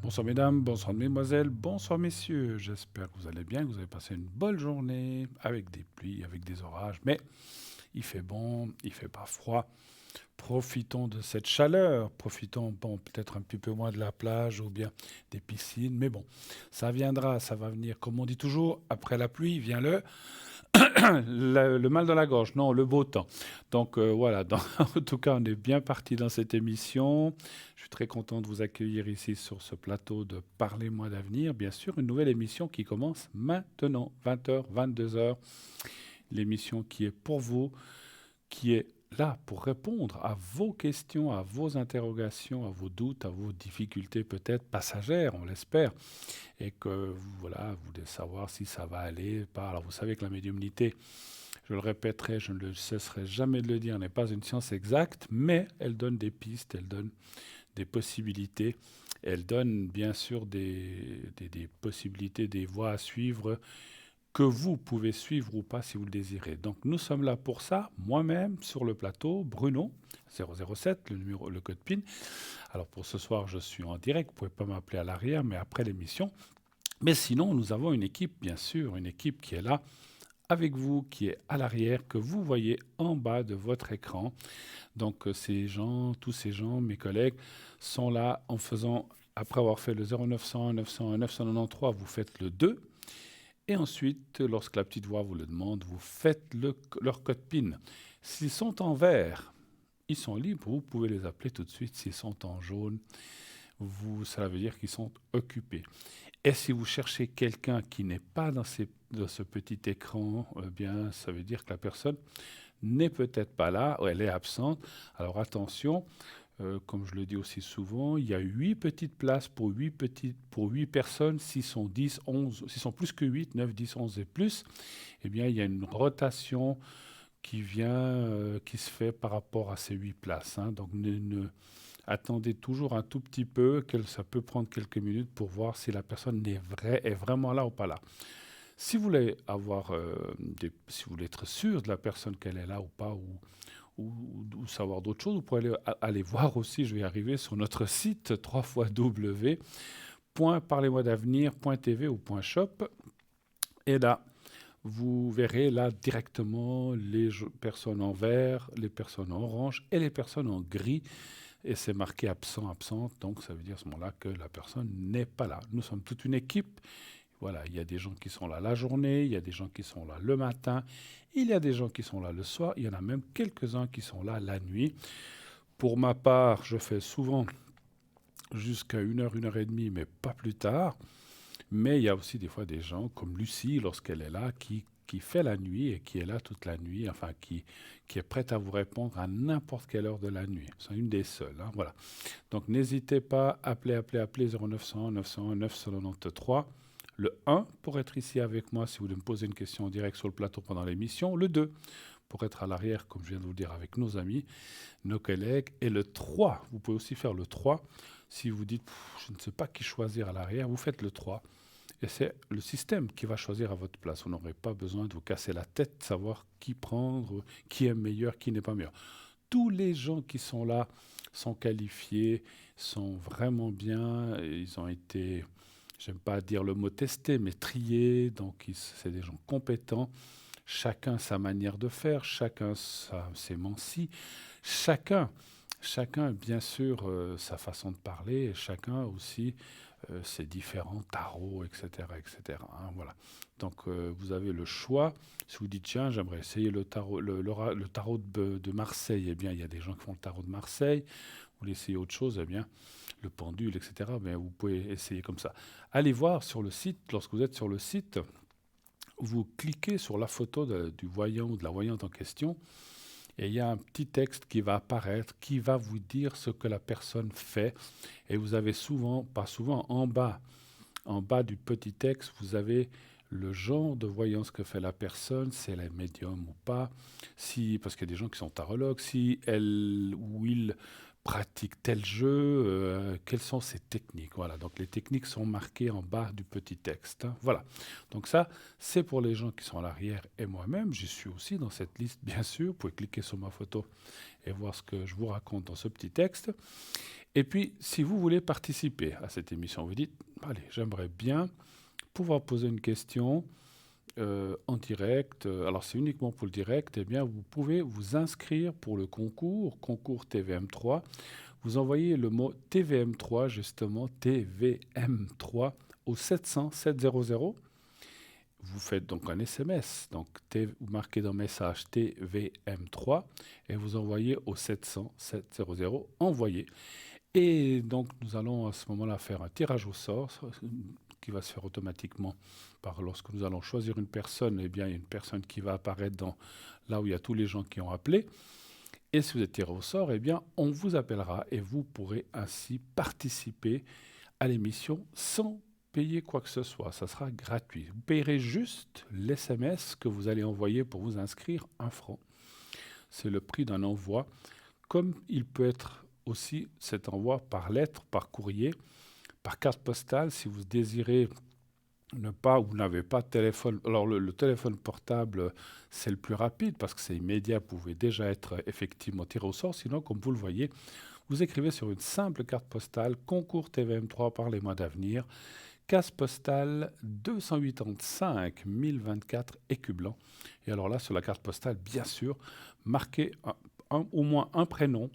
Bonsoir mesdames, bonsoir mesdemoiselles, bonsoir messieurs. J'espère que vous allez bien, que vous avez passé une bonne journée avec des pluies, avec des orages. Mais il fait bon, il fait pas froid. Profitons de cette chaleur. Profitons, bon, peut-être un petit peu moins de la plage ou bien des piscines. Mais bon, ça viendra, ça va venir. Comme on dit toujours, après la pluie vient le mal dans la gorge, non, le beau temps. Donc voilà, en tout cas, on est bien parti dans cette émission. Je suis très content de vous accueillir ici sur ce plateau de Parlez-moi d'avenir. Bien sûr, une nouvelle émission qui commence maintenant, 20h, 22h. L'émission qui est pour vous, qui est là pour répondre à vos questions, à vos interrogations, à vos doutes, à vos difficultés peut-être passagères, on l'espère, et que voilà, vous voulez savoir si ça va aller, pas. Alors vous savez que la médiumnité, je le répéterai, je ne le cesserai jamais de le dire, n'est pas une science exacte, mais elle donne des pistes, elle donne des possibilités, elle donne bien sûr des possibilités, des voies à suivre que vous pouvez suivre ou pas si vous le désirez. Donc nous sommes là pour ça, moi-même sur le plateau, Bruno 007, le code PIN. Alors pour ce soir, je suis en direct, vous ne pouvez pas m'appeler à l'arrière, mais après l'émission. Mais sinon, nous avons une équipe, bien sûr, une équipe qui est là avec vous, qui est à l'arrière, que vous voyez en bas de votre écran. Donc ces gens, tous ces gens, mes collègues, sont là en faisant, après avoir fait le 0901, 901, 993, vous faites le 2. Et ensuite, lorsque la petite voix vous le demande, vous faites leur code PIN. S'ils sont en vert, ils sont libres, vous pouvez les appeler tout de suite. S'ils sont en jaune, ça veut dire qu'ils sont occupés. Et si vous cherchez quelqu'un qui n'est pas dans ce petit écran, eh bien, ça veut dire que la personne n'est peut-être pas là, ou elle est absente. Alors attention, comme je le dis aussi souvent, il y a 8 petites places pour 8 personnes. S'ils sont 10, 11, s'ils sont plus que 8, 9, 10, 11 et plus, eh bien, il y a une rotation qui se fait par rapport à ces 8 places. Hein. Donc, attendez toujours un tout petit peu, ça peut prendre quelques minutes pour voir si la personne est vraiment là ou pas là. Si vous voulez si vous voulez être sûr de la personne qu'elle est là ou pas, ou savoir d'autres choses, vous pouvez aller voir aussi, je vais y arriver, sur notre site www.parlez-moi-d'avenir.tv ou .shop. Et là, vous verrez là directement les personnes en vert, les personnes en orange et les personnes en gris. Et c'est marqué absent, absente, donc ça veut dire à ce moment-là que la personne n'est pas là. Nous sommes toute une équipe. Voilà, il y a des gens qui sont là la journée, il y a des gens qui sont là le matin, il y a des gens qui sont là le soir, il y en a même quelques-uns qui sont là la nuit. Pour ma part, je fais souvent jusqu'à 1 heure, 1 heure et demie, mais pas plus tard. Mais il y a aussi des fois des gens comme Lucie, lorsqu'elle est là, qui fait la nuit et qui est là toute la nuit, enfin qui est prête à vous répondre à n'importe quelle heure de la nuit. C'est une des seules. Hein, voilà. Donc n'hésitez pas, appelez 0901 901 993. Le 1 pour être ici avec moi si vous voulez me poser une question en direct sur le plateau pendant l'émission. Le 2 pour être à l'arrière, comme je viens de vous le dire, avec nos amis, nos collègues. Et le 3, vous pouvez aussi faire le 3. Si vous dites, je ne sais pas qui choisir à l'arrière, vous faites le 3. Et c'est le système qui va choisir à votre place. Vous n'aurez pas besoin de vous casser la tête, de savoir qui prendre, qui est meilleur, qui n'est pas meilleur. Tous les gens qui sont là sont qualifiés, sont vraiment bien. Ils ont été, j'aime pas dire le mot testé, mais triés. Donc c'est des gens compétents. Chacun sa manière de faire, chacun ses mancies, chacun, chacun bien sûr sa façon de parler, et chacun aussi ses différents tarots, etc., etc. Hein, voilà. Donc vous avez le choix. Si vous dites tiens, j'aimerais essayer le tarot, le tarot de Marseille, eh bien il y a des gens qui font le tarot de Marseille. Vous voulez essayer autre chose, eh bien le pendule, etc. Bien, vous pouvez essayer comme ça. Allez voir sur le site. Lorsque vous êtes sur le site, vous cliquez sur la photo du voyant ou de la voyante en question et il y a un petit texte qui va apparaître, qui va vous dire ce que la personne fait. Et vous avez souvent, pas souvent, en bas du petit texte, vous avez le genre de voyance que fait la personne, si elle est médium ou pas, parce qu'il y a des gens qui sont tarologues, si elle ou il pratique tel jeu, quelles sont ses techniques. Voilà, donc les techniques sont marquées en bas du petit texte. Hein. Voilà, donc ça, c'est pour les gens qui sont à l'arrière et moi-même, j'y suis aussi dans cette liste, bien sûr. Vous pouvez cliquer sur ma photo et voir ce que je vous raconte dans ce petit texte. Et puis, si vous voulez participer à cette émission, vous dites, allez, j'aimerais bien pouvoir poser une question en direct. Alors, c'est uniquement pour le direct. Eh bien, vous pouvez vous inscrire pour le concours TVM3. Vous envoyez le mot TVM3, justement, TVM3 au 700 700. Vous faites donc un SMS, donc vous marquez dans le message TVM3 et vous envoyez au 700 700, envoyez. Et donc nous allons à ce moment-là faire un tirage au sort qui va se faire automatiquement lorsque nous allons choisir une personne, eh bien il y a une personne qui va apparaître là où il y a tous les gens qui ont appelé. Et si vous êtes tiré au sort, eh bien on vous appellera et vous pourrez ainsi participer à l'émission sans payer quoi que ce soit. Ça sera gratuit. Vous payerez juste l'SMS que vous allez envoyer pour vous inscrire, 1 franc. C'est le prix d'un envoi, comme il peut être aussi cet envoi par lettre, par courrier, par carte postale, si vous désirez vous n'avez pas de téléphone. Alors le téléphone portable, c'est le plus rapide parce que c'est immédiat, vous pouvez déjà être effectivement tiré au sort. Sinon, comme vous le voyez, vous écrivez sur une simple carte postale concours TVM3 par les mois d'avenir, case postale 285 1024 Écublanc. Et alors là, sur la carte postale, bien sûr, marquez au moins un prénom,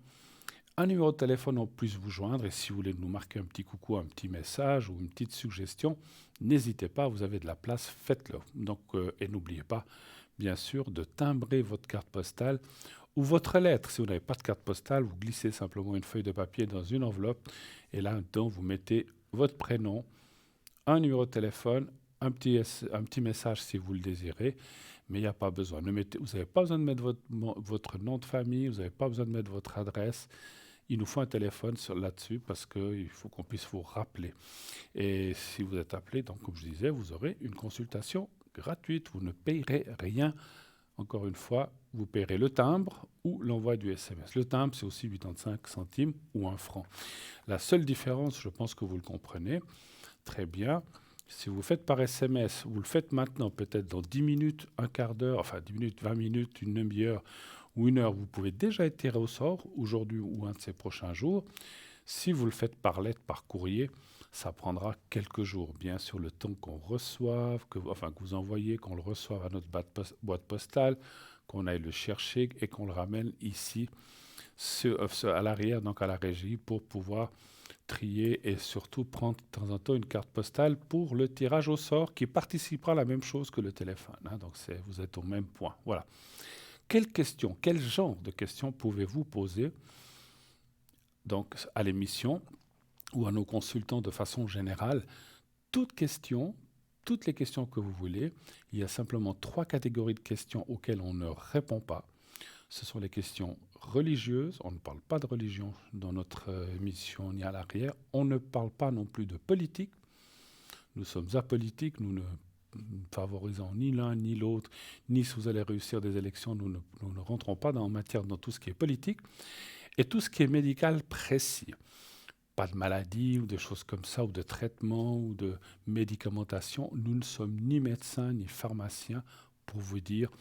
un numéro de téléphone en plus vous joindre. Et si vous voulez nous marquer un petit coucou, un petit message ou une petite suggestion, n'hésitez pas, vous avez de la place, faites-le. Donc, et n'oubliez pas, bien sûr, de timbrer votre carte postale ou votre lettre. Si vous n'avez pas de carte postale, vous glissez simplement une feuille de papier dans une enveloppe et là-dedans, vous mettez votre prénom, un numéro de téléphone, un petit message si vous le désirez, mais il n'y a pas besoin. Vous n'avez pas besoin de mettre votre nom de famille, vous n'avez pas besoin de mettre votre adresse. Il nous faut un téléphone là-dessus parce qu'il faut qu'on puisse vous rappeler. Et si vous êtes appelé, donc comme je disais, vous aurez une consultation gratuite. Vous ne payerez rien. Encore une fois, vous payerez le timbre ou l'envoi du SMS. Le timbre, c'est aussi 85 centimes ou 1 franc. La seule différence, je pense que vous le comprenez très bien, si vous faites par SMS, vous le faites maintenant, peut-être dans 10 minutes, un quart d'heure, enfin 10 minutes, 20 minutes, une demi-heure ou 1 heure, vous pouvez déjà être tiré au sort aujourd'hui ou un de ces prochains jours. Si vous le faites par lettre, par courrier, ça prendra quelques jours. Bien sûr, le temps qu'on reçoive, que vous envoyez, qu'on le reçoive à notre boîte postale, qu'on aille le chercher et qu'on le ramène ici à l'arrière, donc à la régie, pour pouvoir trier et surtout prendre de temps en temps une carte postale pour le tirage au sort qui participera à la même chose que le téléphone. Donc vous êtes au même point. Voilà. Quel genre de questions pouvez-vous poser donc à l'émission ou à nos consultants de façon générale? Toutes les questions que vous voulez. Il y a simplement 3 catégories de questions auxquelles on ne répond pas. Ce sont les questions religieuses. On ne parle pas de religion dans notre émission ni à l'arrière. On ne parle pas non plus de politique. Nous sommes apolitiques. Nous ne favorisons ni l'un ni l'autre, ni si vous allez réussir des élections. Nous ne rentrons pas dans tout ce qui est politique. Et tout ce qui est médical précis. Pas de maladie ou de choses comme ça, ou de traitement ou de médicamentation. Nous ne sommes ni médecins ni pharmaciens pour vous dire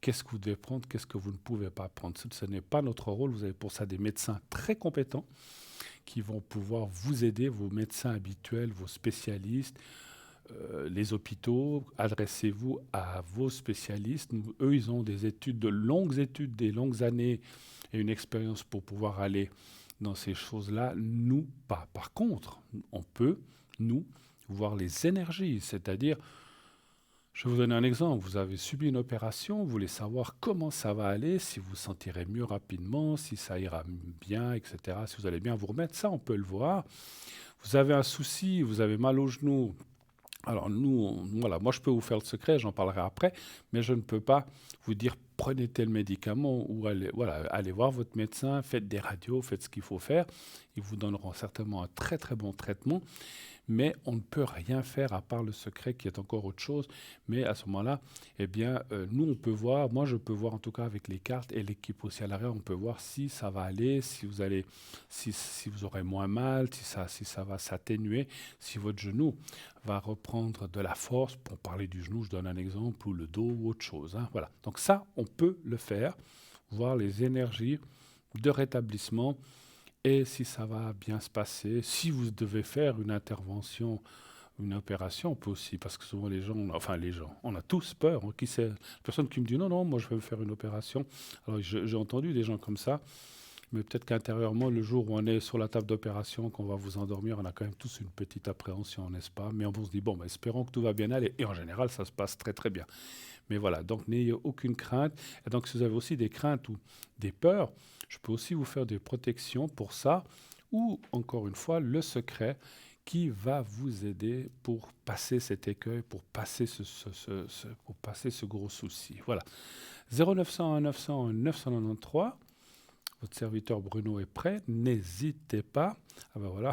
qu'est-ce que vous devez prendre, qu'est-ce que vous ne pouvez pas prendre. Ce n'est pas notre rôle. Vous avez pour ça des médecins très compétents qui vont pouvoir vous aider, vos médecins habituels, vos spécialistes, les hôpitaux. Adressez-vous à vos spécialistes. Eux, ils ont des longues études, des longues années et une expérience pour pouvoir aller dans ces choses-là. Nous, pas. Par contre, on peut, nous, voir les énergies, c'est-à-dire, je vais vous donner un exemple. Vous avez subi une opération, vous voulez savoir comment ça va aller, si vous vous sentirez mieux rapidement, si ça ira bien, etc. Si vous allez bien vous remettre, ça, on peut le voir. Vous avez un souci, vous avez mal au genou. Alors voilà, moi je peux vous faire le secret, j'en parlerai après, mais je ne peux pas vous dire prenez tel médicament ou allez voir votre médecin, faites des radios, faites ce qu'il faut faire. Ils vous donneront certainement un très très bon traitement. Mais on ne peut rien faire à part le secret qui est encore autre chose. Mais à ce moment-là, eh bien, nous, on peut voir, moi je peux voir en tout cas avec les cartes et l'équipe aussi à l'arrière, on peut voir si ça va aller, si vous aurez moins mal, si ça va s'atténuer, si votre genou va reprendre de la force. Pour parler du genou, je donne un exemple, ou le dos ou autre chose. Voilà. Donc ça, on peut le faire, voir les énergies de rétablissement et si ça va bien se passer. Si vous devez faire une intervention, une opération, on peut aussi, parce que souvent les gens, on a tous peur. Hein. Qui c'est? La personne qui me dit non, non, moi je vais me faire une opération. Alors j'ai entendu des gens comme ça, mais peut-être qu'intérieurement, le jour où on est sur la table d'opération, qu'on va vous endormir, on a quand même tous une petite appréhension, n'est-ce pas? Mais on se dit, bon, bah, espérons que tout va bien aller. Et en général, ça se passe très très bien. Mais voilà, donc n'ayez aucune crainte. Et donc si vous avez aussi des craintes ou des peurs, je peux aussi vous faire des protections pour ça. Ou encore une fois, le secret qui va vous aider pour passer cet écueil, pour passer pour passer ce gros souci. Voilà. 0901 900 993. Votre serviteur Bruno est prêt. N'hésitez pas. Ah ben voilà,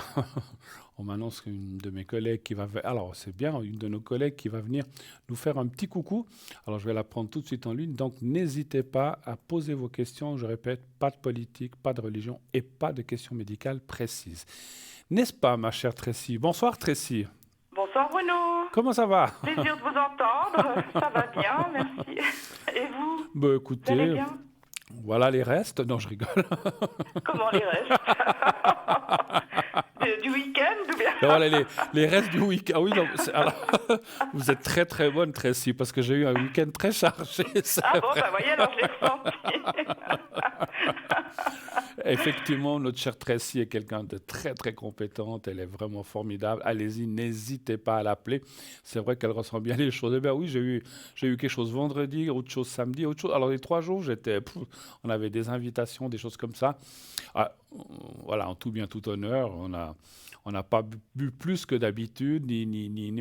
on m'annonce qu'une de mes collègues qui va... Alors c'est bien, une de nos collègues qui va venir nous faire un petit coucou. Alors je vais la prendre tout de suite en ligne. Donc n'hésitez pas à poser vos questions. Je répète, pas de politique, pas de religion et pas de questions médicales précises. N'est-ce pas, ma chère Tracy? Bonsoir Tracy. Bonsoir Bruno, Comment ça va? plaisir de vous entendre, ça va bien, merci. Et vous, Bah vous allez écoutez, bien? voilà les restes. Non, je rigole. Comment les restes? Du week-end ou bien? Ben voilà les restes du week-end. Ah oui, non, alors, vous êtes très très bonne, Tracy, parce que j'ai eu un week-end très chargé. Ah bon, bah voyez, alors je l'ai ressenti. Effectivement, notre chère Tracy est quelqu'un de très très compétente. Elle est vraiment formidable. Allez-y, n'hésitez pas à l'appeler. C'est vrai qu'elle ressent bien les choses. Eh bien oui, j'ai eu quelque chose vendredi, autre chose samedi, autre chose. Alors les 3 jours, on avait des invitations, des choses comme ça. Ah, voilà, en tout bien, tout honneur, on n'a pas bu plus que d'habitude,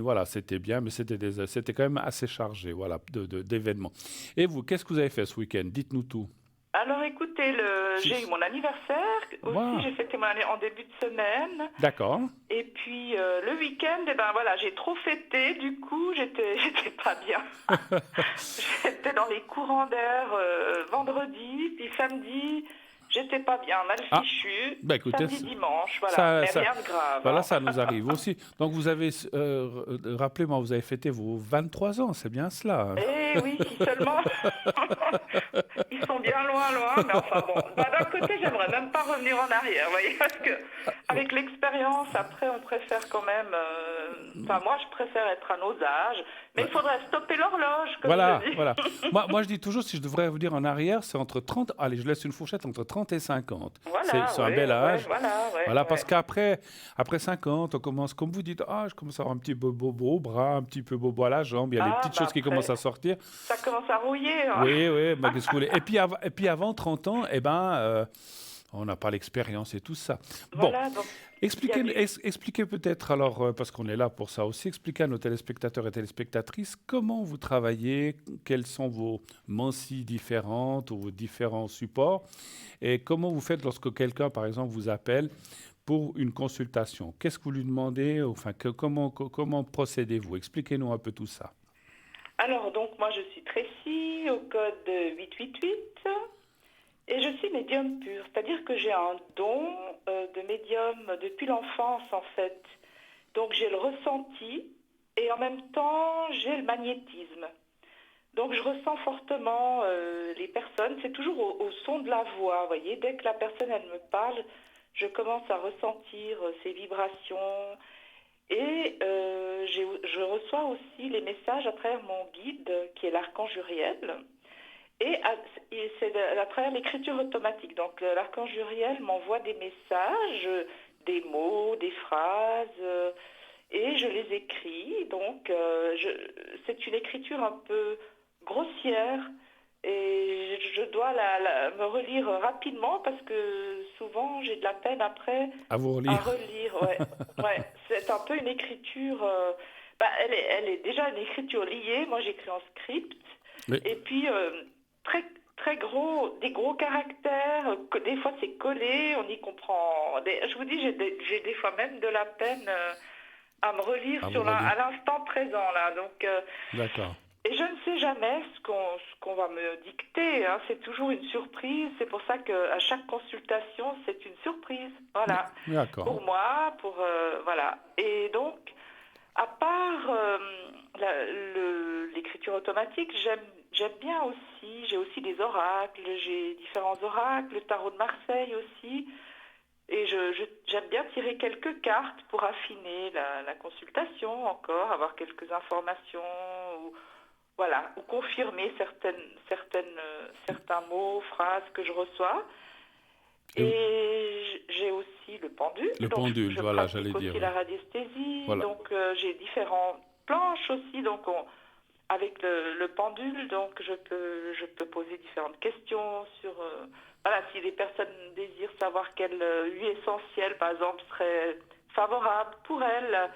voilà, c'était bien, mais c'était quand même assez chargé, voilà, d'événements. Et vous, qu'est-ce que vous avez fait ce week-end? Dites-nous tout. Alors écoutez, j'ai eu mon anniversaire, aussi Wow. j'ai fêté mon année en début de semaine. D'accord. Et puis le week-end, eh ben voilà, j'ai trop fêté, du coup j'étais pas bien. J'étais dans les courants d'air vendredi, puis samedi, j'étais pas bien, mal Ah, fichu. bah écoutez, Samedi, dimanche, voilà, ça, mais ça, rien de grave. voilà, Hein. ça nous arrive aussi. Donc vous avez, rappelez-moi, vous avez fêté vos 23 ans, c'est bien cela. Eh oui, si seulement. Ils sont bien loin, loin, mais enfin bon. Bah, d'un côté, j'aimerais même pas revenir en arrière, vous voyez, parce que avec l'expérience, après, on préfère quand même. Enfin, moi, je préfère être à nos âges, mais il faudrait stopper l'horloge, comme Voilà, je dis. voilà. Moi, je dis toujours, si je devrais revenir en arrière, c'est entre 30, allez, je laisse une fourchette entre 30 et 50. Voilà, C'est un bel ouais, ouais, âge. voilà, ouais, Voilà, parce ouais. après 50, on commence, comme vous dites, je commence à avoir un petit peu bobo au bras, un petit peu bobo à la jambe, il y a les Ah, petites bah choses qui commencent après, à sortir. ça commence à rouiller. Hein. Oui, oui, bah, qu'est-ce que vous voulez. Et puis avant 30 ans, eh ben, on n'a pas l'expérience et tout ça. Bon, Voilà, donc il y a du. expliquez peut-être, alors, parce qu'on est là pour ça aussi, expliquez à nos téléspectateurs et téléspectatrices comment vous travaillez, quelles sont vos mancies différentes ou vos différents supports, et comment vous faites lorsque quelqu'un, par exemple, vous appelle pour une consultation. Qu'est-ce que vous lui demandez, enfin, comment procédez-vous? Expliquez-nous un peu tout ça. Alors, donc, moi, je suis Tracy, au code 888. Et je suis médium pur, c'est-à-dire que j'ai un don de médium depuis l'enfance en fait. Donc j'ai le ressenti et en même temps j'ai le magnétisme. Donc je ressens fortement les personnes, c'est toujours au son de la voix, vous voyez, dès que la personne elle me parle, je commence à ressentir ses vibrations et je reçois aussi les messages à travers mon guide qui est l'archange Uriel. Et c'est à travers l'écriture automatique. Donc l'archange Uriel m'envoie des messages, des mots, des phrases, et je les écris. Donc c'est une écriture un peu grossière, et je dois me relire rapidement parce que souvent j'ai de la peine après À vous à relire. relire. Ouais, ouais. C'est un peu une écriture. Elle est déjà une écriture liée. Moi j'écris en script. Oui. Et puis, très, très gros, des gros caractères, que des fois c'est collé, on y comprend. Je vous dis, j'ai des fois même de la peine à me relire À vous relire. à l'instant présent, là. Donc, D'accord. et je ne sais jamais ce qu'on va me dicter, hein. C'est toujours une surprise. C'est pour ça qu'à chaque consultation, c'est une surprise. Voilà. D'accord. Pour moi, voilà. Et donc, à part l'écriture automatique, j'aime bien aussi, j'ai aussi des oracles, j'ai différents oracles, le tarot de Marseille aussi, et j'aime bien tirer quelques cartes pour affiner la consultation encore, avoir quelques informations, ou, voilà, ou confirmer certains mots, phrases que je reçois. Et Et j'ai aussi le pendule, le donc pendule, je voilà, j'allais pratique dire, aussi oui. la radiesthésie, Voilà. donc j'ai différentes planches aussi, donc avec le pendule, donc je peux poser différentes questions sur, voilà, si les personnes désirent savoir quelle huile essentielle, par exemple, serait favorable pour elles,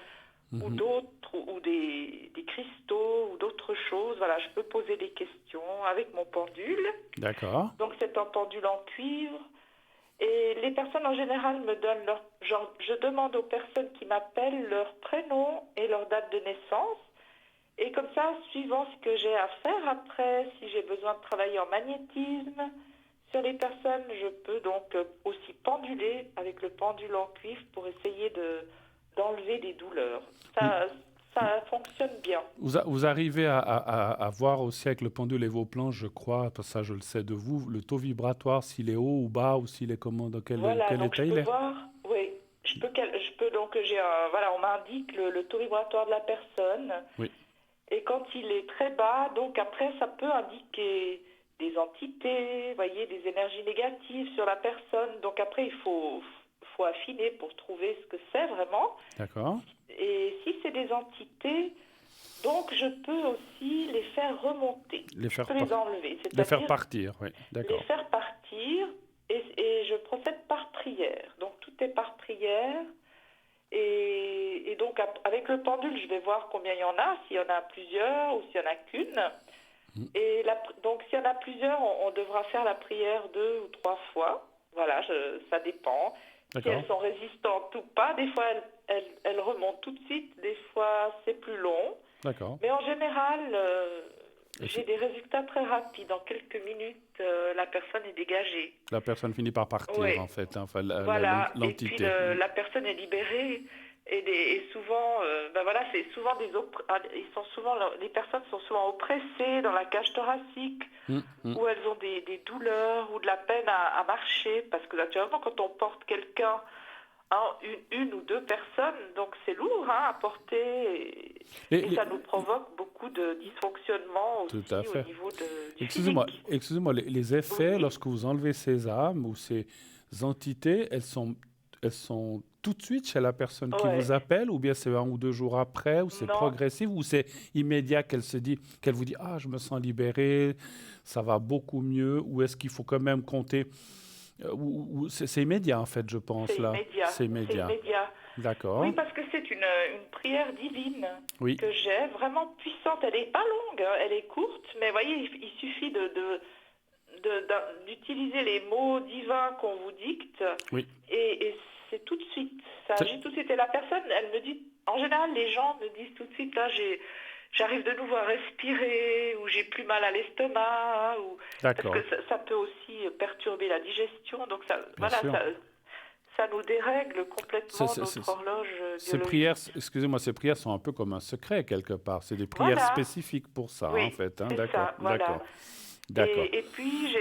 ou Mhm. d'autres, ou des cristaux, ou d'autres choses, voilà, je peux poser des questions avec mon pendule. D'accord. Donc c'est un pendule en cuivre. Et les personnes en général me donnent je demande aux personnes qui m'appellent leur prénom et leur date de naissance. Et comme ça, suivant ce que j'ai à faire après, si j'ai besoin de travailler en magnétisme sur les personnes, je peux donc aussi penduler avec le pendule en cuivre pour essayer d'enlever des douleurs. Ça fonctionne bien. Vous arrivez à voir aussi avec le pendule et vos planches, je crois, parce que ça je le sais de vous, le taux vibratoire, s'il est haut ou bas, ou s'il est comment, dans Voilà, quel donc état je il peux est. voir, oui, je peux donc, voilà, on m'indique le taux vibratoire de la personne. Oui, Et quand il est très bas, donc après, ça peut indiquer des entités, vous voyez, des énergies négatives sur la personne. Donc après, faut affiner pour trouver ce que c'est vraiment. d'accord. Et si c'est des entités, donc je peux aussi les faire remonter. Les Je faire, peux les enlever, les faire c'est-à-dire partir, oui, les d'accord. faire partir. Et je procède par prière. Donc tout est par prière. Et donc, avec le pendule, je vais voir combien il y en a, s'il y en a plusieurs ou s'il n'y en a qu'une. Et donc, s'il y en a plusieurs, on devra faire la prière 2 ou 3 fois. Voilà, ça dépend. Si D'accord. elles sont résistantes ou pas, des fois, elles remontent tout de suite, des fois, c'est plus long. D'accord. Mais en général, Et j'ai des résultats très rapides. En quelques minutes, la personne est dégagée. la personne finit par partir, Oui. en fait, hein, enfin, Voilà, et puis l'entité. la personne est libérée et souvent, ben voilà, c'est souvent ils sont souvent, les personnes sont souvent oppressées dans la cage thoracique Hum, hum. où elles ont des douleurs ou de la peine à marcher parce que naturellement quand on porte quelqu'un, hein, une ou deux personnes, donc c'est lourd à porter Les- et les- ça nous provoque beaucoup de dysfonctionnement Tout à aussi au fait. niveau du physique. Excusez-moi, les effets, Oui, lorsque vous enlevez ces âmes ou ces entités, elles sont tout de suite chez la personne qui ouais, vous appelle, ou bien c'est 1 ou 2 jours après, ou c'est non. progressif, ou c'est immédiat qu'elle vous dit, ah, je me sens libéré, ça va beaucoup mieux, ou est-ce qu'il faut quand même compter, ou c'est immédiat en fait, je pense, C'est là. immédiat, C'est c'est immédiat. immédiat. Oui, D'accord. parce que c'est une prière divine Oui. que j'ai, vraiment puissante. Elle n'est pas longue, hein, elle est courte, mais vous voyez, il suffit d'utiliser les mots divins qu'on vous dicte Oui. et c'est tout de suite. Ça C'est- agit tout de suite. Et la personne, elle me dit, en général, les gens me disent tout de suite, là, j'arrive de nouveau à respirer, ou j'ai plus mal à l'estomac, ou parce que D'accord. ça peut aussi perturber la digestion. Donc ça, Bien voilà, sûr. ça nous dérègle C'est- complètement c'est- c'est- notre horloge Ces prières, biologique. excusez-moi, ces prières sont un peu comme un secret quelque part. C'est des prières Voilà, spécifiques pour ça, en oui, fait, hein. c'est D'accord, ça, voilà. d'accord, d'accord. Et puis,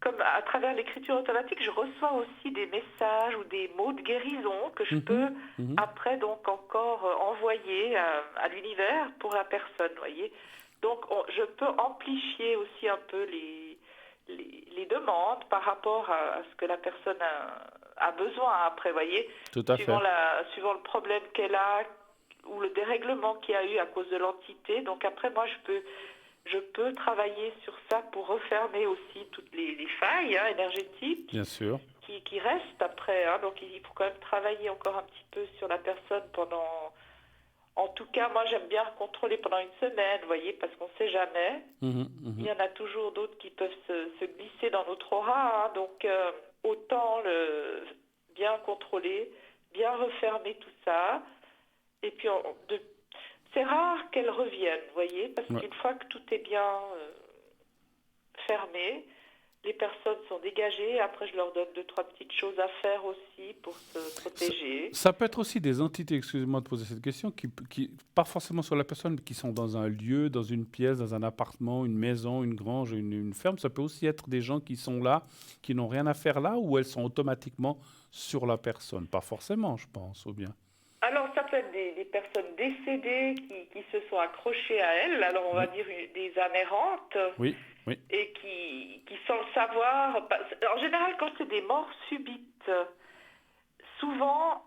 comme à travers l'écriture automatique, je reçois aussi des messages ou des mots de guérison que je Mhm, peux mhm. après donc encore envoyer à l'univers pour la personne, voyez. Donc, je peux amplifier aussi un peu les demandes par rapport à ce que la personne a besoin après, voyez, Tout à fait. suivant le problème qu'elle a ou le dérèglement qu'il y a eu à cause de l'entité. Donc après, moi, je peux travailler sur ça pour refermer aussi toutes les failles énergétiques Bien sûr. qui restent après. Donc il faut quand même travailler encore un petit peu sur la personne pendant... En tout cas, moi j'aime bien contrôler pendant une semaine, vous voyez, parce qu'on ne sait jamais. Mhm, Il mhm. y en a toujours d'autres qui peuvent se glisser dans notre aura. Donc autant bien contrôler, bien refermer tout ça. Et puis c'est rare qu'elles reviennent, vous voyez, parce Ouais. qu'une fois que tout est bien fermé, les personnes sont dégagées. Après, je leur donne 2, 3 petites choses à faire aussi pour se Ça, protéger. ça peut être aussi des entités, excusez-moi de poser cette question, pas forcément sur la personne, mais qui sont dans un lieu, dans une pièce, dans un appartement, une maison, une grange, une ferme. Ça peut aussi être des gens qui sont là, qui n'ont rien à faire là, ou elles sont automatiquement sur la personne. Pas forcément, je pense, ou bien. Alors, ça peut être des personnes décédées qui se sont accrochées à elles. Alors, on va Oui, dire des âmes errantes oui, oui. et qui sans le savoir... En général, quand c'est des morts subites, souvent,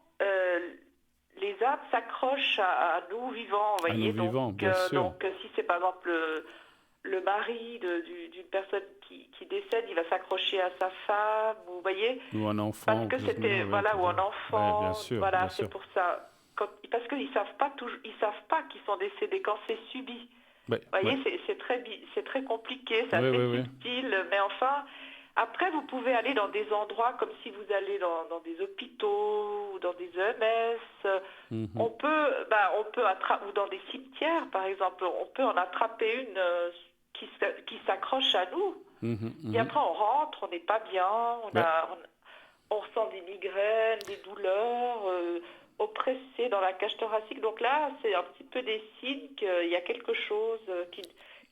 les âmes s'accrochent à nous vivants, vous À nos voyez. Donc, vivants, bien sûr. si c'est par exemple le mari d'une personne qui décède, il va s'accrocher à sa femme, vous voyez, Ou un parce enfant, ou que quelque chose comme ça, c'était, oui, voilà, ou un ouais, bien enfant, sûr, bien voilà, c'est sûr. pour ça. Parce qu'ils savent pas toujours, ils savent pas qu'ils sont décédés quand c'est subi. Oui, Vous oui, voyez, c'est très compliqué, c'est oui, assez oui, oui. subtil, mais enfin, après, vous pouvez aller dans des endroits comme si vous allez dans des hôpitaux ou dans des EMS. Mhm, On peut attraper, ou dans des cimetières, par exemple, on peut en attraper une qui s'accroche à nous. mhm, Et mhm. après, on rentre, on n'est pas bien, Ouais. on ressent des migraines, des douleurs, oppressés dans la cage thoracique. Donc là, c'est un petit peu des signes qu'il y a quelque chose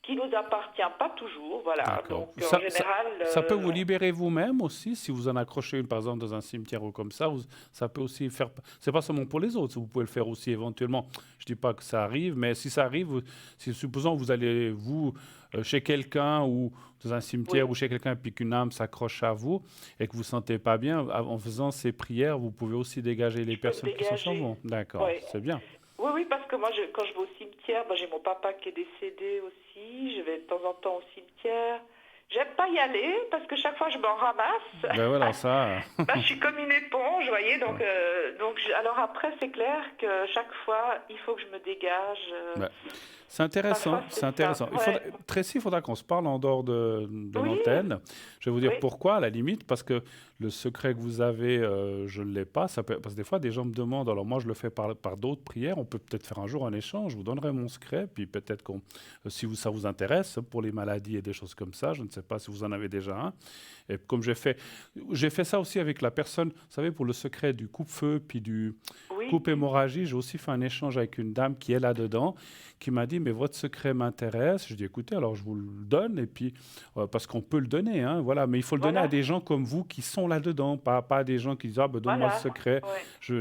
qui nous appartient, pas toujours, voilà. D'accord. Donc en général, Ça peut vous libérer vous-même aussi, si vous en accrochez une, par exemple, dans un cimetière ou comme ça. Ça peut aussi faire. C'est pas seulement pour les autres, vous pouvez le faire aussi éventuellement. Je dis pas que ça arrive, mais si ça arrive, si supposons vous allez, vous, chez quelqu'un ou dans un cimetière oui, ou chez quelqu'un, puis qu'une âme s'accroche à vous et que vous ne sentez pas bien, en faisant ces prières, vous pouvez aussi dégager les je peux me personnes qui sont sur dégager. vous. D'accord, Oui, c'est bien. oui, oui, parce que moi, quand je vais au cimetière, j'ai mon papa qui est décédé aussi. Je vais de temps en temps au cimetière. J'aime pas y aller parce que chaque fois je m'en ramasse. Ben voilà, ça. Je suis comme une éponge, vous voyez. Ouais. Alors après, c'est clair que chaque fois, il faut que je me dégage. Ben, c'est Parfois, intéressant, c'est c'est ça. intéressant. Ouais. Tracy, il faudra qu'on se parle en dehors de Oui, l'antenne. Je vais vous dire oui, pourquoi, à la limite, parce que le secret que vous avez, je ne l'ai pas. Parce que des fois, des gens me demandent, alors moi, je le fais par d'autres prières. On peut peut-être faire un jour un échange. Je vous donnerai mon secret, puis peut-être si ça vous intéresse, pour les maladies et des choses comme ça, je ne sais pas si vous en avez déjà un. Et comme j'ai fait ça aussi avec la personne, vous savez, pour le secret du coupe-feu, puis du oui. coupe-hémorragie, j'ai aussi fait un échange avec une dame qui est là-dedans, qui m'a dit, mais votre secret m'intéresse. Je dis, écoutez, alors je vous le donne, et puis, parce qu'on peut le donner, hein, voilà, mais il faut le donner à Voilà, des gens comme vous qui sont là-dedans, pas à des gens qui disent, ah ben donne-moi le voilà. secret, Ouais.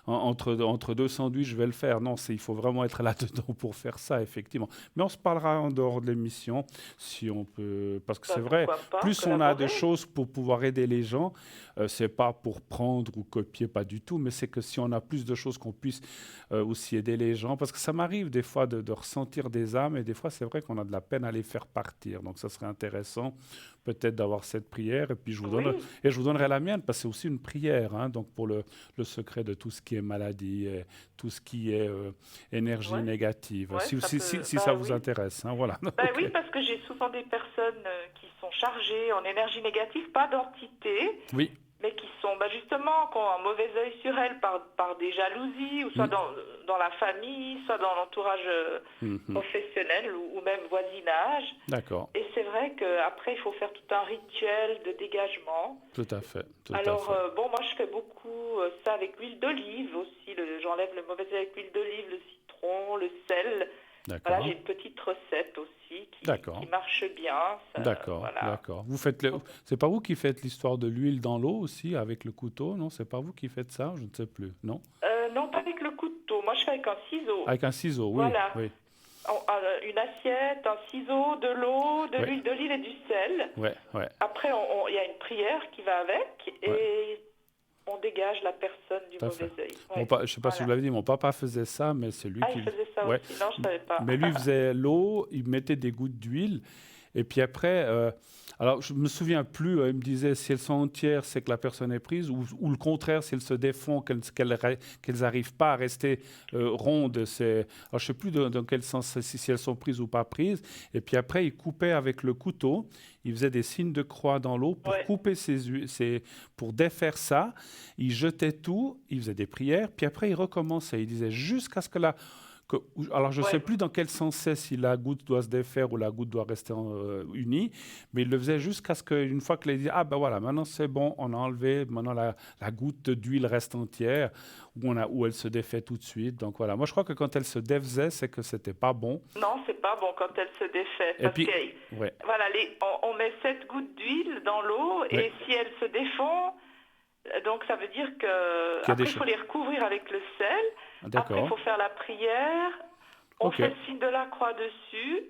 entre deux sandwichs, je vais le faire. Non, il faut vraiment être là-dedans pour faire ça, effectivement. Mais on se parlera en dehors de l'émission, si on peut, parce que c'est vrai, Pourquoi pas plus on a de collaborer? choses pour pouvoir aider les gens, c'est pas pour prendre ou copier, pas du tout, mais c'est que si on a plus de choses qu'on puisse aussi aider les gens, parce que ça m'arrive des fois de ressentir des âmes, et des fois c'est vrai qu'on a de la peine à les faire partir. Donc ça serait intéressant peut-être d'avoir cette prière, et puis Oui, je vous donnerai la mienne, parce que c'est aussi une prière, hein, donc pour le secret de tout ce qui est maladie, et tout ce qui est énergie ouais, négative, ouais, ça peut. si ça vous intéresse, hein, voilà. Oui, Ok. parce que j'ai souvent des personnes qui sont chargées en énergie négative, pas d'entité, Oui. mais qui sont justement, qui ont un mauvais œil sur elles par des jalousies, ou soit Mm. dans la famille, soit dans l'entourage Mhm. professionnel ou même voisinage. D'accord, Et c'est vrai qu'après, il faut faire tout un rituel de dégagement. tout à fait, tout à Alors, fait. moi, je fais beaucoup ça avec l'huile d'olive aussi. J'enlève le mauvais œil avec l'huile d'olive, le citron, le sel. Voilà, j'ai D'accord, une petite recette aussi qui d'accord. marche bien. D'accord, Voilà. d'accord. C'est pas vous qui faites l'histoire de l'huile dans l'eau aussi avec le couteau, non? C'est pas vous qui faites ça? Je ne sais plus, non? Non, pas avec le couteau. Moi, je fais avec un ciseau. Avec un ciseau, oui, Voilà. oui, Une assiette, un ciseau, de l'eau, de oui, l'huile d'olive et du sel. ouais, ouais, Après, il y a une prière qui va avec ouais, et on dégage la personne du tout à fait. mauvais œil. Mon Ouais. je sais pas si je vous Voilà. l'avais dit, mon papa faisait ça, mais c'est lui Ah, il qui... faisait ça Ouais, aussi. Non, je savais pas. mais lui faisait l'eau, il mettait des gouttes d'huile. Et puis après, alors je me souviens plus, il me disait si elles sont entières, c'est que la personne est prise, ou le contraire, si elles se défont, qu'elles n'arrivent pas à rester rondes. Alors je sais plus dans quel sens, si elles sont prises ou pas prises. Et puis après, il coupait avec le couteau, il faisait des signes de croix dans l'eau pour Ouais. couper pour défaire ça. Il jetait tout, il faisait des prières, puis après il recommençait. Il disait jusqu'à ce que Alors, je ne sais Ouais. plus dans quel sens c'est, si la goutte doit se défaire ou la goutte doit rester unie, mais il le faisait jusqu'à ce qu'une fois qu'il ait dit, ah ben voilà, maintenant c'est bon, on a enlevé, maintenant la goutte d'huile reste entière, où elle se défait tout de suite. Donc voilà, moi je crois que quand elle se défaisait, c'est que c'était pas bon. Non, c'est pas bon quand elle se défait Et parce puis, que ouais, voilà, on met 7 gouttes d'huile dans l'eau ouais, et si elles se défont, donc ça veut dire que qu'il y a des après il choses. faut les recouvrir avec le sel. Après il D'accord, faut faire la prière. On ok. fait le signe de la croix dessus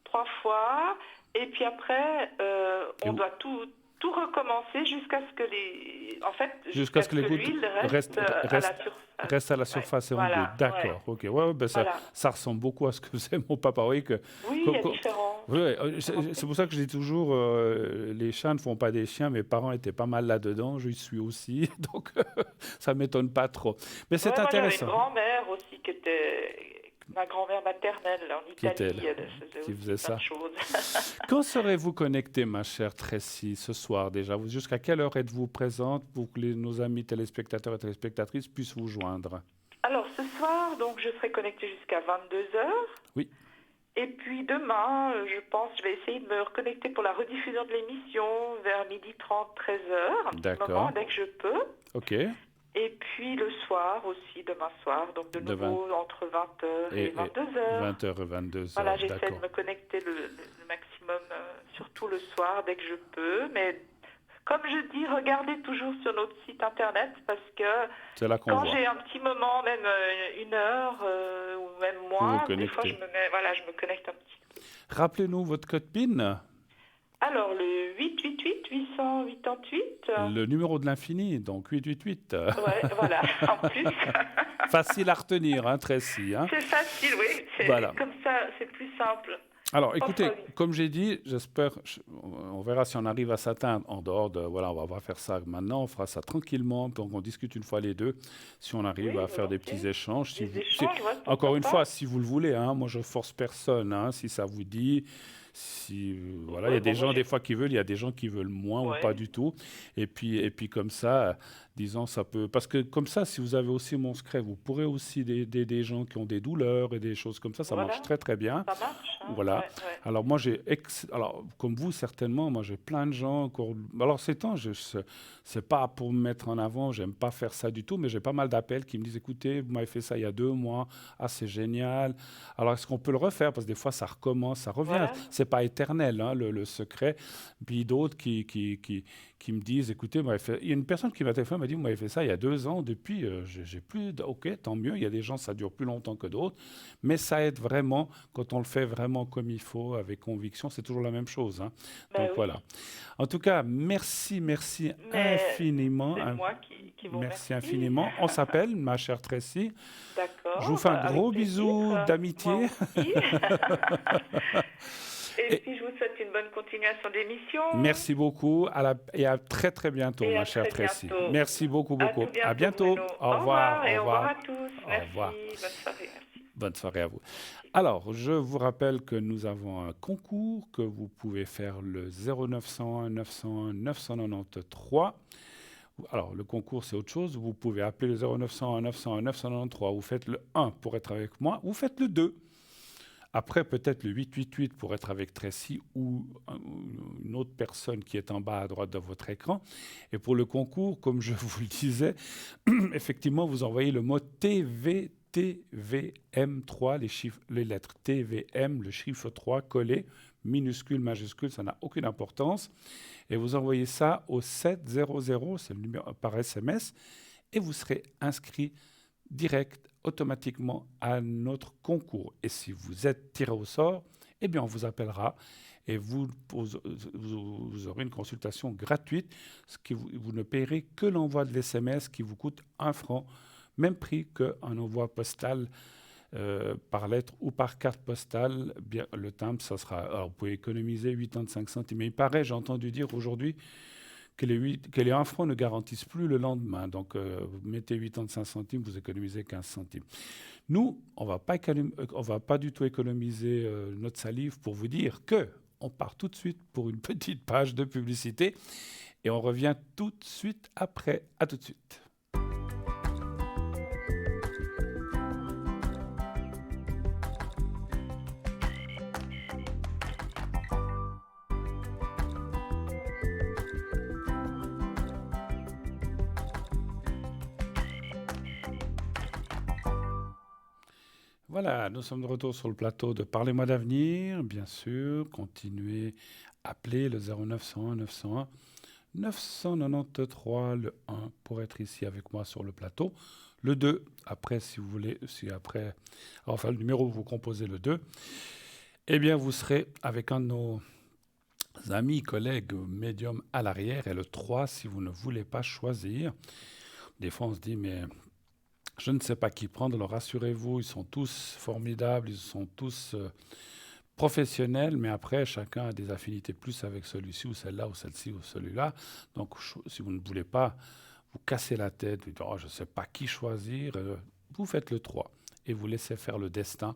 3 fois et puis après Et on doit tout recommencer jusqu'à ce que jusqu'à jusqu'à ce ce que les que gouttes l'huile restent, reste à la surface. restent à la Ouais, surface et en gouttes. voilà, ouais, D'accord, ok. Ouais, ouais, ben voilà. ça ressemble beaucoup à ce que faisait mon papa. Oui, Oui, il que- y a que- différents. ouais, ouais, c'est pour ça que je dis toujours, les chats ne font pas des chiens. Mes parents étaient pas mal là-dedans, je y suis aussi, donc ça m'étonne pas trop. Mais c'est Ouais, moi j'avais une intéressant. grand-mère aussi qui était ma grand-mère maternelle en Qui est-elle Italie, elle faisait qui aussi faisait plein de ça? choses. Quand serez-vous connecté, ma chère Tracy, ce soir déjà? Jusqu'à quelle heure êtes-vous présente pour que nos amis téléspectateurs et téléspectatrices puissent vous joindre? Alors ce soir, donc je serai connectée jusqu'à 22 heures. Oui, Et puis demain, je vais essayer de me reconnecter pour la rediffusion de l'émission vers 12h30, 13h, un petit moment d'accord. dès que je peux. Ok. Et puis le soir aussi, demain soir, donc de De 20 nouveau entre 20h et et 22h. 20 heures et 22 Voilà, heures, j'essaie de d'accord. me connecter le maximum, surtout le soir dès que je peux. Mais comme je dis, regardez toujours sur notre site internet parce que C'est là qu'on quand voit. j'ai un petit moment, même 1 heure ou même Vous vous moins, des fois connectez. je me connecte un petit peu. Rappelez-nous votre code PIN, Alors le 888 888. le numéro de l'infini, donc 888. Ouais, voilà, en plus. Facile à retenir, hein, Tracy, hein. C'est facile, oui. Voilà. Comme ça, c'est plus simple. Alors, écoutez, Enfin, comme j'ai dit, on verra si on arrive à s'atteindre en dehors de, voilà, on va pas faire ça maintenant, on fera ça tranquillement, donc on discute une fois les deux, si on arrive oui, à faire des petits volontiers. échanges. Des échanges, ouais, Encore pourquoi une pas. fois, si vous le voulez, hein, moi je force personne, hein, si ça vous dit, si, voilà, il y a Ouais, des bon, moi, gens des fois qui veulent, il y a des gens qui veulent moins ou pas ouais, du tout, et puis comme ça, disons, ça peut, parce que comme ça, si vous avez aussi mon secret, vous pourrez aussi aider des gens qui ont des douleurs et des choses comme ça marche voilà, très très bien. ça marche. Hein, Voilà. ouais, ouais. Alors moi alors comme vous certainement, moi j'ai plein de gens. Alors ces temps, c'est pas pour me mettre en avant, j'aime pas faire ça du tout, mais j'ai pas mal d'appels qui me disent écoutez, vous m'avez fait ça il y a 2 mois, ah c'est génial. Alors est-ce qu'on peut le refaire parce que des fois ça recommence, ça revient. Voilà. C'est pas éternel hein, le secret. Puis d'autres qui me disent écoutez, il y a une personne qui m'a téléphoné, m'a dit vous m'avez fait ça il y a 2 ans, depuis j'ai plus. Ok, tant mieux. Il y a des gens ça dure plus longtemps que d'autres, mais ça aide vraiment quand on le fait vraiment comme il faut, avec conviction, c'est toujours la même chose. Hein. Ben Donc oui. voilà. En tout cas, merci Mais infiniment. c'est moi qui vous Merci remercie. infiniment. On s'appelle, ma chère Tracy. Je vous D'accord, fais un avec gros plaisir. bisou d'amitié. Moi aussi. Et Et puis je vous souhaite une bonne continuation d'émission. merci beaucoup et à très très bientôt, Et ma à chère très Tracy. bientôt. Merci beaucoup, À beaucoup. tout bientôt, À bientôt. Bruno. Au revoir. Et Au au revoir revoir. à tous. Au Merci. revoir. Bonne soirée. Merci. Bonne soirée à vous. Alors, je vous rappelle que nous avons un concours que vous pouvez faire le 0901 901 993. Alors, le concours, c'est autre chose. Vous pouvez appeler le 0901 901 993. Vous faites le 1 pour être avec moi. Vous faites le 2. Après, peut-être le 888 pour être avec Tracy ou une autre personne qui est en bas à droite de votre écran. Et pour le concours, comme je vous le disais, effectivement, vous envoyez le mot TVM3, les lettres TVM, le chiffre 3 collé, minuscule, majuscule, ça n'a aucune importance. Et vous envoyez ça au 700, c'est le numéro par SMS, et vous serez inscrit direct, automatiquement à notre concours. Et si vous êtes tiré au sort, eh bien, on vous appellera et vous aurez une consultation gratuite, ce qui vous ne payerez que l'envoi de l'SMS qui vous coûte 1 franc, même prix qu'un envoi postal par lettre ou par carte postale. Bien, le timbre, ça sera... Alors, vous pouvez économiser 85 centimes. Mais il paraît, j'ai entendu dire aujourd'hui, que les 1 franc ne garantissent plus le lendemain. Donc, vous mettez 85 centimes, vous économisez 15 centimes. Nous, on va pas du tout économiser notre salive pour vous dire qu'on part tout de suite pour une petite page de publicité et on revient tout de suite après. À tout de suite. Voilà, nous sommes de retour sur le plateau de Parlez-moi d'avenir, bien sûr. Continuez, appelez le 0901 901 993, le 1 pour être ici avec moi sur le plateau. Le 2, après, si vous voulez, si après, enfin le numéro, vous composez le 2, eh bien, vous serez avec un de nos amis, collègues, médiums à l'arrière. Et le 3, si vous ne voulez pas choisir. Des fois, on se dit, mais je ne sais pas qui prendre. Alors, rassurez-vous, ils sont tous formidables, ils sont tous professionnels, mais après, chacun a des affinités plus avec celui-ci ou celle-là ou celle-ci ou celui-là. Donc, si vous ne voulez pas vous casser la tête, vous dites, oh, je ne sais pas qui choisir, vous faites le 3 et vous laissez faire le destin.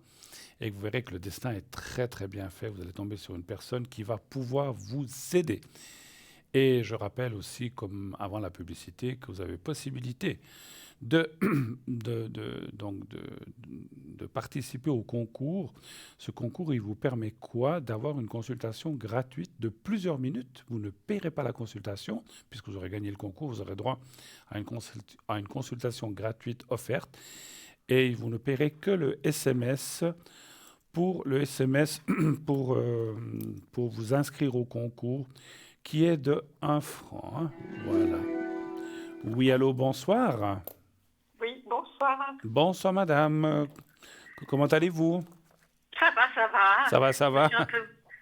Et vous verrez que le destin est très très bien fait. Vous allez tomber sur une personne qui va pouvoir vous aider. Et je rappelle aussi, comme avant la publicité, que vous avez possibilité de, de participer au concours. Ce concours, il vous permet quoi? D'avoir une consultation gratuite de plusieurs minutes. Vous ne paierez pas la consultation, puisque vous aurez gagné le concours, vous aurez droit à une consultation gratuite offerte. Et vous ne paierez que le SMS pour vous inscrire au concours, qui est de 1 franc. Hein. Voilà. Oui, allô, bonsoir. Oui, bonsoir. Bonsoir, madame. Comment allez-vous? Ça va, ça va. Ça va, ça va.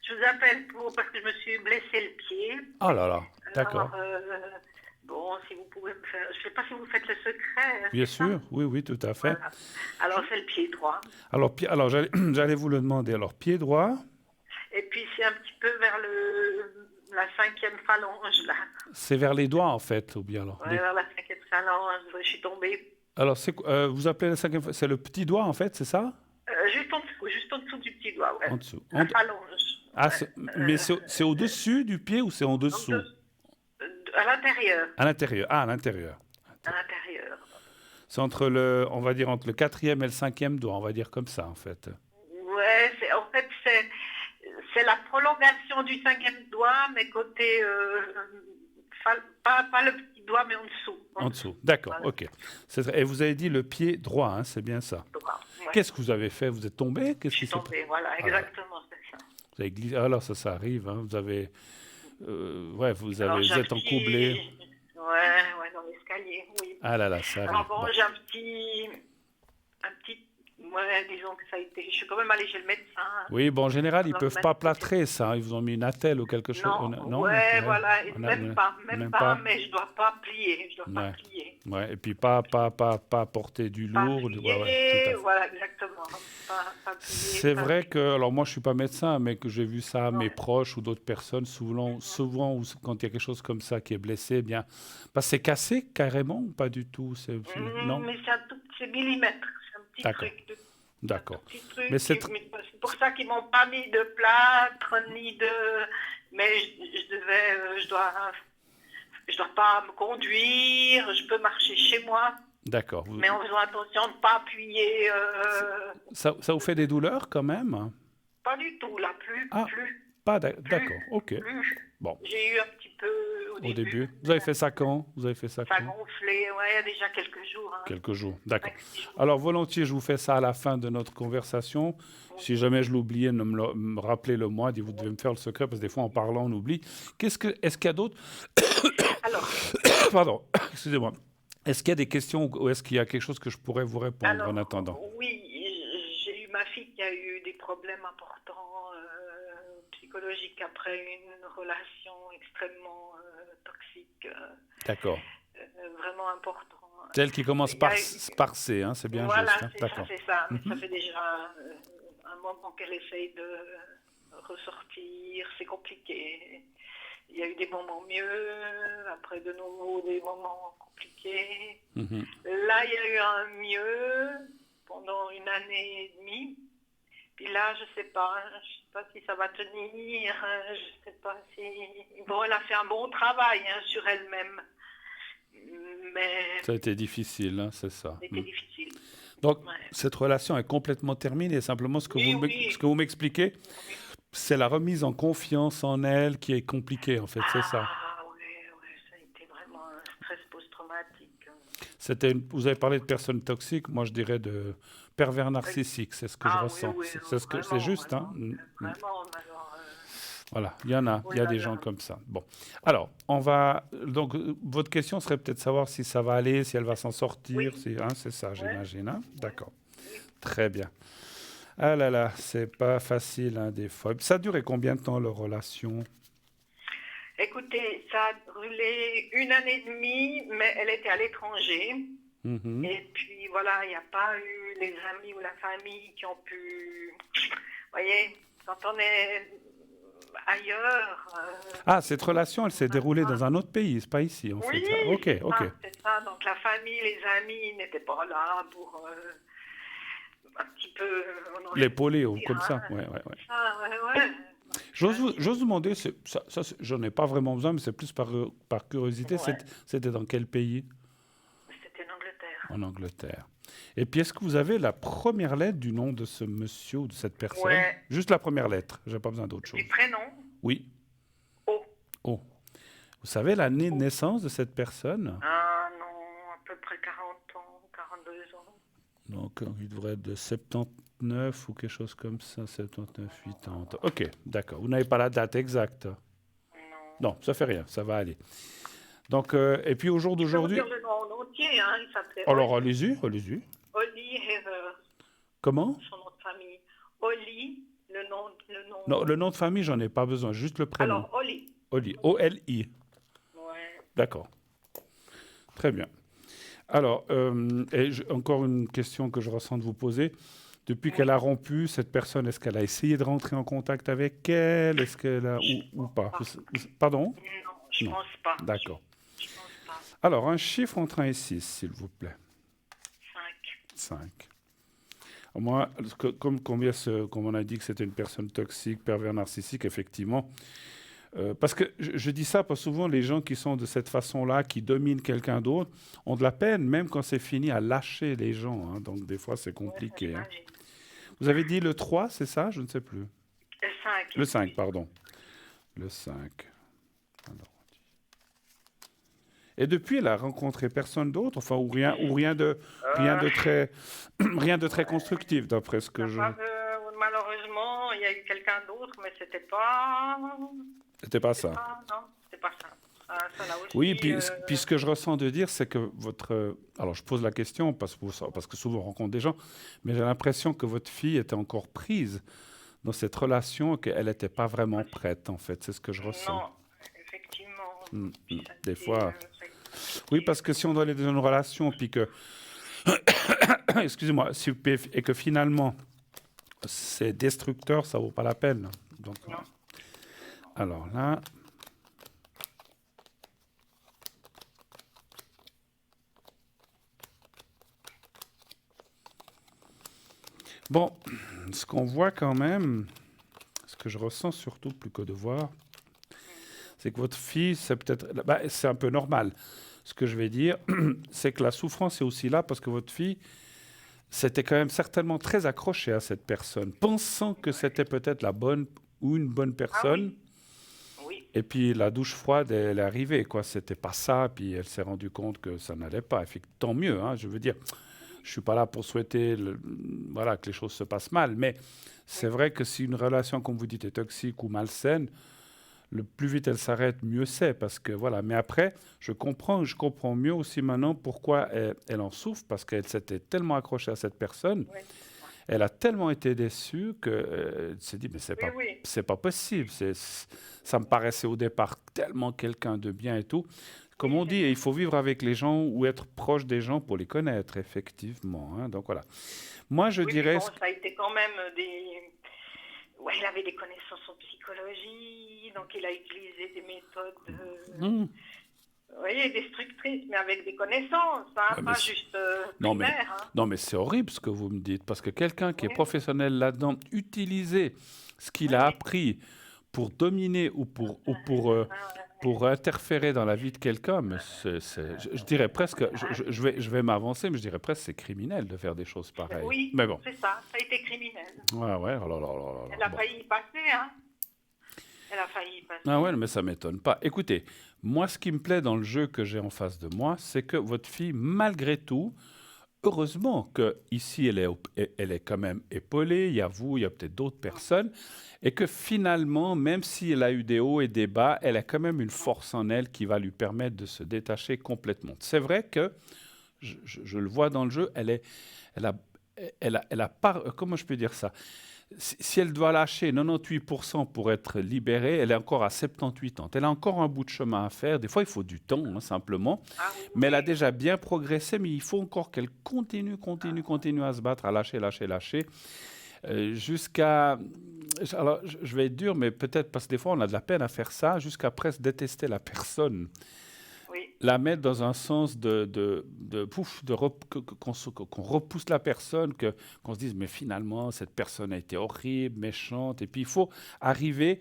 Je vous appelle parce que je me suis blessé le pied. Oh là là, d'accord. Bon, si vous pouvez me faire... Je ne sais pas si vous faites le secret. Bien sûr, oui, oui, tout à fait. Voilà. Alors, c'est le pied droit. Alors j'allais vous le demander. Alors, pied droit. Et puis, c'est un petit peu vers la 5e phalange, là. C'est vers les doigts, en fait, ou bien alors Oui, vers la 5e phalange. Je suis tombée. Alors, vous appelez la 5e... C'est le petit doigt, en fait, c'est ça? Juste en dessous du petit doigt, ouais. En dessous. La phalange. Ah, mais c'est au-dessus du pied ou c'est en dessous? À l'intérieur. À l'intérieur. Ah, à l'intérieur. À l'intérieur. C'est entre on va dire, entre le 4e et le 5e doigt, on va dire comme ça, en fait. Ouais, en fait, c'est la prolongation du 5e doigt, mais côté, pas le petit doigt, mais en dessous. En dessous, d'accord, voilà. ok. Et vous avez dit le pied droit, hein, c'est bien ça. Droit, ouais. Qu'est-ce que vous avez fait? Vous êtes tombé? Je suis tombée, voilà, exactement, c'est ça. Vous avez glissé. Alors ça arrive, hein, vous avez... ouais, vous êtes encoublé. Ouais, dans l'escalier, oui. Ah là là, ça arrive. Alors bon, j'ai un petit... Ouais, disons que ça a été... Je suis quand même allée chez le médecin. Oui, bon, en général, ils ne peuvent pas plâtrer ça. Hein. Ils vous ont mis une attelle ou quelque chose. Non, ouais, voilà. Même pas. Mais je ne dois pas plier. Je dois pas plier. Ouais, et puis pas porter du lourd. Plier, voilà, exactement. Pas plier, c'est vrai que, alors moi je ne suis pas médecin, mais que j'ai vu ça à mes proches ou d'autres personnes, souvent quand il y a quelque chose comme ça qui est blessé, eh bien, c'est cassé carrément ou pas du tout? Non, mais c'est millimètre. C'est un petit truc. D'accord. Mais c'est pour ça qu'ils m'ont pas mis de plâtre ni de. Mais je dois pas me conduire. Je peux marcher chez moi. D'accord. Mais en faisant attention de ne pas appuyer. Ça vous fait des douleurs quand même? Pas du tout là, plus. Pas d'accord. Ok. Plus. Bon. J'ai eu un petit peu au début. Vous avez fait ça quand? Ça a gonflé, ouais, il y a déjà quelques jours. Hein. Quelques jours, d'accord. Alors, volontiers, je vous fais ça à la fin de notre conversation. Oui. Si jamais je l'oubliais, me rappelez-le moi. Vous devez me faire le secret, parce que des fois, en parlant, on oublie. Est-ce qu'il y a d'autres... Alors... Pardon, excusez-moi. Est-ce qu'il y a des questions ou est-ce qu'il y a quelque chose que je pourrais vous répondre en attendant? Oui, j'ai eu ma fille qui a eu des problèmes importants psychologiques après une relation extrêmement toxique. D'accord. Vraiment important. Celle qui commence par C, hein, c'est bien voilà, juste. Hein? D'accord. C'est ça. Ça fait déjà un moment qu'elle essaye de ressortir. C'est compliqué. Il y a eu des moments mieux, après de nouveau des moments compliqués. Là, il y a eu un mieux pendant 1 année et demie. Puis là, je sais pas si ça va tenir, je sais pas si... Bon, elle a fait un bon travail ce elle elle-même, mais... Ça a été difficile, hein, c'est ça. C'était difficile. Donc, cette relation est complètement terminée. Simplement, ce que vous m'expliquez, c'est la remise en confiance en elle qui est compliquée, en fait, c'est ça. Ah oui, ça a été vraiment un stress post-traumatique. Vous avez parlé de personnes toxiques, moi je dirais de pervers narcissiques, c'est ce que je ressens. C'est juste, hein. Vraiment, alors, Voilà, il oh y a là des là. gens comme ça. Bon, alors, donc, votre question serait peut-être savoir si ça va aller, si elle va s'en sortir, Oui. c'est ça, j'imagine, hein. D'accord, Oui. très bien. Ah là là, c'est pas facile, hein, des fois. Ça a duré combien de temps, leur relation? Écoutez, ça a brûlé 1 année et demie, mais elle était à l'étranger. Mhm. Et puis voilà, il n'y a pas eu les amis ou la famille qui ont pu... Vous voyez, quand on est ailleurs... Ah, cette relation, elle s'est déroulée dans ah, un autre pays, c'est pas ici, en oui, fait. Ah, ok, c'est ok. ça, c'est ça. Donc la famille, les amis n'étaient pas là pour un petit peu honorer le L'épaulé ou comme ça, terrain. ouais, ouais, ouais. Ah, ouais. J'ose vous demander, j'en ai pas vraiment besoin, mais c'est plus par curiosité, Ouais, c'était dans quel pays? c'était en Angleterre. En Angleterre. Et puis, est-ce que vous avez la première lettre du nom de ce monsieur ou de cette personne? Ouais, Juste la première lettre, j'ai pas besoin d'autre chose. du prénom, Oui. O. Oh. Vous savez l'année de naissance de cette personne? Ah non, à peu près 40 ans, 42 ans. Donc, il devrait être de 79 ou quelque chose comme ça, 79, 80. Ok, d'accord. Vous n'avez pas la date exacte? Non. Non, ça fait rien, ça va aller. Donc, et puis au jour Je peux vous d'aujourd'hui... dire le nom en entier, hein, il s'appelait Alors, allez-y, allez-y. Oli Heather, Comment? son nom de famille. Oli, le nom. Non, le nom de famille, j'en ai pas besoin, juste le prénom. Alors, Oli. Oli, O-L-I. Ouais. D'accord. Très bien. Alors, encore une question que je ressens de vous poser. Depuis qu'elle a rompu, cette personne, est-ce qu'elle a essayé de rentrer en contact avec elle? Est-ce qu'elle a... ou pas? Pardon? Non, je Non. pense pas. D'accord. Je pense pas. Alors, un chiffre entre 1 et 6, s'il vous plaît. 5. 5. Moi, comme on a dit que c'était une personne toxique, pervers narcissique, effectivement, parce que je dis ça parce que souvent les gens qui sont de cette façon-là, qui dominent quelqu'un d'autre, ont de la peine, même quand c'est fini, à lâcher les gens, hein. Donc des fois c'est Ouais, compliqué, hein. j'imagine. Vous avez dit le 3, c'est ça? Je ne sais plus. Le 5. Le 5, pardon. Le 5. Alors. Et depuis, elle a rencontré personne d'autre, enfin, ou rien de très, rien de très constructif, d'après ce que je... Malheureusement, il y a eu quelqu'un d'autre, mais c'était pas... C'était pas ça. Non, c'était pas ça. Ça là aussi, Oui, puis ce que je ressens de dire, c'est que votre... alors, je pose la question parce que souvent on rencontre des gens, mais j'ai l'impression que votre fille était encore prise dans cette relation, qu'elle n'était pas vraiment prête, en fait. C'est ce que je ressens. Non, effectivement. Des fois... Oui, parce que si on doit aller dans une relation, puis que... Excusez-moi, et que finalement, c'est destructeur, ça vaut pas la peine. Donc, Non. alors là... Bon, ce qu'on voit quand même, ce que je ressens surtout plus que de voir, c'est que votre fille, c'est peut-être... c'est un peu normal. Ce que je vais dire, c'est que la souffrance est aussi là parce que votre fille s'était quand même certainement très accrochée à cette personne, pensant que c'était peut-être la bonne ou une bonne personne. Oui. Et puis la douche froide, elle est arrivée, quoi. C'était pas ça, puis elle s'est rendue compte que ça n'allait pas. Effectivement, tant mieux, hein, je veux dire. Je suis pas là pour souhaiter voilà, que les choses se passent mal, mais c'est vrai que si une relation, comme vous dites, est toxique ou malsaine, le plus vite elle s'arrête, mieux c'est, parce que voilà. Mais après, je comprends mieux aussi maintenant pourquoi elle en souffre, parce qu'elle s'était tellement accrochée à cette personne, Oui. elle a tellement été déçue qu'elle s'est dit, mais c'est pas possible. Ça me paraissait au départ tellement quelqu'un de bien et tout. Comme on dit, il faut vivre avec les gens ou être proche des gens pour les connaître, effectivement, hein. Donc voilà. Moi, je dirais... Bon, ça a été quand même des... Ouais, il avait des connaissances en psychologie, donc il a utilisé des méthodes... Vous voyez, destructrices, mais avec des connaissances, hein, pas juste primaires. Hein. Non, mais c'est horrible ce que vous me dites, parce que quelqu'un qui est professionnel là-dedans, utiliser ce qu'il a appris pour dominer ou pour interférer dans la vie de quelqu'un, mais je dirais presque, je vais m'avancer, mais je dirais presque c'est criminel de faire des choses pareilles. Oui, mais bon. c'est ça a été criminel. Ouais, Elle a failli y passer, hein. Elle a failli y passer. Ah ouais, mais ça m'étonne pas. Écoutez, Moi, ce qui me plaît dans le jeu que j'ai en face de moi, c'est que votre fille, malgré tout, heureusement que ici elle est quand même épaulée, il y a vous, il y a peut-être d'autres personnes, et que finalement, même si elle a eu des hauts et des bas, elle a quand même une force en elle qui va lui permettre de se détacher complètement. C'est vrai que, je le vois dans le jeu, elle a, elle a pas, comment je peux dire ça? Si elle doit lâcher 98% pour être libérée, elle est encore à 78 ans. Elle a encore un bout de chemin à faire. Des fois, il faut du temps, hein, simplement. Ah oui, Mais elle a oui. déjà bien progressé, mais il faut encore qu'elle continue à se battre, à lâcher, jusqu'à... Alors, je vais être dur, mais peut-être parce que des fois, on a de la peine à faire ça, jusqu'à presque détester la personne. Oui. La mettre dans un sens qu'on repousse la personne, qu'on se dise, mais finalement, cette personne a été horrible, méchante. Et puis, il faut arriver...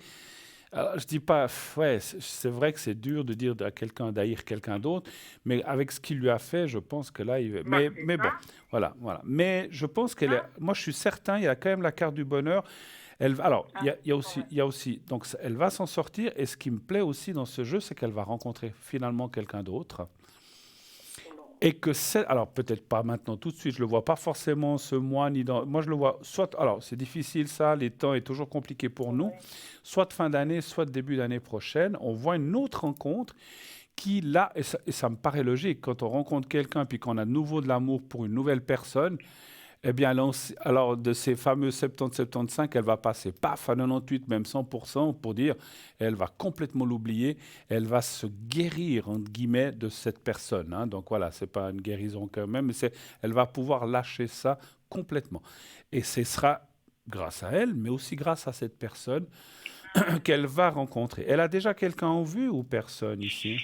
Alors, je dis pas, ouais, c'est vrai que c'est dur de dire à quelqu'un d'haïr quelqu'un d'autre, mais avec ce qu'il lui a fait, je pense que là, Bah, c'est mais bon, ça. voilà. Mais je pense qu'elle est, Hein? moi, je suis certain, il y a quand même la carte du bonheur. Alors, Ah, ouais. il y a aussi, donc, elle va s'en sortir. Et ce qui me plaît aussi dans ce jeu, c'est qu'elle va rencontrer finalement quelqu'un d'autre. Bon. Et que c'est, alors peut-être pas maintenant tout de suite, je le vois pas forcément ce mois ni dans, moi je le vois soit, alors c'est difficile ça, les temps est toujours compliqué pour nous, Ouais. soit de fin d'année, soit de début d'année prochaine, on voit une autre rencontre qui là, et ça me paraît logique, quand on rencontre quelqu'un puis qu'on a de nouveau de l'amour pour une nouvelle personne, eh bien, alors, de ces fameux 70-75, elle va passer, paf, à 98, même 100%, pour dire, elle va complètement l'oublier, elle va se guérir, entre guillemets, de cette personne, hein. Donc voilà, c'est pas une guérison quand même, mais elle va pouvoir lâcher ça complètement. Et ce sera grâce à elle, mais aussi grâce à cette personne qu'elle va rencontrer. Elle a déjà quelqu'un en vue ou personne ici?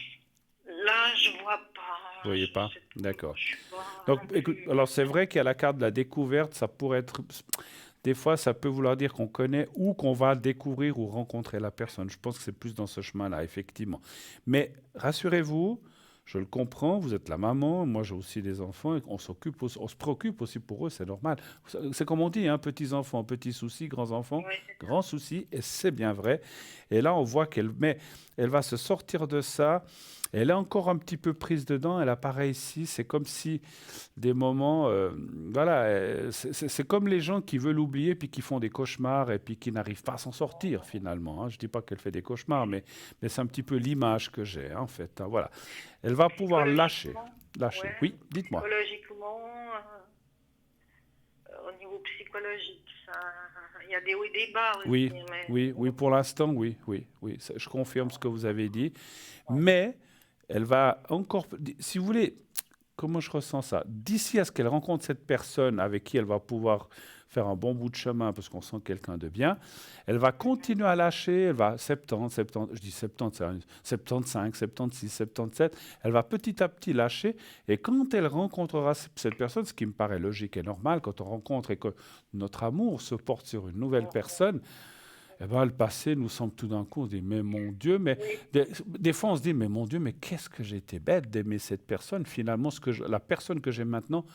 Là, je vois Vous pas. voyez pas? Je sais pas. D'accord. Je suis pas Donc, non écoute, plus. alors c'est vrai qu'il y a la carte de la découverte, ça pourrait être... Des fois, ça peut vouloir dire qu'on connaît ou qu'on va découvrir ou rencontrer la personne. Je pense que c'est plus dans ce chemin-là, effectivement. Mais rassurez-vous, je le comprends, vous êtes la maman, moi j'ai aussi des enfants, et on se préoccupe aussi pour eux, c'est normal. C'est comme on dit, hein, petits enfants, petits soucis, grands enfants, Oui, c'est ça. grands soucis, et c'est bien vrai. Et là, on voit elle va se sortir de ça. Elle est encore un petit peu prise dedans. Elle apparaît ici. C'est comme si des moments, voilà, c'est comme les gens qui veulent oublier puis qui font des cauchemars et puis qui n'arrivent pas à s'en sortir finalement, hein. Je dis pas qu'elle fait des cauchemars, mais c'est un petit peu l'image que j'ai, hein, en fait, hein, voilà. Elle va pouvoir Psychologiquement, lâcher. ouais. Oui, dites-moi. Psychologiquement, au niveau psychologique, il y a des hauts et des bas aussi, Oui, mais oui, pour l'instant, oui. Je confirme ce que vous avez dit. Mais elle va encore, si vous voulez, comment je ressens ça? D'ici à ce qu'elle rencontre cette personne avec qui elle va pouvoir faire un bon bout de chemin, parce qu'on sent quelqu'un de bien, elle va continuer à lâcher, elle va 70, je dis 70, 75, 76, 77, elle va petit à petit lâcher, et quand elle rencontrera cette personne, ce qui me paraît logique et normal, quand on rencontre et que notre amour se porte sur une nouvelle personne, eh ben, le passé nous semble tout d'un coup, on se dit, mais mon Dieu, mais oui, des fois on se dit, mais mon Dieu, mais qu'est-ce que j'ai été bête d'aimer cette personne. Finalement, la personne que j'aime maintenant,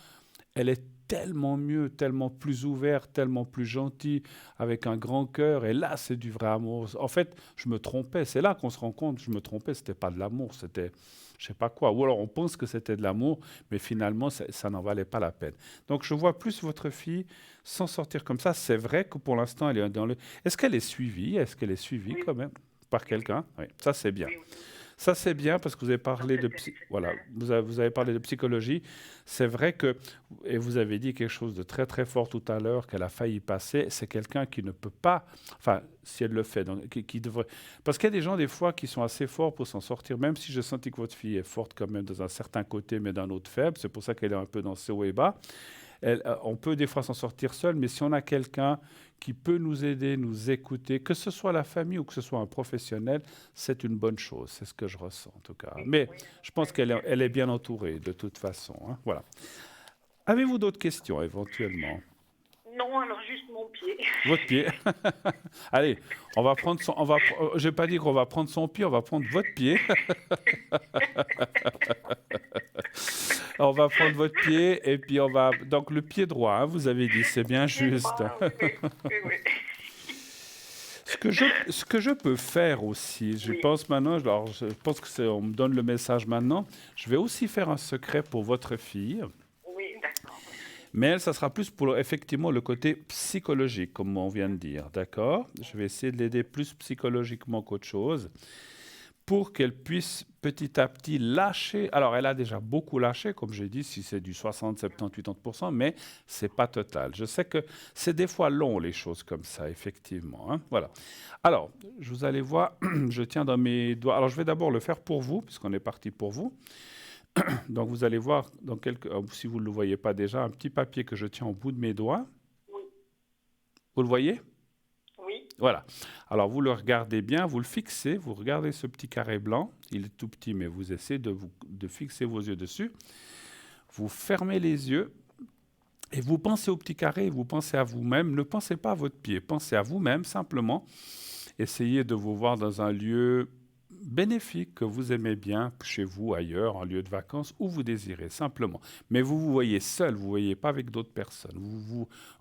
elle est tellement mieux, tellement plus ouverte, tellement plus gentille, avec un grand cœur. Et là, c'est du vrai amour. En fait, je me trompais. C'est là qu'on se rend compte, je me trompais. C'était pas de l'amour, c'était je sais pas quoi. Ou alors on pense que c'était de l'amour, mais finalement, ça n'en valait pas la peine. Donc, je vois plus votre fille s'en sortir comme ça. C'est vrai que pour l'instant, elle est dans le... Est-ce qu'elle est suivie? Est-ce qu'elle est suivie oui, quand même par oui, quelqu'un? Oui, ça c'est bien. oui, oui. Ça, c'est bien parce que vous avez Donc, parlé de voilà, vous avez parlé de psychologie. C'est vrai que, et vous avez dit quelque chose de très très fort tout à l'heure, qu'elle a failli passer. C'est quelqu'un qui ne peut pas, enfin, si elle le fait, donc, qui devrait. Parce qu'il y a des gens, des fois, qui sont assez forts pour s'en sortir, même si j'ai senti que votre fille est forte quand même dans un certain côté, mais d'un autre faible. C'est pour ça qu'elle est un peu dans ce haut et bas. On peut des fois s'en sortir seul, mais si on a quelqu'un qui peut nous aider, nous écouter, que ce soit la famille ou que ce soit un professionnel, c'est une bonne chose. C'est ce que je ressens en tout cas. oui, Mais oui, je pense elle est bien entourée de toute façon, hein. Voilà. Avez-vous d'autres questions éventuellement? non, alors juste mon pied. Votre pied. Allez, on va prendre j'ai pas dit qu'on va prendre son pied, on va prendre votre pied. On va prendre votre pied et puis on va... Donc le pied droit, hein, vous avez dit, c'est bien Pied juste. droit, oui, oui, oui, oui. Ce que je peux faire aussi, je Oui. pense maintenant, alors je pense que on me donne le message maintenant, je vais aussi faire un secret pour votre fille, Oui, d'accord. mais elle, ça sera plus pour effectivement le côté psychologique, comme on vient de dire, d'accord? Je vais essayer de l'aider plus psychologiquement qu'autre chose, pour qu'elle puisse petit à petit lâcher. Alors, elle a déjà beaucoup lâché, comme j'ai dit, si c'est du 60, 70, 80%, mais c'est pas total. Je sais que c'est des fois long, les choses comme ça, effectivement, hein. Voilà. Alors, vous allez voir, je tiens dans mes doigts. Alors, je vais d'abord le faire pour vous, puisqu'on est parti pour vous. Donc, vous allez voir, dans quelques, si vous ne le voyez pas déjà, un petit papier que je tiens au bout de mes doigts. Oui. Vous le voyez? Oui. Voilà. Alors, vous le regardez bien, vous le fixez, vous regardez ce petit carré blanc. Il est tout petit, mais vous essayez de fixer vos yeux dessus. Vous fermez les yeux et vous pensez au petit carré, vous pensez à vous-même. Ne pensez pas à votre pied, pensez à vous-même simplement. Essayez de vous voir dans un lieu bénéfique que vous aimez bien, chez vous, ailleurs, en lieu de vacances, où vous désirez, simplement. Mais vous vous voyez seul, vous ne voyez pas avec d'autres personnes.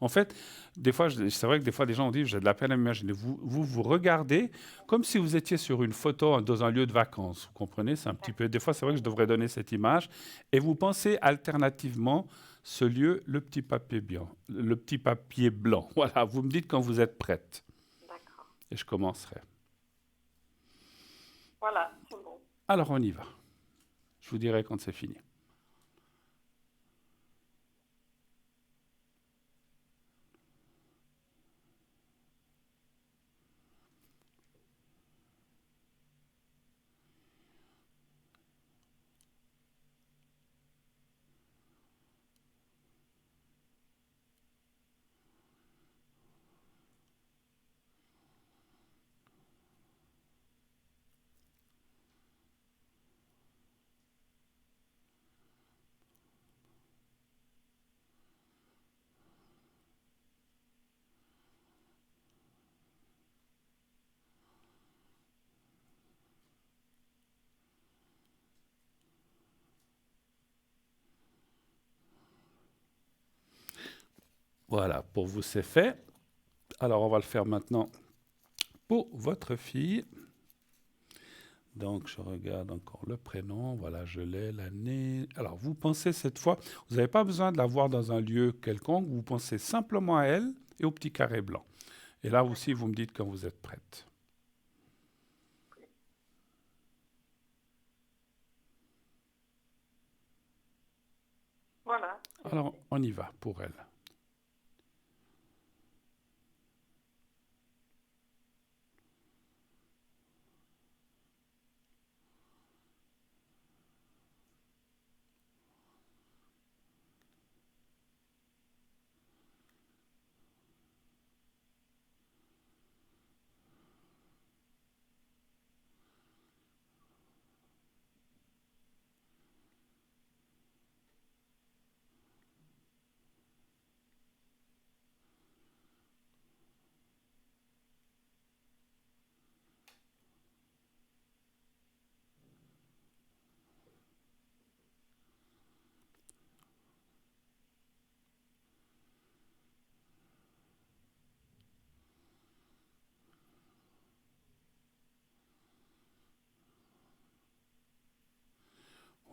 En fait, des fois, c'est vrai que des fois, des gens ont dit, j'ai de la peine à m'imaginer. Vous regardez comme si vous étiez sur une photo dans un lieu de vacances. Vous comprenez? C'est un petit peu. Des fois, c'est vrai que je devrais donner cette image. Et vous pensez alternativement ce lieu, le petit papier blanc. Le petit papier blanc. Voilà, vous me dites quand vous êtes prête. D'accord. Et je commencerai. Voilà, c'est bon. Alors, on y va. Je vous dirai quand c'est fini. Voilà, pour vous c'est fait. Alors on va le faire maintenant pour votre fille. Donc je regarde encore le prénom, voilà je l'ai, l'année. Alors vous pensez cette fois, vous n'avez pas besoin de la voir dans un lieu quelconque, vous pensez simplement à elle et au petit carré blanc. Et là aussi vous me dites quand vous êtes prête. Voilà. Alors on y va pour elle.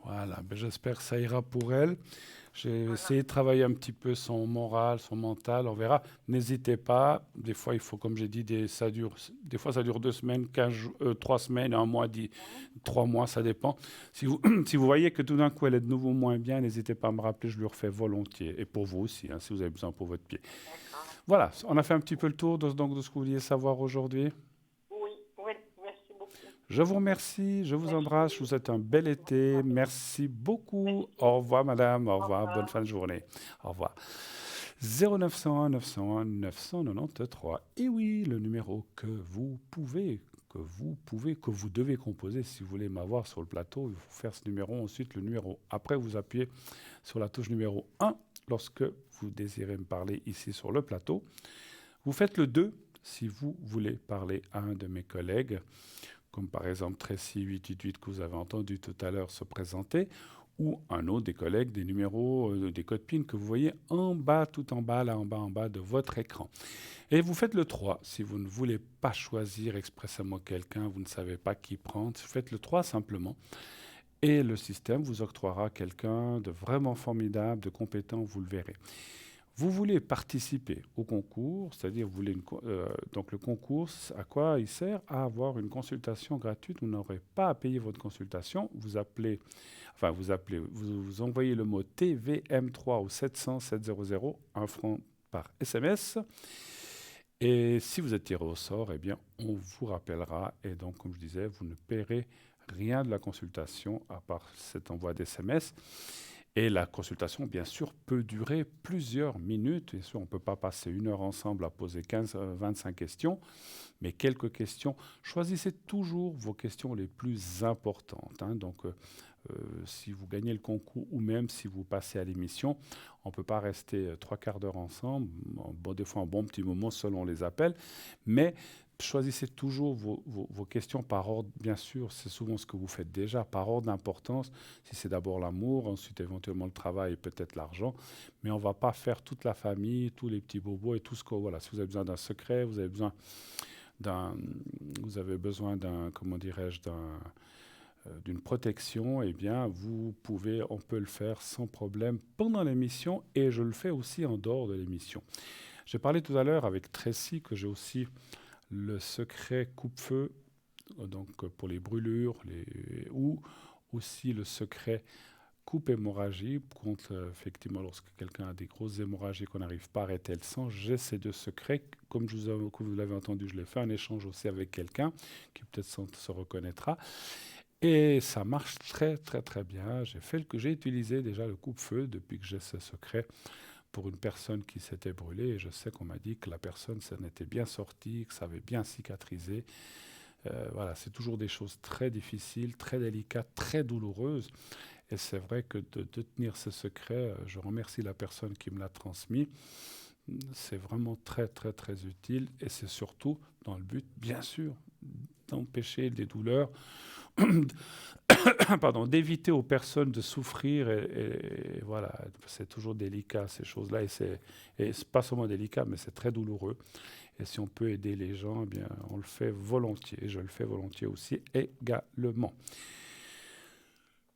Voilà, ben j'espère que ça ira pour elle. J'ai essayé de travailler un petit peu son moral, son mental, on verra. N'hésitez pas, des fois il faut, comme j'ai dit, des fois ça dure 2 semaines, 3 semaines, un mois, 3 mois, ça dépend. Si vous, si vous voyez que tout d'un coup elle est de nouveau moins bien, n'hésitez pas à me rappeler, je lui refais volontiers. Et pour vous aussi, hein, si vous avez besoin pour votre pied. D'accord. Voilà, on a fait un petit peu le tour donc, de ce que vous vouliez savoir aujourd'hui. Oui, oui, merci beaucoup. Je vous remercie, je vous embrasse, je vous souhaite un bel été. Merci beaucoup. Au revoir, madame. Au revoir. Bonne fin de journée. Au revoir. 0901 901 993. Et oui, le numéro que vous devez composer si vous voulez m'avoir sur le plateau. Il faut faire ce numéro, ensuite le numéro. Après, vous appuyez sur la touche numéro 1 lorsque vous désirez me parler ici sur le plateau. Vous faites le 2 si vous voulez parler à un de mes collègues, comme par exemple Tracy 888 que vous avez entendu tout à l'heure se présenter, ou un autre des collègues, des numéros, des codes PIN que vous voyez en bas, tout en bas, là en bas de votre écran. Et vous faites le 3. Si vous ne voulez pas choisir expressément quelqu'un, vous ne savez pas qui prendre, faites le 3 simplement. Et le système vous octroiera quelqu'un de vraiment formidable, de compétent, vous le verrez. Vous voulez participer au concours, c'est-à-dire vous voulez donc le concours, à quoi il sert? À avoir une consultation gratuite. Vous n'aurez pas à payer votre consultation. Vous envoyez le mot TVM3 au 700 700, 1 franc par SMS. Et si vous êtes tiré au sort, eh bien, on vous rappellera. Et donc, comme je disais, vous ne paierez rien de la consultation à part cet envoi d'SMS. Et la consultation, bien sûr, peut durer plusieurs minutes. Bien sûr, on ne peut pas passer 1 heure ensemble à poser 25 questions, mais quelques questions. Choisissez toujours vos questions les plus importantes. Donc, si vous gagnez le concours ou même si vous passez à l'émission, on ne peut pas rester 3/4 d'heure ensemble. Des fois, un bon petit moment selon les appels, mais choisissez toujours vos questions par ordre, bien sûr, c'est souvent ce que vous faites déjà, par ordre d'importance. Si c'est d'abord l'amour, ensuite éventuellement le travail et peut-être l'argent. Mais on ne va pas faire toute la famille, tous les petits bobos et tout ce que... Voilà, si vous avez besoin d'un secret, vous avez besoin d'une protection, eh bien, on peut le faire sans problème pendant l'émission et je le fais aussi en dehors de l'émission. J'ai parlé tout à l'heure avec Tracy que j'ai aussi le secret coupe-feu, donc pour les brûlures, ou aussi le secret coupe-hémorragie, contre effectivement lorsque quelqu'un a des grosses hémorragies qu'on n'arrive pas à arrêter le sang. J'ai ces 2 secrets, comme vous l'avez entendu, je l'ai fait un échange aussi avec quelqu'un qui peut-être se reconnaîtra. Et ça marche très très très bien. J'ai utilisé déjà le coupe-feu depuis que j'ai ce secret pour une personne qui s'était brûlée, et je sais qu'on m'a dit que la personne s'en était bien sortie, que ça avait bien cicatrisé. Voilà, c'est toujours des choses très difficiles, très délicates, très douloureuses. Et c'est vrai que de tenir ce secret, je remercie la personne qui me l'a transmis. C'est vraiment très très très utile, et c'est surtout dans le but, bien sûr, d'empêcher les douleurs, d'éviter aux personnes de souffrir, et voilà, c'est toujours délicat ces choses-là, et c'est pas seulement délicat, mais c'est très douloureux. Et si on peut aider les gens, eh bien, on le fait volontiers. Je le fais volontiers aussi également.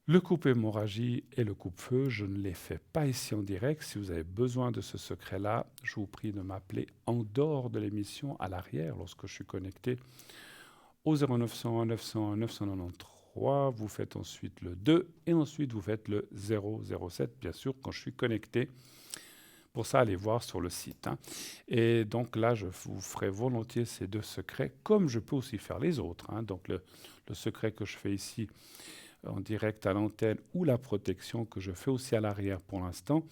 Le coupe-hémorragie et le coupe-feu, je ne les fais pas ici en direct. Si vous avez besoin de ce secret-là, je vous prie de m'appeler en dehors de l'émission, à l'arrière, lorsque je suis connecté, au 0901 901 993. Vous faites ensuite le 2 et ensuite vous faites le 007, bien sûr, quand je suis connecté. Pour ça, allez voir sur le site. Et donc là, je vous ferai volontiers ces 2 secrets, comme je peux aussi faire les autres. Donc le secret que je fais ici en direct à l'antenne, ou la protection que je fais aussi à l'arrière pour l'instant,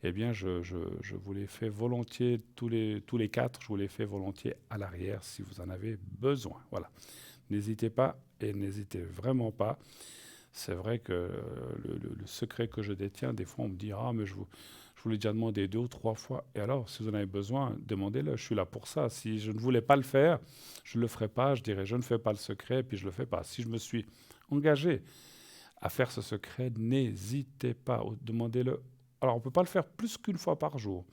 eh bien, je vous les fais volontiers, tous les 4, je vous les fais volontiers à l'arrière si vous en avez besoin. Voilà. N'hésitez pas, et n'hésitez vraiment pas. C'est vrai que le secret que je détiens, des fois on me dit « Ah, mais je vous l'ai déjà demandé 2 ou 3 fois. » Et alors, si vous en avez besoin, demandez-le. Je suis là pour ça. Si je ne voulais pas le faire, je ne le ferai pas. Je dirais « Je ne fais pas le secret » puis je ne le fais pas. Si je me suis engagé à faire ce secret, n'hésitez pas. Demandez-le. Alors, on ne peut pas le faire plus qu'1 fois par jour.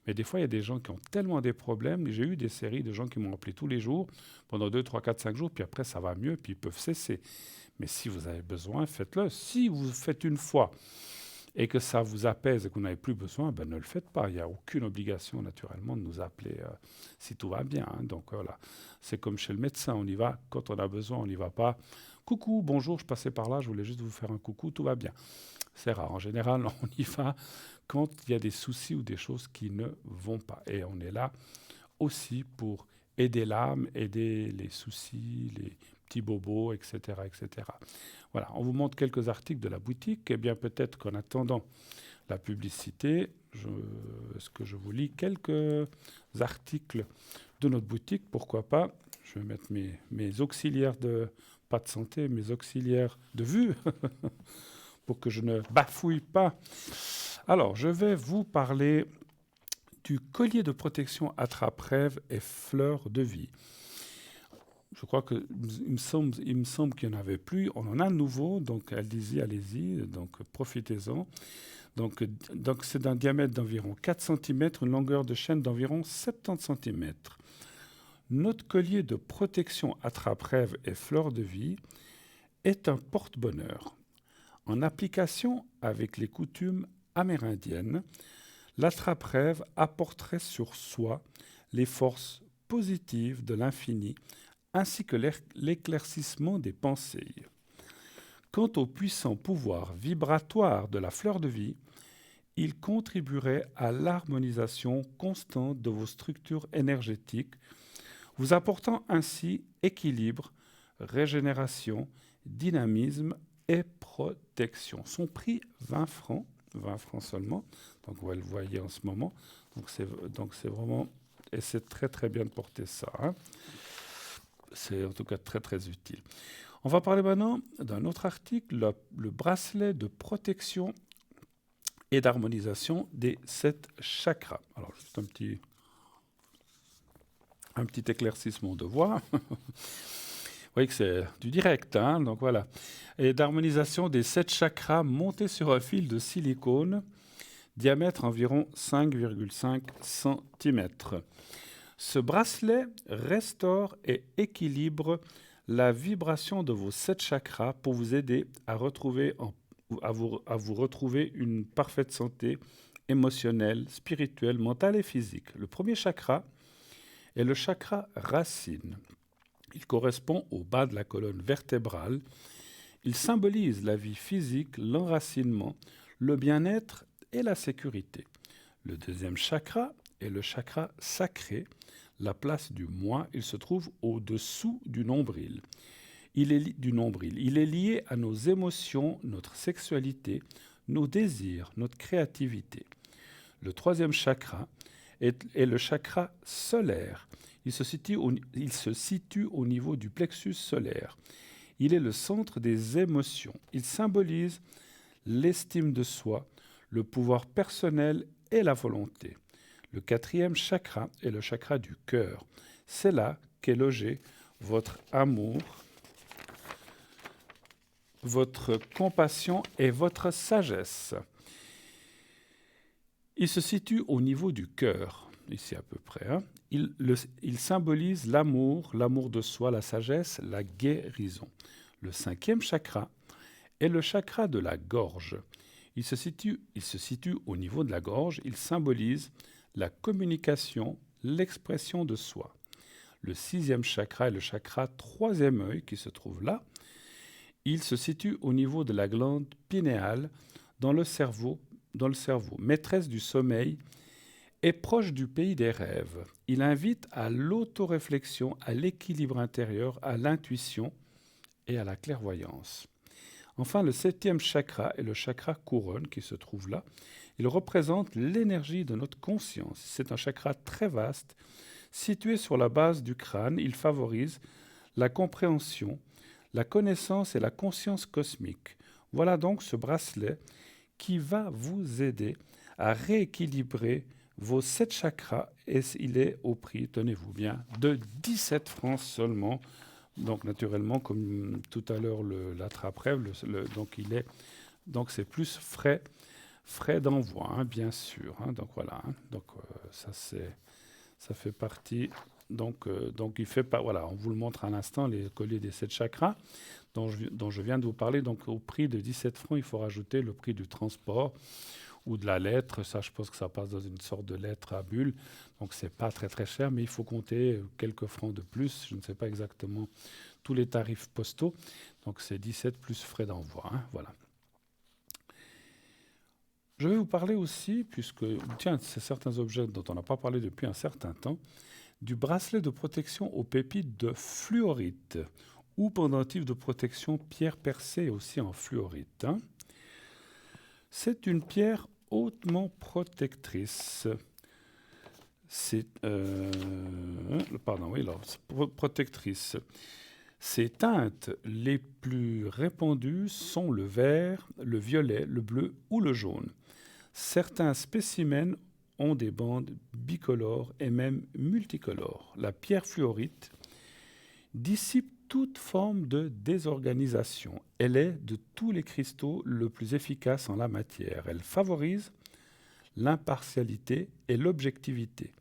Mais des fois, il y a des gens qui ont tellement des problèmes. J'ai eu des séries de gens qui m'ont appelé tous les jours, pendant 2, 3, 4, 5 jours, puis après, ça va mieux, puis ils peuvent cesser. Mais si vous avez besoin, faites-le. Si vous faites 1 fois et que ça vous apaise et que vous n'avez plus besoin, ne le faites pas. Il n'y a aucune obligation, naturellement, de nous appeler si tout va bien. Donc voilà, c'est comme chez le médecin. On y va quand on a besoin, on n'y va pas. Coucou, bonjour, je passais par là, je voulais juste vous faire un coucou, tout va bien. C'est rare. En général, on y va quand il y a des soucis ou des choses qui ne vont pas. Et on est là aussi pour aider l'âme, aider les soucis, les petits bobos, etc., etc. Voilà, on vous montre quelques articles de la boutique. Et bien peut-être qu'en attendant la publicité, est-ce que je vous lis quelques articles de notre boutique? Pourquoi pas? Je vais mettre mes auxiliaires pas de santé, mes auxiliaires de vue, pour que je ne bafouille pas. Alors, je vais vous parler du collier de protection attrape-rêve et fleur de vie. Je crois il me semble qu'il n'y en avait plus. On en a un nouveau, donc allez-y, donc profitez-en. Donc c'est d'un diamètre d'environ 4 cm, une longueur de chaîne d'environ 70 cm. Notre collier de protection attrape-rêve et fleur de vie est un porte-bonheur. En application avec les coutumes amérindiennes, l'attrape-rêve apporterait sur soi les forces positives de l'infini ainsi que l'éclaircissement des pensées. Quant au puissant pouvoir vibratoire de la fleur de vie, il contribuerait à l'harmonisation constante de vos structures énergétiques, vous apportant ainsi équilibre, régénération, dynamisme et protection. Son prix 20 francs seulement, donc vous le voyez en ce moment, donc c'est vraiment, et c'est très très bien de porter ça, hein. C'est en tout cas très très utile. On va parler maintenant d'un autre article, le bracelet de protection et d'harmonisation des 7 chakras. Alors juste un petit éclaircissement de voix. Vous voyez que c'est du direct, hein, donc voilà. Et d'harmonisation des 7 chakras montés sur un fil de silicone, diamètre environ 5,5 cm. Ce bracelet restaure et équilibre la vibration de vos 7 chakras pour vous aider à vous retrouver une parfaite santé émotionnelle, spirituelle, mentale et physique. Le premier chakra est le chakra racine. Il correspond au bas de la colonne vertébrale. Il symbolise la vie physique, l'enracinement, le bien-être et la sécurité. Le deuxième chakra est le chakra sacré. La place du moi, il se trouve au-dessous du nombril. Il est lié à nos émotions, notre sexualité, nos désirs, notre créativité. Le troisième chakra est le chakra solaire. Il se situe au niveau du plexus solaire. Il est le centre des émotions. Il symbolise l'estime de soi, le pouvoir personnel et la volonté. Le quatrième chakra est le chakra du cœur. C'est là qu'est logé votre amour, votre compassion et votre sagesse. Il se situe au niveau du cœur, ici à peu près, hein. Il symbolise l'amour de soi, la sagesse, la guérison. Le cinquième chakra est le chakra de la gorge. Il se situe au niveau de la gorge. Il symbolise la communication, l'expression de soi. Le sixième chakra est le chakra troisième œil qui se trouve là. Il se situe au niveau de la glande pinéale dans le cerveau, maîtresse du sommeil et proche du pays des rêves. Il invite à l'autoréflexion, à l'équilibre intérieur, à l'intuition et à la clairvoyance. Enfin, le septième chakra est le chakra couronne qui se trouve là. Il représente l'énergie de notre conscience. C'est un chakra très vaste, situé sur la base du crâne. Il favorise la compréhension, la connaissance et la conscience cosmique. Voilà donc ce bracelet qui va vous aider à rééquilibrer vos 7 chakras. Et il est au prix, tenez-vous bien, de 17 francs seulement. Donc naturellement, comme tout à l'heure l'attrape-rêve, donc c'est plus frais d'envoi, hein, bien sûr. Hein, donc voilà. Hein, donc ça fait partie. Donc il fait pas. Voilà, on vous le montre à l'instant, les colliers des 7 chakras dont je viens de vous parler. Donc au prix de 17 francs, il faut rajouter le prix du transport ou de la lettre. Ça, je pense que ça passe dans une sorte de lettre à bulle. Donc c'est pas très très cher, mais il faut compter quelques francs de plus. Je ne sais pas exactement tous les tarifs postaux. Donc c'est 17 plus frais d'envoi. Hein, voilà. Je vais vous parler aussi, puisque, tiens, c'est certains objets dont on n'a pas parlé depuis un certain temps, du bracelet de protection aux pépites de fluorite ou pendentif de protection pierre percée aussi en fluorite. Hein. C'est une pierre hautement protectrice. Protectrice. Ces teintes les plus répandues sont le vert, le violet, le bleu ou le jaune. Certains spécimens ont des bandes bicolores et même multicolores. La pierre fluorite dissipe toute forme de désorganisation. Elle est, de tous les cristaux, le plus efficace en la matière. Elle favorise l'impartialité et l'objectivité.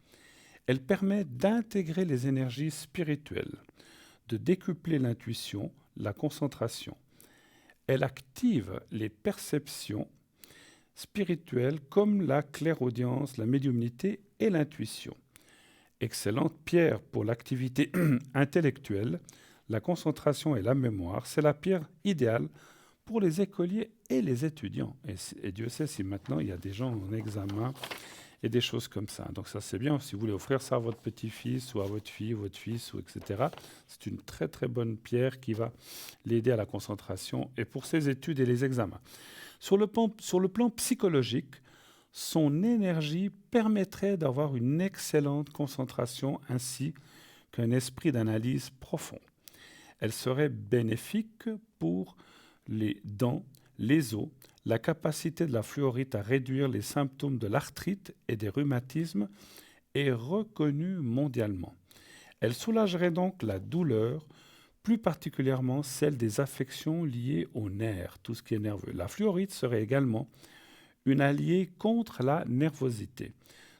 Elle permet d'intégrer les énergies spirituelles, de décupler l'intuition, la concentration. Elle active les perceptions spirituelles comme la clairaudience, la médiumnité et l'intuition. Excellente pierre pour l'activité intellectuelle, la concentration et la mémoire, c'est la pierre idéale pour les écoliers et les étudiants. Et Dieu sait si maintenant il y a des gens en examen et des choses comme ça. Donc ça c'est bien, si vous voulez offrir ça à votre petit-fils ou à votre fille, votre fils, ou etc. C'est une très très bonne pierre qui va l'aider à la concentration et pour ses études et les examens. Sur le plan psychologique, son énergie permettrait d'avoir une excellente concentration ainsi qu'un esprit d'analyse profond. Elle serait bénéfique pour les dents, les os, la capacité de la fluorite à réduire les symptômes de l'arthrite et des rhumatismes est reconnue mondialement. Elle soulagerait donc la douleur, plus particulièrement celle des affections liées aux nerfs, tout ce qui est nerveux. La fluorite serait également une alliée contre la nervosité.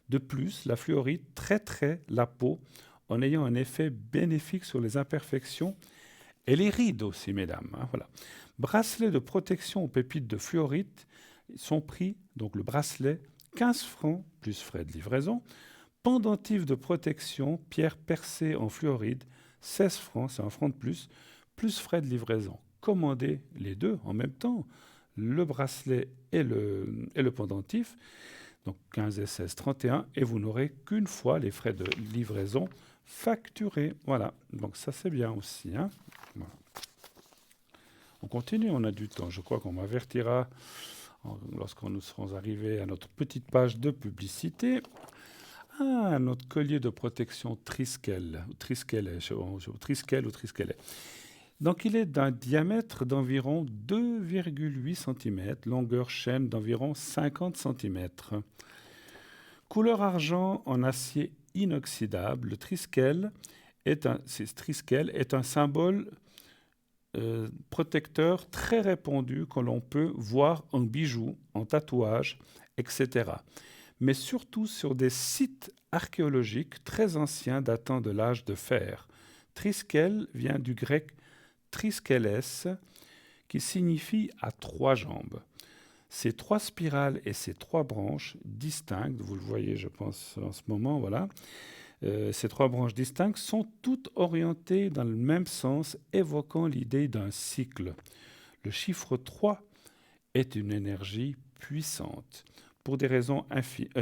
De plus, la fluorite traiterait la peau en ayant un effet bénéfique sur les imperfections et les rides aussi, mesdames. Voilà. Bracelet de protection aux pépites de fluorite, son prix, donc le bracelet, 15 francs plus frais de livraison. Pendentif de protection, pierre percée en fluoride, 16 francs, c'est 1 franc de plus frais de livraison. Commandez les deux en même temps, le bracelet et le pendentif, donc 15 et 16, 31, et vous n'aurez qu'une fois les frais de livraison facturés. Voilà, donc ça c'est bien aussi. Hein. Voilà. On continue, on a du temps. Je crois qu'on m'avertira lorsqu'on nous serons arrivés à notre petite page de publicité. Ah, notre collier de protection Triskel, Triskel ou Triskelet. Donc il est d'un diamètre d'environ 2,8 cm, longueur chaîne d'environ 50 cm. Couleur argent en acier inoxydable, le Triskel est un symbole protecteur très répandu que l'on peut voir en bijoux, en tatouages, etc. Mais surtout sur des sites archéologiques très anciens datant de l'âge de fer. Triskel vient du grec triskeles, qui signifie à 3 jambes. Ces 3 spirales et ces 3 branches distinctes, vous le voyez je pense en ce moment, voilà, ces 3 branches distinctes sont toutes orientées dans le même sens, évoquant l'idée d'un cycle. Le chiffre 3 est une énergie puissante pour des raisons infinies.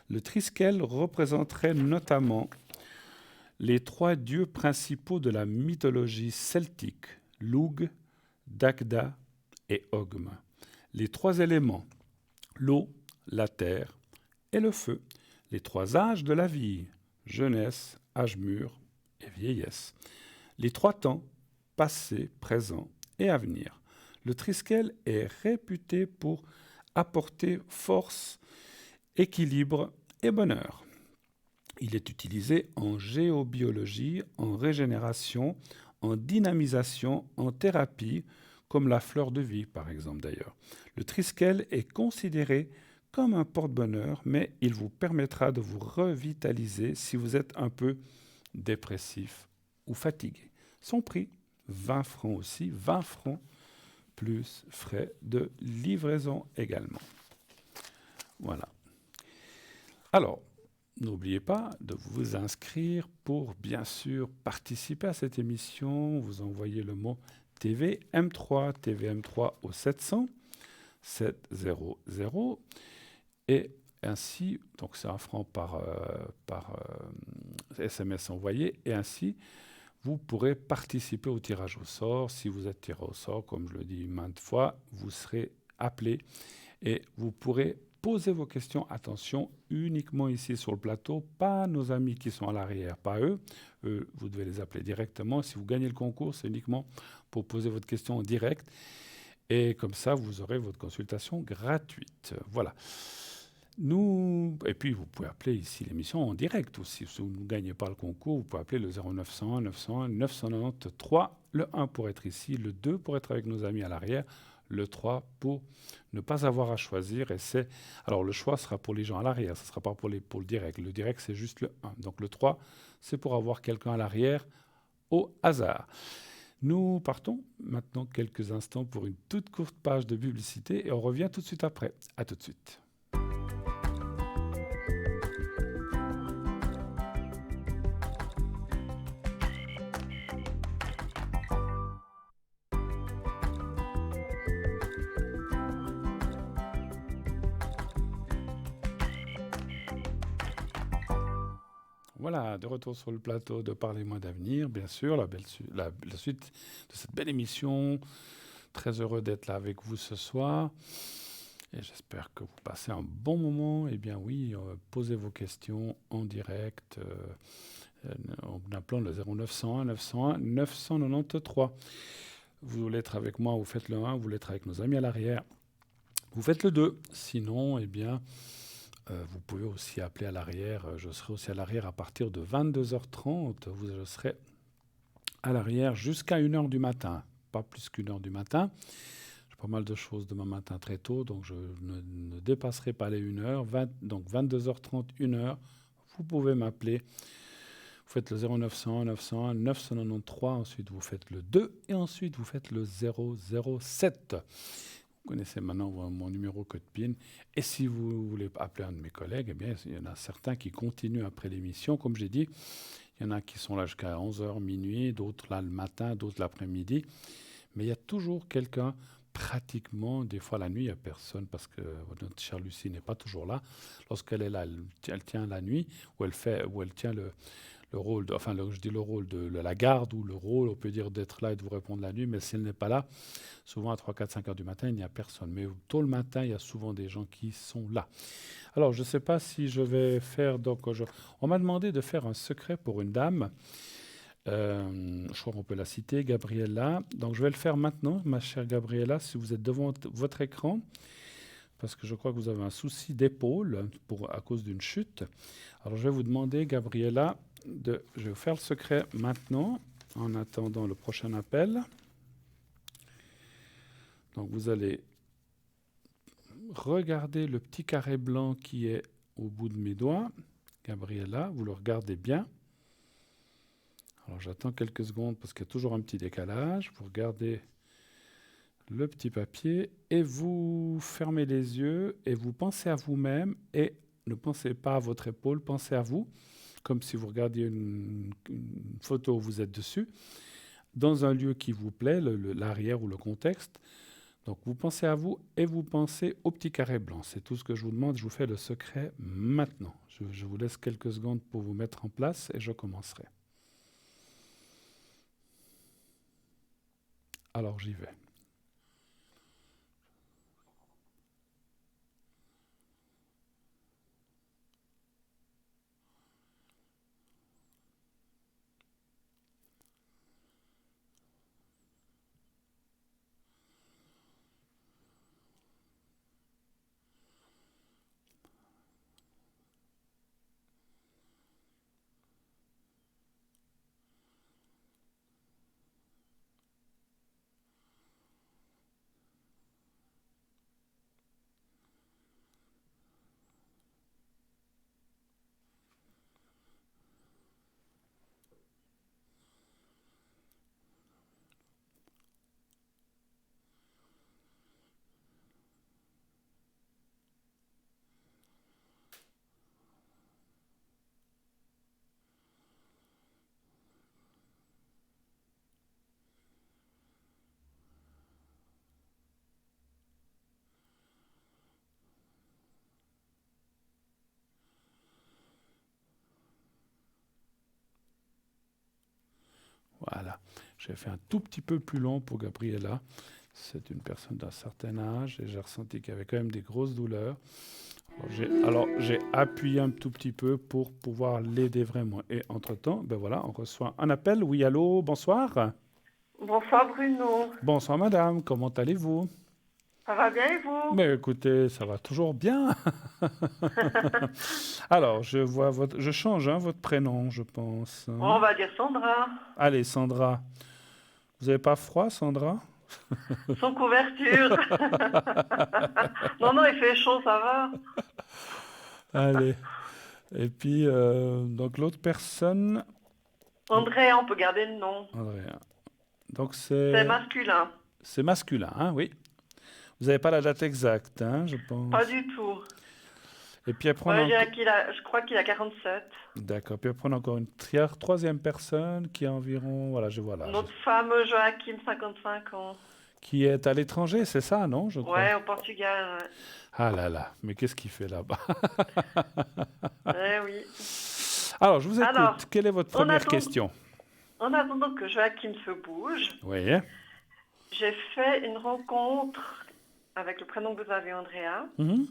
Le Triskel représenterait notamment les 3 dieux principaux de la mythologie celtique, Lugh, Dagda et Ogm. Les 3 éléments, l'eau, la terre et le feu. Les 3 âges de la vie, jeunesse, âge mûr et vieillesse. Les 3 temps, passé, présent et avenir. Le Triskel est réputé pour apporter force, équilibre et bonheur. Il est utilisé en géobiologie, en régénération, en dynamisation, en thérapie, comme la fleur de vie par exemple d'ailleurs. Le Triskel est considéré comme un porte-bonheur, mais il vous permettra de vous revitaliser si vous êtes un peu dépressif ou fatigué. Son prix, 20 francs aussi, 20 francs plus frais de livraison également. Voilà. Alors, n'oubliez pas de vous inscrire pour, bien sûr, participer à cette émission. Vous envoyez le mot TVM3 au 700 700 et ainsi, donc c'est 1 franc par SMS envoyé, et ainsi vous pourrez participer au tirage au sort. Si vous êtes tiré au sort, comme je le dis maintes fois, vous serez appelé et vous pourrez poser vos questions. Attention, uniquement ici sur le plateau, pas nos amis qui sont à l'arrière, pas eux. Eux, vous devez les appeler directement. Si vous gagnez le concours, c'est uniquement pour poser votre question en direct. Et comme ça, vous aurez votre consultation gratuite. Voilà. Et puis vous pouvez appeler ici l'émission en direct aussi. Si vous ne gagnez pas le concours, vous pouvez appeler le 0901 901 993, le 1 pour être ici, le 2 pour être avec nos amis à l'arrière, le 3 pour ne pas avoir à choisir. Alors le choix sera pour les gens à l'arrière, ce ne sera pas pour le direct. Le direct, c'est juste le 1. Donc le 3, c'est pour avoir quelqu'un à l'arrière au hasard. Nous partons maintenant quelques instants pour une toute courte page de publicité et on revient tout de suite après. À tout de suite. Voilà, de retour sur le plateau de Parlez-moi d'avenir, bien sûr, la suite de cette belle émission. Très heureux d'être là avec vous ce soir. Et j'espère que vous passez un bon moment. Eh bien oui, posez vos questions en direct en appelant le 0901 901 993. Vous voulez être avec moi, vous faites le 1. Vous voulez être avec nos amis à l'arrière, vous faites le 2. Sinon, eh bien... vous pouvez aussi appeler à l'arrière. Je serai aussi à l'arrière à partir de 22h30. Je serai à l'arrière jusqu'à 1h du matin. Pas plus qu'1h du matin. J'ai pas mal de choses demain matin très tôt, donc je ne dépasserai pas les 1h. Donc 22h30, 1h, vous pouvez m'appeler. Vous faites le 0901 901 993. Ensuite, vous faites le 2. Et ensuite, vous faites le 007. Vous connaissez maintenant mon numéro code PIN. Et si vous voulez appeler un de mes collègues, eh bien, il y en a certains qui continuent après l'émission. Comme j'ai dit, il y en a qui sont là jusqu'à 11h, minuit, d'autres là le matin, d'autres l'après-midi. Mais il y a toujours quelqu'un, pratiquement, des fois la nuit, il n'y a personne parce que notre chère Lucie n'est pas toujours là. Lorsqu'elle est là, elle tient la nuit, ou elle tient le rôle, je dis le rôle de la garde, ou le rôle, on peut dire, d'être là et de vous répondre la nuit, mais si elle n'est pas là, souvent à 3, 4, 5 heures du matin, il n'y a personne. Mais tôt le matin, il y a souvent des gens qui sont là. Alors, je ne sais pas si je vais faire... On m'a demandé de faire un secret pour une dame. Je crois qu'on peut la citer, Gabriella. Donc, je vais le faire maintenant, ma chère Gabriella, si vous êtes devant votre écran, parce que je crois que vous avez un souci d'épaule à cause d'une chute. Alors, je vais vous demander, Gabriella, je vais vous faire le secret maintenant, en attendant le prochain appel. Donc, vous allez regarder le petit carré blanc qui est au bout de mes doigts. Gabriella, vous le regardez bien. Alors, j'attends quelques secondes parce qu'il y a toujours un petit décalage. Vous regardez le petit papier et vous fermez les yeux et vous pensez à vous-même et ne pensez pas à votre épaule, pensez à vous, comme si vous regardiez une photo où vous êtes dessus, dans un lieu qui vous plaît, l'arrière ou le contexte. Donc, vous pensez à vous et vous pensez au petit carré blanc. C'est tout ce que je vous demande. Je vous fais le secret maintenant. Je vous laisse quelques secondes pour vous mettre en place et je commencerai. Alors, j'y vais. Voilà. J'ai fait un tout petit peu plus long pour Gabriella. C'est une personne d'un certain âge et j'ai ressenti qu'il y avait quand même des grosses douleurs. Alors j'ai appuyé un tout petit peu pour pouvoir l'aider vraiment. Et entre-temps, ben voilà, on reçoit un appel. Oui, allô, bonsoir. Bonsoir Bruno. Bonsoir madame, comment allez-vous? Ça va bien et vous? Mais écoutez, ça va toujours bien. Alors, je change hein, votre prénom, je pense, On hein. va dire Sandra. Allez, Sandra. Vous n'avez pas froid, Sandra? Sans couverture. Non, non, il fait chaud, ça va. Allez. Et puis, donc l'autre personne, André, on peut garder le nom. Andrea. Donc C'est masculin. c'est masculin, hein, oui. Vous n'avez pas la date exacte, hein, je Pas pense. du tout. Et puis après, Ouais, je crois qu'il a 47. D'accord. Puis après, on a encore une troisième personne qui a environ, voilà, je vois là, Notre fameux Joachim, 55 ans. qui est à l'étranger, c'est ça, non, je crois? Ouais, au Portugal. Ah là là, mais qu'est-ce qu'il fait là-bas? Ouais. Eh oui. Alors, je vous écoute. Alors, Quelle est votre on première attend- question? En attendant que Joachim se bouge, Oui. j'ai fait une rencontre avec le prénom que vous avez, Andrea, Mhm.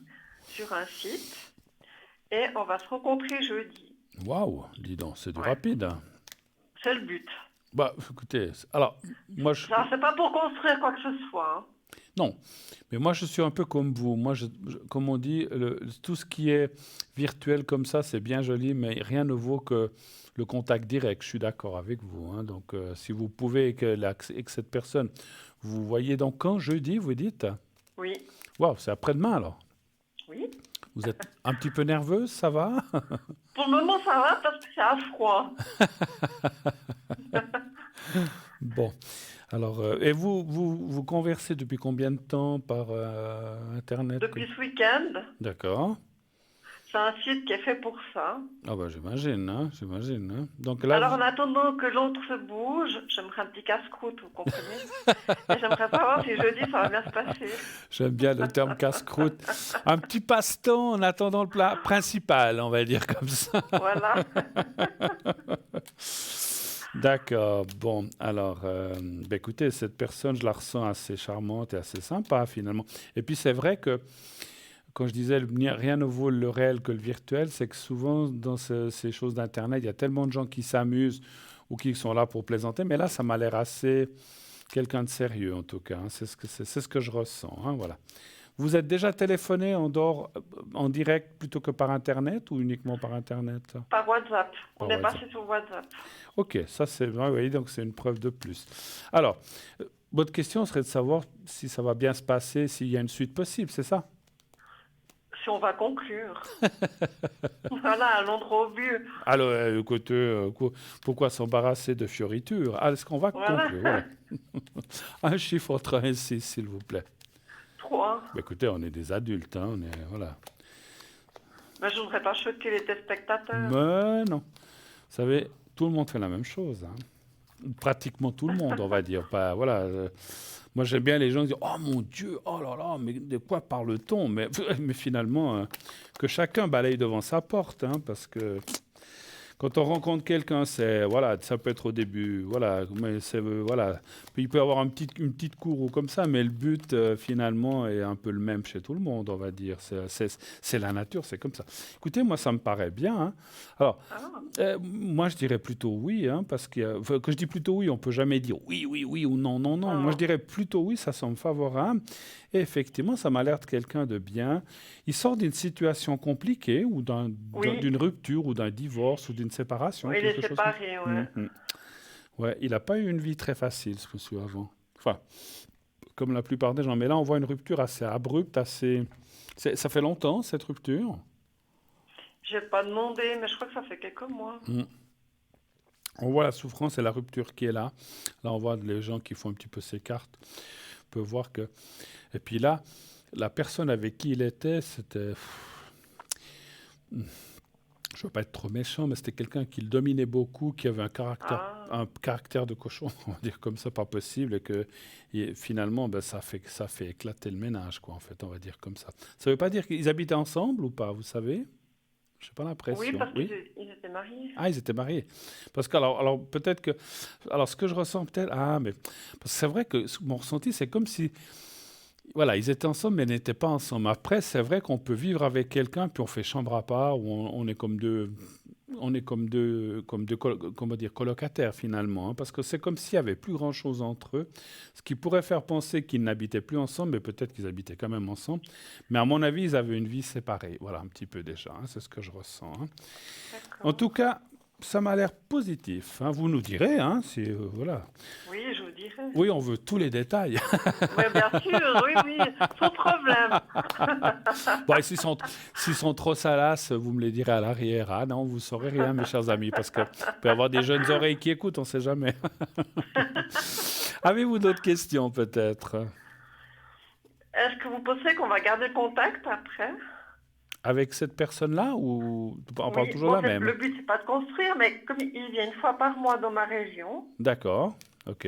sur un site. Et on va se rencontrer jeudi. Waouh, dis donc, c'est du Ouais. rapide, hein. C'est le but. Bah, écoutez, alors, moi, Ça, c'est pas pour construire quoi que ce soit, hein. non, mais moi, je suis un peu comme vous. Moi, comme on dit, tout ce qui est virtuel comme ça, c'est bien joli, mais rien ne vaut que le contact direct. Je suis d'accord avec vous, hein. Donc, si vous pouvez, et que cette personne, vous voyez donc quand jeudi, vous dites? Oui. Waouh, c'est après-demain alors. Oui. Vous êtes un petit peu nerveuse, ça va? Pour le moment, ça va parce que c'est à froid. Bon, alors, et vous conversez depuis combien de temps par Internet? Depuis ce week-end, D'accord. c'est un site qui est fait pour ça. Ah bah j'imagine, hein, j'imagine, hein. Donc là, Alors, en attendant que l'autre se bouge, j'aimerais un petit casse-croûte, vous comprenez? Et j'aimerais savoir si jeudi, ça va bien se passer. j'aime bien le terme casse-croûte. Un petit passe-temps en attendant le plat principal, on va dire comme ça. Voilà. D'accord. Bon, alors, bah, écoutez, cette personne, je la ressens assez charmante et assez sympa finalement. Et puis c'est vrai que quand je disais rien ne vaut le réel que le virtuel, c'est que souvent dans ces choses d'Internet, il y a tellement de gens qui s'amusent ou qui sont là pour plaisanter, mais là, ça m'a l'air assez quelqu'un de sérieux en tout cas, hein. C'est ce que je ressens, hein, voilà. Vous êtes déjà téléphoné en direct plutôt que par Internet ou uniquement par Internet? Par WhatsApp. Par On est WhatsApp. passé sur WhatsApp. Ok, ça c'est vrai, oui, donc c'est une preuve de plus. Alors, votre question serait de savoir si ça va bien se passer, s'il y a une suite possible, c'est ça? Si on va conclure. Voilà, allons droit au but. Alors, écoutez, pourquoi s'embarrasser de fioritures? Ah, est-ce qu'on va Voilà. conclure? Voilà. Un chiffre entre 1 et 6, s'il vous plaît. 3. Bah, écoutez, on est des adultes, hein, voilà. Mais je ne voudrais pas choquer les téléspectateurs. Mais non. Vous savez, tout le monde fait la même chose, hein. Pratiquement tout le monde, on va dire. Pas, voilà. Moi, j'aime bien les gens qui disent oh mon Dieu, oh là là, mais de quoi parle-t-on? Mais finalement, que chacun balaye devant sa porte, hein, parce que quand on rencontre quelqu'un, c'est voilà, ça peut être au début, voilà, mais c'est voilà, puis il peut y avoir une petite cour ou comme ça, mais le but finalement est un peu le même chez tout le monde, on va dire. C'est la nature, c'est comme ça. Écoutez, moi, ça me paraît bien, hein. Alors, moi, je dirais plutôt oui, hein, parce que quand je dis plutôt oui, on peut jamais dire oui, oui, oui ou non, non, non. Moi, je dirais plutôt oui, ça semble favorable. Et effectivement, ça m'a l'air de quelqu'un de bien. Il sort d'une situation compliquée ou d'une rupture ou d'un divorce ou d'une séparation. Oui, il est quelque chose séparé, ouais. Ouais, il n'a pas eu une vie très facile, ce monsieur, avant. Enfin, comme la plupart des gens. Mais là, on voit une rupture assez abrupte, assez... Ça fait longtemps, cette rupture? J'ai pas demandé, mais je crois que ça fait quelques mois. On voit la souffrance et la rupture qui est là. Là, on voit les gens qui font un petit peu ces cartes. On peut voir que... Et puis là, la personne avec qui il était, c'était... Je ne veux pas être trop méchant, mais c'était quelqu'un qui le dominait beaucoup, qui avait un caractère de cochon, on va dire comme ça, pas possible, et finalement, ben, ça fait éclater le ménage, quoi, en fait, on va dire comme ça. Ça ne veut pas dire qu'ils habitaient ensemble ou pas, vous savez? Je n'ai pas l'impression. Oui, parce qu'ils étaient mariés. Ah, ils étaient mariés. Parce que, alors peut-être que... Alors, ce que je ressens peut-être... Ah, mais... Parce que c'est vrai que mon ressenti, c'est comme si... Voilà, ils étaient ensemble, mais n'étaient pas ensemble. Après, c'est vrai qu'on peut vivre avec quelqu'un, puis on fait chambre à part, ou on est comme deux on est comment dire, colocataires finalement, hein, parce que c'est comme s'il n'y avait plus grand-chose entre eux, ce qui pourrait faire penser qu'ils n'habitaient plus ensemble, mais peut-être qu'ils habitaient quand même ensemble. Mais à mon avis, ils avaient une vie séparée. Voilà, un petit peu déjà, hein, c'est ce que je ressens. Hein. En D'accord. tout cas, ça m'a l'air positif. Hein. Vous nous direz, hein, si, voilà. Oui, je vous dirai. Oui, on veut tous les détails. Oui, bien sûr, oui, sans problème. Bon, et s'ils sont trop salaces, vous me les direz à l'arrière. Ah non, vous ne saurez rien, mes chers amis, parce qu'il peut y avoir des jeunes oreilles qui écoutent, on ne sait jamais. Avez-vous d'autres questions, peut-être, Est-ce que vous pensez qu'on va garder contact après? avec cette personne-là, ou on parle Oui, toujours bon, la même? le but, c'est pas de construire, mais comme il vient une fois par mois dans ma région, D'accord, ok.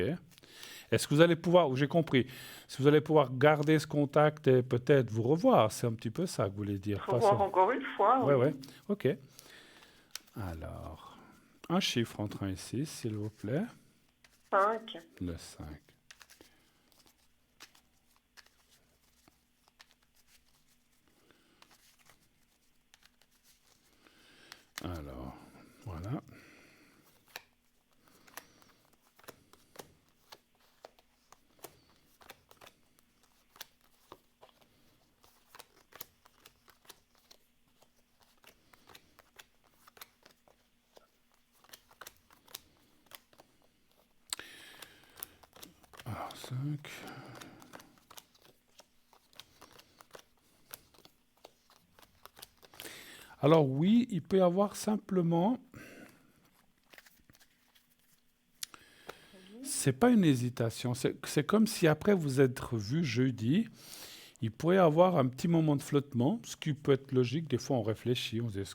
Est-ce que vous allez pouvoir, j'ai compris, si vous allez pouvoir garder ce contact et peut-être vous revoir, c'est un petit peu ça que vous voulez il dire, faut pas voir ça? encore une fois, Ouais, oui. ouais, ok. Alors, un chiffre entre 1 et 6, s'il vous plaît. 5. Le 5. Alors, voilà. Alors, 5. Alors oui, il peut y avoir simplement, c'est pas une hésitation, c'est comme si après vous êtes revu jeudi, il pourrait y avoir un petit moment de flottement, ce qui peut être logique. Des fois, on réfléchit, on se dit est-ce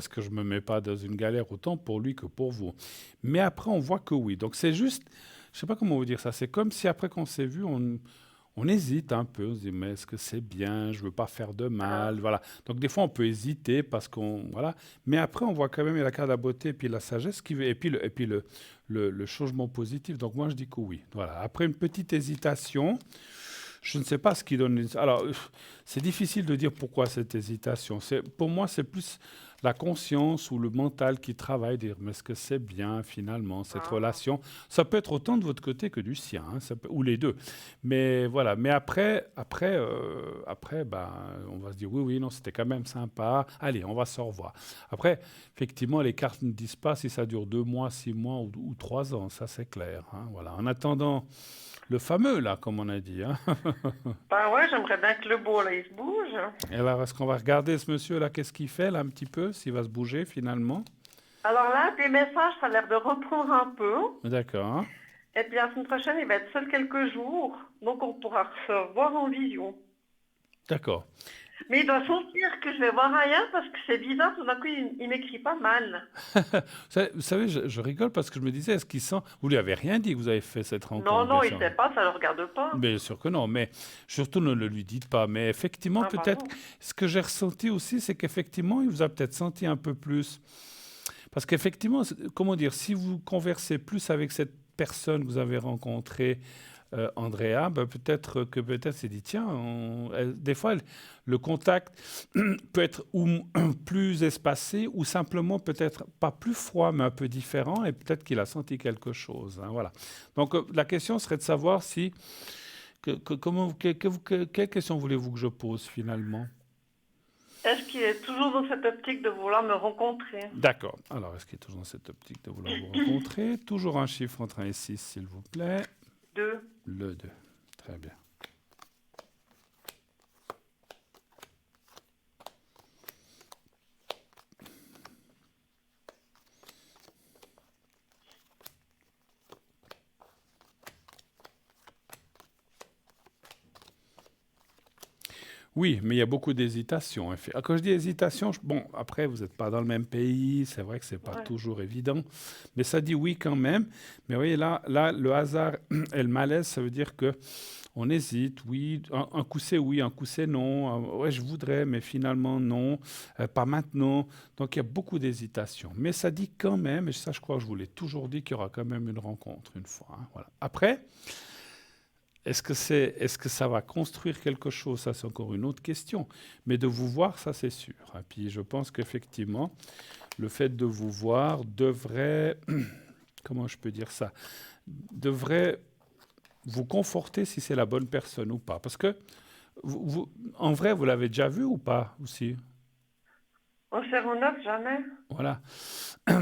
que je me mets pas dans une galère autant pour lui que pour vous. Mais après, on voit que oui. Donc c'est juste, je sais pas comment vous dire ça. C'est comme si après qu'on s'est vu, on hésite un peu. On se dit mais est-ce que c'est bien? Je veux pas faire de mal. Voilà. Donc des fois, on peut hésiter parce qu'on voilà. Mais après, on voit quand même la carte de la beauté et puis la sagesse et puis le changement positif. Donc moi, je dis que oui. Voilà. Après une petite hésitation. Je ne sais pas ce qui donne. Alors, c'est difficile de dire pourquoi cette hésitation. Pour moi, c'est plus la conscience ou le mental qui travaille, dire mais est-ce que c'est bien finalement cette relation? Ça peut être autant de votre côté que du sien, hein, ou les deux. Mais voilà. Mais après, ben, on va se dire oui, oui, non, c'était quand même sympa. Allez, on va se revoir. Après, effectivement, les cartes ne disent pas si ça dure 2 mois, 6 mois ou 3 ans. Ça, c'est clair. Hein, voilà. En attendant. Le fameux, là, comme on a dit. Hein. Ben ouais, j'aimerais bien que le beau, là, il se bouge. Et alors, est-ce qu'on va regarder ce monsieur-là, qu'est-ce qu'il fait, là, un petit peu, s'il va se bouger, finalement? Alors là, des messages, ça a l'air de reprendre un peu. D'accord. Et puis la semaine prochaine, il va être seul quelques jours. Donc on pourra se voir en vision. D'accord. Mais il doit sentir que je vais voir ailleurs parce que c'est bizarre, tout d'un coup, il m'écrit pas mal. Vous savez, je rigole parce que je me disais, est-ce qu'il sent... Vous lui avez rien dit que vous avez fait cette Non, rencontre, non, bien il sûr. sait pas, ça le regarde pas. Bien sûr que non, mais surtout ne le lui dites pas. Mais effectivement, Ah, peut-être, pardon. ce que j'ai ressenti aussi, c'est qu'effectivement, il vous a peut-être senti un peu plus. Parce qu'effectivement, comment dire, si vous conversez plus avec cette personne que vous avez rencontrée, Andrea, ben peut-être s'est dit, tiens, des fois, le contact peut être plus espacé ou simplement peut-être pas plus froid, mais un peu différent, et peut-être qu'il a senti quelque chose. Hein, voilà. Donc, la question serait de savoir si... quelle question voulez-vous que je pose finalement? Est-ce qu'il est toujours dans cette optique de vouloir me rencontrer? D'accord. Alors, est-ce qu'il est toujours dans cette optique de vouloir vous rencontrer? Toujours un chiffre entre 1 et 6, s'il vous plaît. 2. Le 2. Très bien. Oui, mais il y a beaucoup d'hésitation. Quand je dis hésitation, bon, après, vous n'êtes pas dans le même pays, c'est vrai que ce n'est pas Ouais. toujours évident, mais ça dit oui quand même. Mais vous voyez, là, le hasard et le malaise, ça veut dire que on hésite, oui, un coup c'est oui, un coup c'est non. Ouais, je voudrais, mais finalement non, pas maintenant. Donc il y a beaucoup d'hésitation. Mais ça dit quand même, et ça je crois que je vous l'ai toujours dit, qu'il y aura quand même une rencontre une fois. Hein, voilà. Après, est-ce que ça va construire quelque chose? Ça, c'est encore une autre question. Mais de vous voir, ça, c'est sûr. Et puis, je pense qu'effectivement, le fait de vous voir devrait, comment je peux dire ça, devrait vous conforter si c'est la bonne personne ou pas. Parce que, en vrai, vous l'avez déjà vu ou pas aussi? Au 09, jamais. Voilà.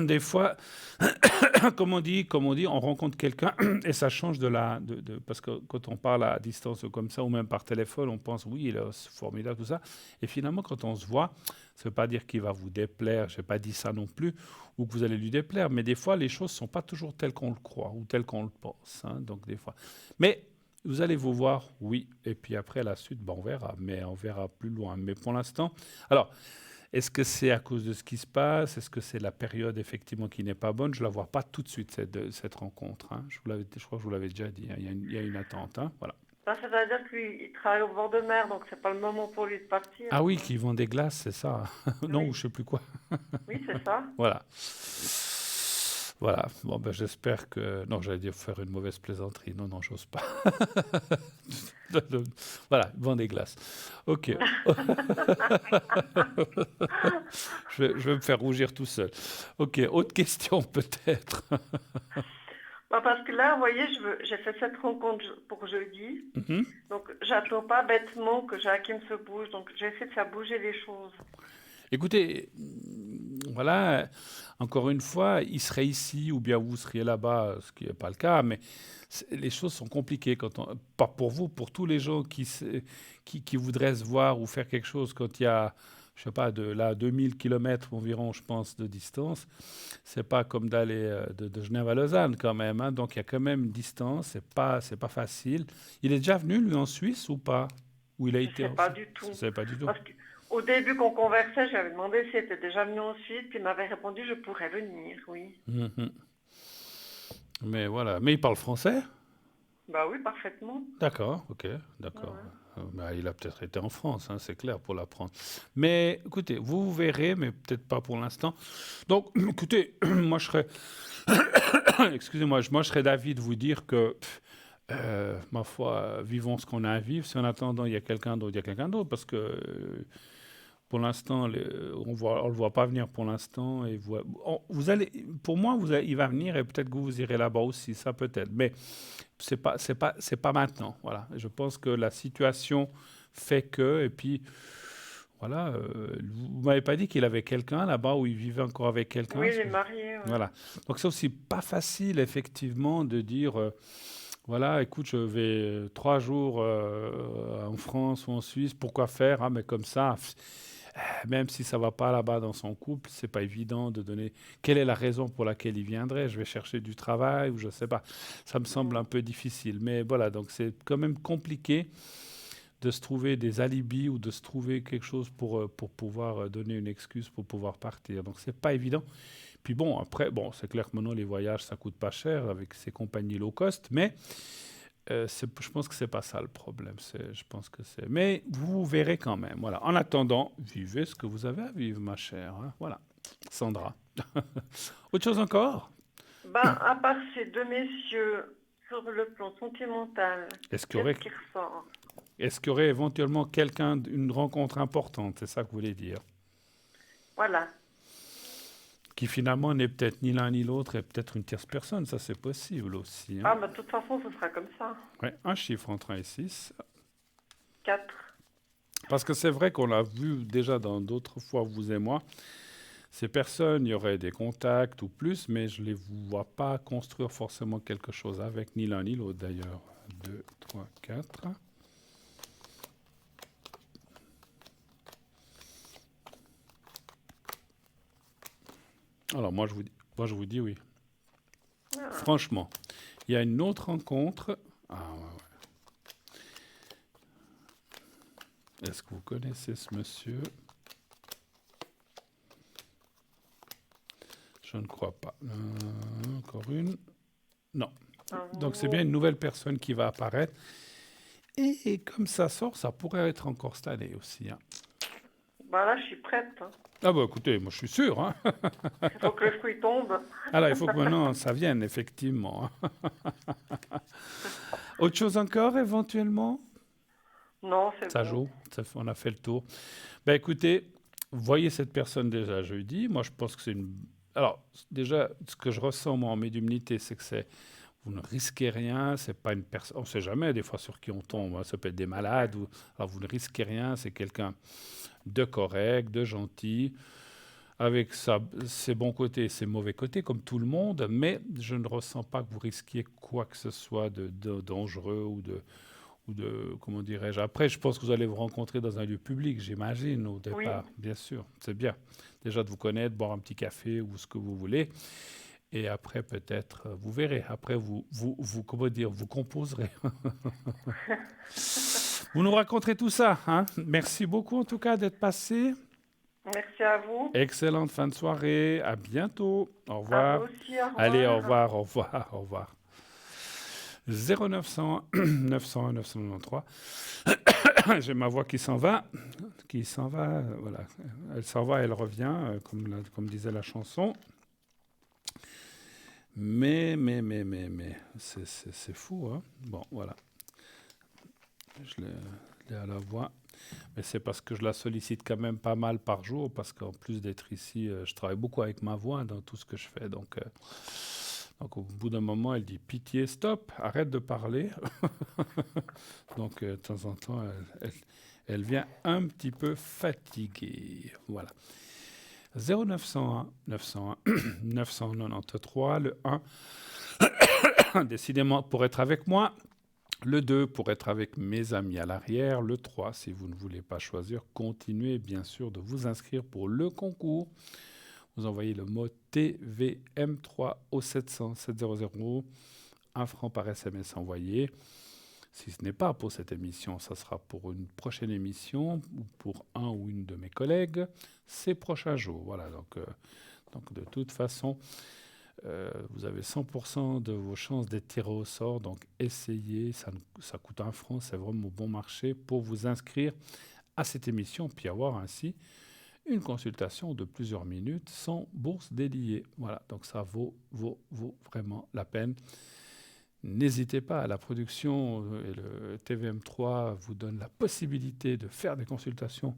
Des fois, comme on dit, on rencontre quelqu'un et ça change parce que quand on parle à distance comme ça ou même par téléphone, on pense oui, il est formidable, tout ça. Et finalement, quand on se voit, ça ne veut pas dire qu'il va vous déplaire, je n'ai pas dit ça non plus, ou que vous allez lui déplaire, mais des fois, les choses ne sont pas toujours telles qu'on le croit ou telles qu'on le pense. Hein, donc, des fois. Mais vous allez vous voir, oui, et puis après, la suite, on verra, mais on verra plus loin. Mais pour l'instant, alors, est-ce que c'est à cause de ce qui se passe? Est-ce que c'est la période effectivement qui n'est pas bonne? Je ne la vois pas tout de suite, cette rencontre. Hein. Je crois que je vous l'avais déjà dit. Hein. Il y a une attente. Hein. Voilà. Ça, c'est-à-dire qu'il travaille au bord de mer, donc c'est pas le moment pour lui de partir. Ah oui, qui vend des glaces, c'est ça. Non, Oui. ou je ne sais plus quoi. Oui, c'est ça. Voilà. Voilà. Bon, ben, j'espère que... Non, j'allais dire faire une mauvaise plaisanterie. Non, non, j'ose pas. Voilà, il vend des glaces. OK. Je vais me faire rougir tout seul. OK, autre question peut-être. Parce que là, vous voyez, j'ai fait cette rencontre pour jeudi. Mhm. Donc, j'attends pas bêtement que Joachim se bouge. Donc, j'essaie de faire bouger les choses. Écoutez, voilà, encore une fois, il serait ici ou bien vous seriez là-bas, ce qui n'est pas le cas, mais les choses sont compliquées, pas pour vous, pour tous les gens qui voudraient se voir ou faire quelque chose quand il y a, je sais pas, de là 2000 kilomètres environ, je pense, de distance. C'est pas comme d'aller de Genève à Lausanne quand même, hein, donc il y a quand même une distance, c'est pas facile. Il est déjà venu, lui, en Suisse ou pas? Ou il a été Je ne sais pas du tout. Je sais pas du tout. Parce qu'au début qu'on conversait, j'avais demandé s'il était déjà venu en Suisse, puis il m'avait répondu je pourrais venir, oui. Mhm. Mais voilà. Mais il parle français? Bah oui, parfaitement. D'accord, ok, d'accord. Ouais. Bah, il a peut-être été en France, hein, c'est clair, pour l'apprendre. Mais écoutez, vous verrez, mais peut-être pas pour l'instant. Donc, écoutez, moi je serais, excusez-moi, moi je serais d'avis de vous dire que, ma foi, vivons ce qu'on a à vivre. Si en attendant il y a quelqu'un d'autre, il y a quelqu'un d'autre, parce que pour l'instant, on le voit pas venir pour l'instant. Et vous allez, pour moi, il va venir et peut-être que vous irez là-bas aussi, ça peut-être. Mais c'est pas maintenant. Voilà. Je pense que la situation fait que, et puis voilà. Vous m'avez pas dit qu'il avait quelqu'un là-bas ou il vivait encore avec quelqu'un? Oui, il est marié. Ouais. Voilà. Donc c'est aussi pas facile effectivement de dire. Voilà, écoute, je vais 3 jours en France ou en Suisse, pourquoi faire? Ah, mais comme ça, même si ça va pas là-bas dans son couple, c'est pas évident de donner quelle est la raison pour laquelle il viendrait. Je vais chercher du travail ou je sais pas. Ça me semble un peu difficile, mais voilà, donc c'est quand même compliqué de se trouver des alibis ou de se trouver quelque chose pour pouvoir donner une excuse pour pouvoir partir. Donc c'est pas évident. Puis bon, après, c'est clair que maintenant les voyages ça coûte pas cher avec ces compagnies low cost, mais je pense que c'est pas ça le problème. Je pense que c'est. Mais vous verrez quand même. Voilà. En attendant, vivez ce que vous avez à vivre, ma chère. Hein. Voilà. Sandra. Autre chose encore? À part ces deux messieurs, sur le plan sentimental, Est-ce qu'est-ce qui ressort? Est-ce qu'il y aurait éventuellement une rencontre importante? C'est ça que vous voulez dire? Voilà. Qui finalement n'est peut-être ni l'un ni l'autre et peut-être une tierce personne. Ça, c'est possible aussi. Hein. De toute façon, ce sera comme ça. Ouais, un chiffre entre 1 et 6. 4. Parce que c'est vrai qu'on l'a vu déjà dans d'autres fois, vous et moi. Ces personnes, il y aurait des contacts ou plus, mais je ne les vois pas construire forcément quelque chose avec ni l'un ni l'autre d'ailleurs. 2, 3, 4. Alors moi je vous dis oui. Ah. Franchement, il y a une autre rencontre. Ah ouais. Est-ce que vous connaissez ce monsieur? Je ne crois pas. Encore une? Non. Donc c'est bien une nouvelle personne qui va apparaître. Et comme ça sort, ça pourrait être encore cette année aussi. Hein. Voilà, je suis prête. Ah bah écoutez, moi je suis sûr. Hein. Il faut que le fruit tombe. Alors il faut que maintenant ça vienne, effectivement. Autre chose encore, éventuellement? Non, c'est Ça bon. joue, on a fait le tour. Ben écoutez, voyez cette personne déjà jeudi. Moi je pense que c'est une... Alors déjà, ce que je ressens moi en médiumnité, c'est que vous ne risquez rien, c'est pas une personne... On ne sait jamais des fois sur qui on tombe, hein. Ça peut être des malades. Alors vous ne risquez rien, c'est quelqu'un de correct, de gentil, avec ses bons côtés et ses mauvais côtés, comme tout le monde, mais je ne ressens pas que vous risquiez quoi que ce soit de dangereux ou de, comment dirais-je. Après, je pense que vous allez vous rencontrer dans un lieu public, j'imagine, au départ, Oui. bien sûr. C'est bien. Déjà de vous connaître, boire un petit café ou ce que vous voulez. Et après, peut-être, vous verrez. Après, comment dire, vous composerez. Vous nous raconterez tout ça. Hein. Merci beaucoup, en tout cas, d'être passé. Merci à vous. Excellente fin de soirée. À bientôt. Au À revoir. vous aussi, au revoir. Allez, au revoir, au revoir, au revoir. 0900 901 993. J'ai ma voix qui s'en va, voilà. Elle s'en va, elle revient, comme disait la chanson. Mais, c'est fou, hein. Bon, voilà. Je l'ai à la voix. Mais c'est parce que je la sollicite quand même pas mal par jour, parce qu'en plus d'être ici, je travaille beaucoup avec ma voix dans tout ce que je fais. Donc au bout d'un moment, elle dit « Pitié, stop, arrête de parler ». Donc de temps en temps, elle vient un petit peu fatiguée. Voilà. 0901 901 993, le 1, décidément pour être avec moi. Le 2, pour être avec mes amis à l'arrière. Le 3, si vous ne voulez pas choisir, continuez bien sûr de vous inscrire pour le concours. Vous envoyez le mot TVM3 au 700 700, 1 franc par SMS envoyé. Si ce n'est pas pour cette émission, ça sera pour une prochaine émission ou pour un ou une de mes collègues ces prochains jours. Voilà, donc de toute façon, vous avez 100% de vos chances d'être tiré au sort. Donc essayez, ça coûte 1 franc, c'est vraiment bon marché pour vous inscrire à cette émission, puis avoir ainsi une consultation de plusieurs minutes sans bourse déliée. Voilà, donc ça vaut vraiment la peine. N'hésitez pas, la production et le TVM3 vous donnent la possibilité de faire des consultations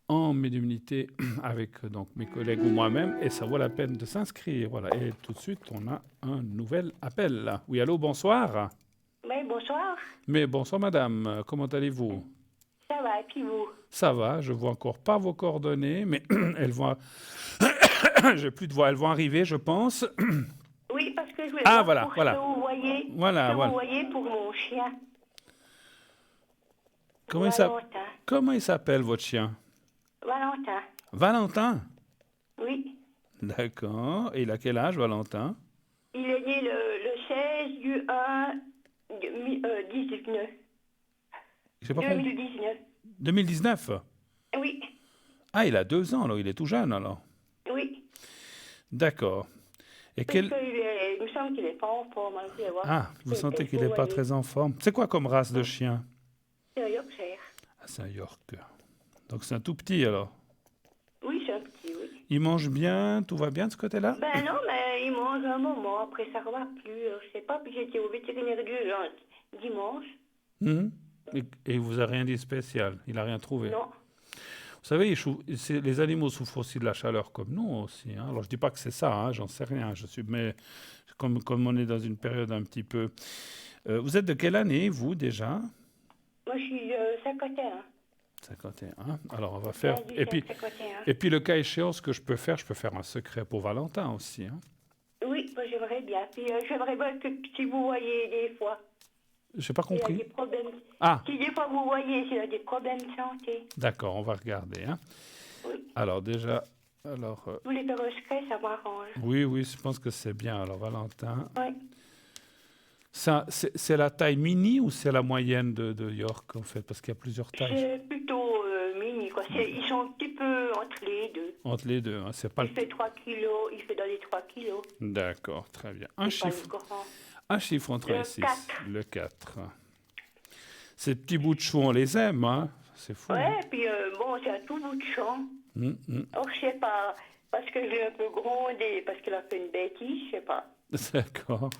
en médiumnité avec donc mes collègues ou moi-même, et ça vaut la peine de s'inscrire. Voilà, et tout de suite, on a un nouvel appel. Oui, allô, bonsoir. Oui, bonsoir. Mais bonsoir, madame. Comment allez-vous? Ça va, et puis vous? Ça va, je vois encore pas vos coordonnées, mais elles vont... J'ai plus de voix, elles vont arriver, je pense. Oui, parce que je voulais Ah, voir voilà, pour voilà. ce que vous voyez, Voilà, voilà. vous voyez pour mon chien. Valentin. Comment il s'appelle, votre chien? Valentin. Valentin? Oui. D'accord. Et il a quel âge, Valentin? Il est né le 16 du 1 19. J'ai pas compris. 2019. 2019? Oui. Ah, il a 2 ans, alors il est tout jeune, alors. Oui. D'accord. Et Parce qu'il il me semble qu'il n'est pas en forme. Ah, vous sentez qu'il n'est pas très en forme. C'est quoi comme race de chien? C'est un Yorkshire. Ah, c'est un York. Donc c'est un tout petit, alors? Oui, c'est un petit, oui. Il mange bien? Tout va bien de ce côté-là? Ben non, mais il mange un moment. Après, ça ne va plus. Je sais pas. Puis j'étais au vétérinaire dimanche. Et il vous a rien dit spécial? Il n'a rien trouvé? Non. Vous savez, les animaux souffrent aussi de la chaleur comme nous aussi. Hein. Alors je dis pas que c'est ça, hein, j'en sais rien. Mais comme on est dans une période un petit peu... vous êtes de quelle année, vous, déjà? Moi, je suis 51. 51. Alors on va faire... 51. Et puis le cas échéant, ce que je peux faire un secret pour Valentin aussi. Hein. Oui, moi j'aimerais bien. Puis j'aimerais bien que si vous voyez des fois... J'ai pas compris. Il y a des problèmes. Ah. Si des fois vous voyez s'il y a des problèmes de santé. D'accord, on va regarder. Hein. Oui. Alors déjà... Vous les faire un secret, ça m'arrange. Oui, je pense que c'est bien. Alors Valentin... Oui. C'est la taille mini ou c'est la moyenne de York, en fait? Parce qu'il y a plusieurs tailles. C'est plutôt mini, quoi. Ils sont un petit peu entre les deux. Entre les deux, hein. C'est pas il fait 3 kilos, il fait dans les 3 kilos. D'accord, très bien. Un chiffre entre les 6. Le 4. Ces petits bouts de chou, on les aime, hein. C'est fou. Ouais, Hein. et puis bon, c'est à tout bout de champ. Hum. Alors, je sais pas, parce que j'ai un peu grondé, parce qu'il a fait une bêtise, je sais pas. D'accord.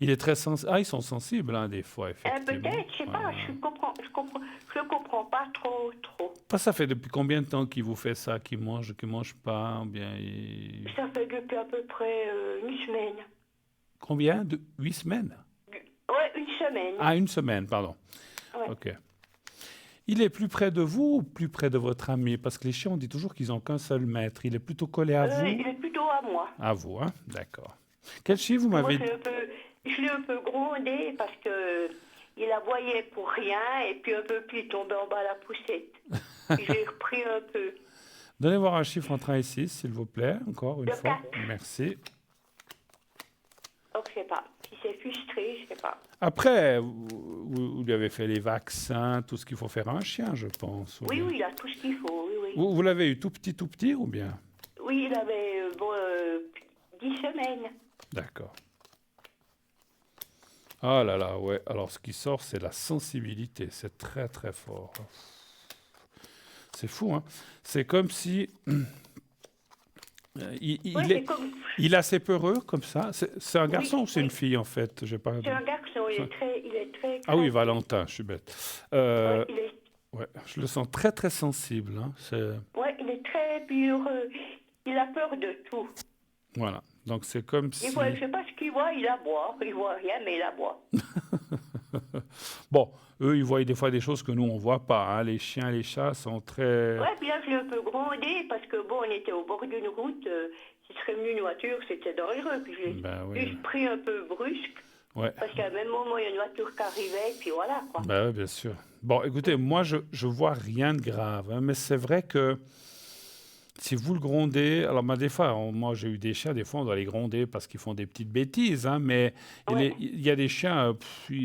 Il est très sensible. Ah, ils sont sensibles, hein, des fois, effectivement. Peut-être, je sais pas, Ouais. je comprends pas trop. Ça fait depuis combien de temps qu'il vous fait ça, qu'il mange pas, ou bien Ça fait depuis à peu près une semaine. Combien? 8 semaines? Ouais, une semaine. Ah, une semaine, pardon. Ouais. Ok. Il est plus près de vous ou plus près de votre ami? Parce que les chiens, on dit toujours qu'ils n'ont qu'un seul maître. Il est plutôt collé à vous? Il est plutôt à moi. À vous, hein? D'accord. Quel chien vous Moi, m'avez je l'ai un peu grondé parce que il aboyait pour rien et puis un peu plus il tombait en bas à la poussette. Puis j'ai repris un peu. Donnez voir un chiffre entre 1 et 6, s'il vous plaît, encore une Le fois. 4. Merci. Donc, je sais pas. Si c'est frustré, je sais pas. Après, vous lui avez fait les vaccins, tout ce qu'il faut faire à un chien, je pense. ou Oui, bien. il a tout ce qu'il faut, oui. Vous l'avez eu tout petit, ou bien? Oui, il avait 10 semaines. D'accord. Ah là là, ouais. Alors, ce qui sort, c'est la sensibilité. C'est très, très fort. C'est fou, hein? C'est comme si... C'est comme... il est assez peureux, comme ça. C'est un garçon ou c'est oui. une fille, en fait? J'ai pas... C'est un garçon, il est très... Ah oui, Valentin, je suis bête. Ouais, Ouais, je le sens très, très sensible. Hein. il est très pur. Il a peur de tout. Voilà. Donc, c'est comme si... Je sais pas ce qu'il voit, il aboie. Il voit rien, mais il aboie. Bon, eux, ils voient des fois des choses que nous, on voit pas. Hein. Les chiens, les chats sont très... Ouais, puis là, je l'ai un peu grondé parce que, bon, on était au bord d'une route. S'il serait venu une voiture, c'était dangereux. Puis je l'ai juste pris un peu brusque. Ouais. Parce qu'à un même moment, il y a une voiture qui arrivait, puis voilà, quoi. Ben oui, bien sûr. Bon, écoutez, moi, je vois rien de grave. Hein, mais c'est vrai que si vous le grondez... Alors, des fois, moi, j'ai eu des chiens, des fois, on doit les gronder parce qu'ils font des petites bêtises. Hein, mais il y a des chiens,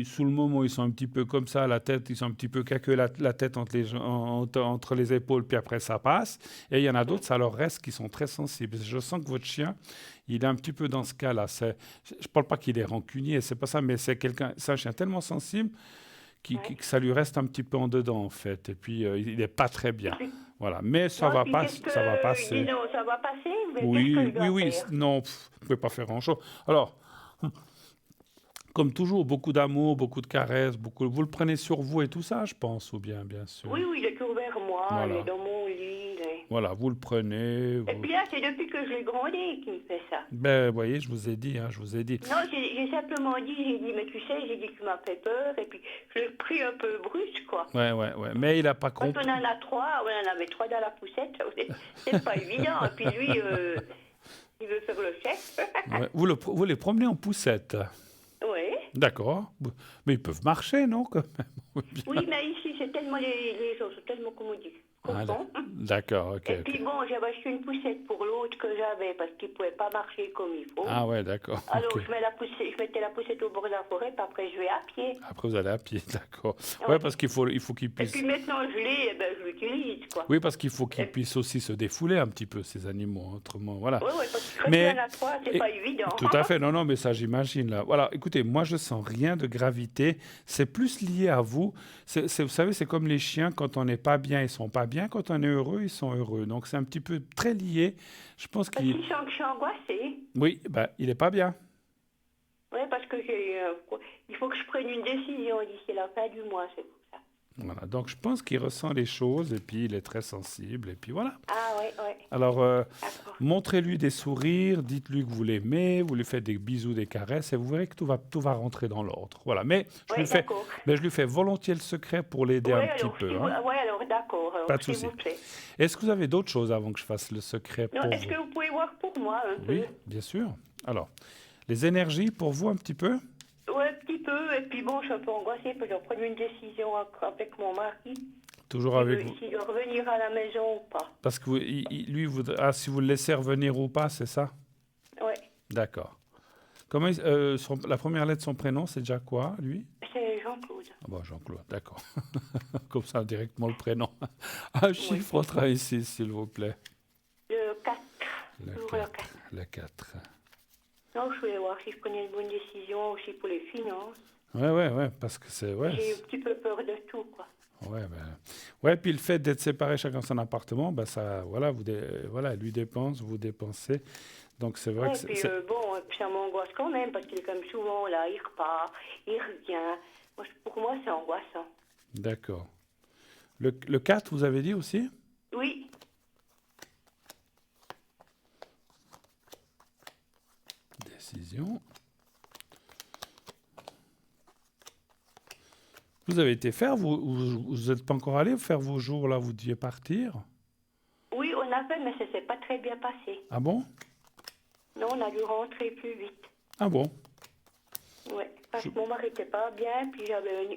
sous le moment, ils sont un petit peu comme ça, la tête, ils sont un petit peu caqueux, la tête entre les épaules, puis après, ça passe. Et il y en a d'autres, ça leur reste, qui sont très sensibles. Je sens que votre chien... Il est un petit peu dans ce cas-là. Je ne parle pas qu'il est rancunier, c'est pas ça, mais c'est un chien tellement sensible que ça lui reste un petit peu en dedans, en fait. Et puis, il n'est pas très bien. Voilà. Mais ça va passer. Non, ça va passer. Mais Oui. Non, vous ne pouvez pas faire grand-chose. Alors, comme toujours, beaucoup d'amour, beaucoup de caresses, vous le prenez sur vous et tout ça, je pense, ou bien sûr. Oui, il est toujours vers moi, Voilà. il est dans mon lit. Voilà, vous le prenez. Et puis là, c'est depuis que je l'ai grondé qu'il me fait ça. Ben, vous voyez, je vous ai dit. Non, j'ai simplement dit, mais tu sais, tu m'as fait peur, et puis je l'ai pris un peu brusque, quoi. Ouais, mais il n'a pas compris. Quand on en a 3, on en avait 3 dans la poussette, c'est pas évident. Et puis lui, il veut faire le chef. Ouais. Vous les promenez en poussette? Oui. D'accord. Mais ils peuvent marcher, non, quand même? Oui, mais ici, c'est tellement les gens sont tellement commodiques. D'accord, ok. Et puis bon, j'avais acheté une poussette pour l'autre que j'avais parce qu'il ne pouvait pas marcher comme il faut. Ah ouais, d'accord. Alors Okay. je mettais la poussette au bord de la forêt, puis après je vais à pied. Après vous allez à pied, d'accord. Ouais, parce qu'il faut qu'il puisse... Et puis maintenant je l'ai, je l'utilise, quoi. Oui, parce qu'il faut qu'ils puissent aussi se défouler un petit peu, ces animaux, autrement, voilà. Oui, parce que quand il y en a 3, c'est pas évident. Tout à fait, non, mais ça j'imagine, là. Voilà, écoutez, moi je sens rien de gravité, c'est plus lié à vous. Vous savez, c'est comme les chiens, quand on n'est pas bien, ils sont pas bien, quand on est heureux, ils sont heureux. Donc c'est un petit peu très lié. Je pense qu'il sent que je suis angoissée. Oui, il n'est pas bien. Oui, parce que il faut que je prenne une décision d'ici la fin du mois, c'est pour ça. Voilà, donc je pense qu'il ressent les choses et puis il est très sensible et puis voilà. Ah oui. Alors, montrez-lui des sourires, dites-lui que vous l'aimez, vous lui faites des bisous, des caresses et vous verrez que tout va rentrer dans l'ordre. Voilà, mais je lui fais volontiers le secret pour l'aider un petit peu. Oui, alors d'accord. Pas de souci. Est-ce que vous avez d'autres choses avant que je fasse le secret pour vous? Est-ce que vous pouvez voir pour moi un peu? Oui, bien sûr. Alors, les énergies pour vous un petit peu? Oui, un petit peu. Et puis bon, je suis un peu angoissée parce que je prends une décision avec mon mari. Toujours avec vous. S'il doit revenir à la maison ou pas. Parce que lui, si vous le laissez revenir ou pas, c'est ça? Oui. D'accord. Comment la première lettre de son prénom, c'est déjà quoi, lui? C'est Jean-Claude. Ah bon, Jean-Claude, d'accord. Comme ça, directement le prénom. Un chiffre entre 1 et 6, s'il vous plaît. Le 4. Le 4. Non, je voulais voir si je prenais une bonne décision aussi pour les finances. Ouais, parce que c'est... Ouais, j'ai un petit peu peur de tout, quoi. Ouais, ouais, puis le fait d'être séparés chacun son appartement, ben ça, voilà, voilà, lui dépense, vous dépensez. Donc c'est vrai Ouais, que puis puis ça m'angoisse quand même, parce qu'il est comme souvent là, il repart, il revient. Pour moi, c'est angoissant. D'accord. Le 4, vous avez dit aussi? Oui, Décision. Vous avez été faire, vous n'êtes pas encore allé faire vos jours là, vous deviez partir? oui, on a fait, mais ça s'est pas très bien passé. Ah bon? Non, on a dû rentrer plus vite. Ah bon? Ouais, parce que mon mari n'était pas bien, puis j'avais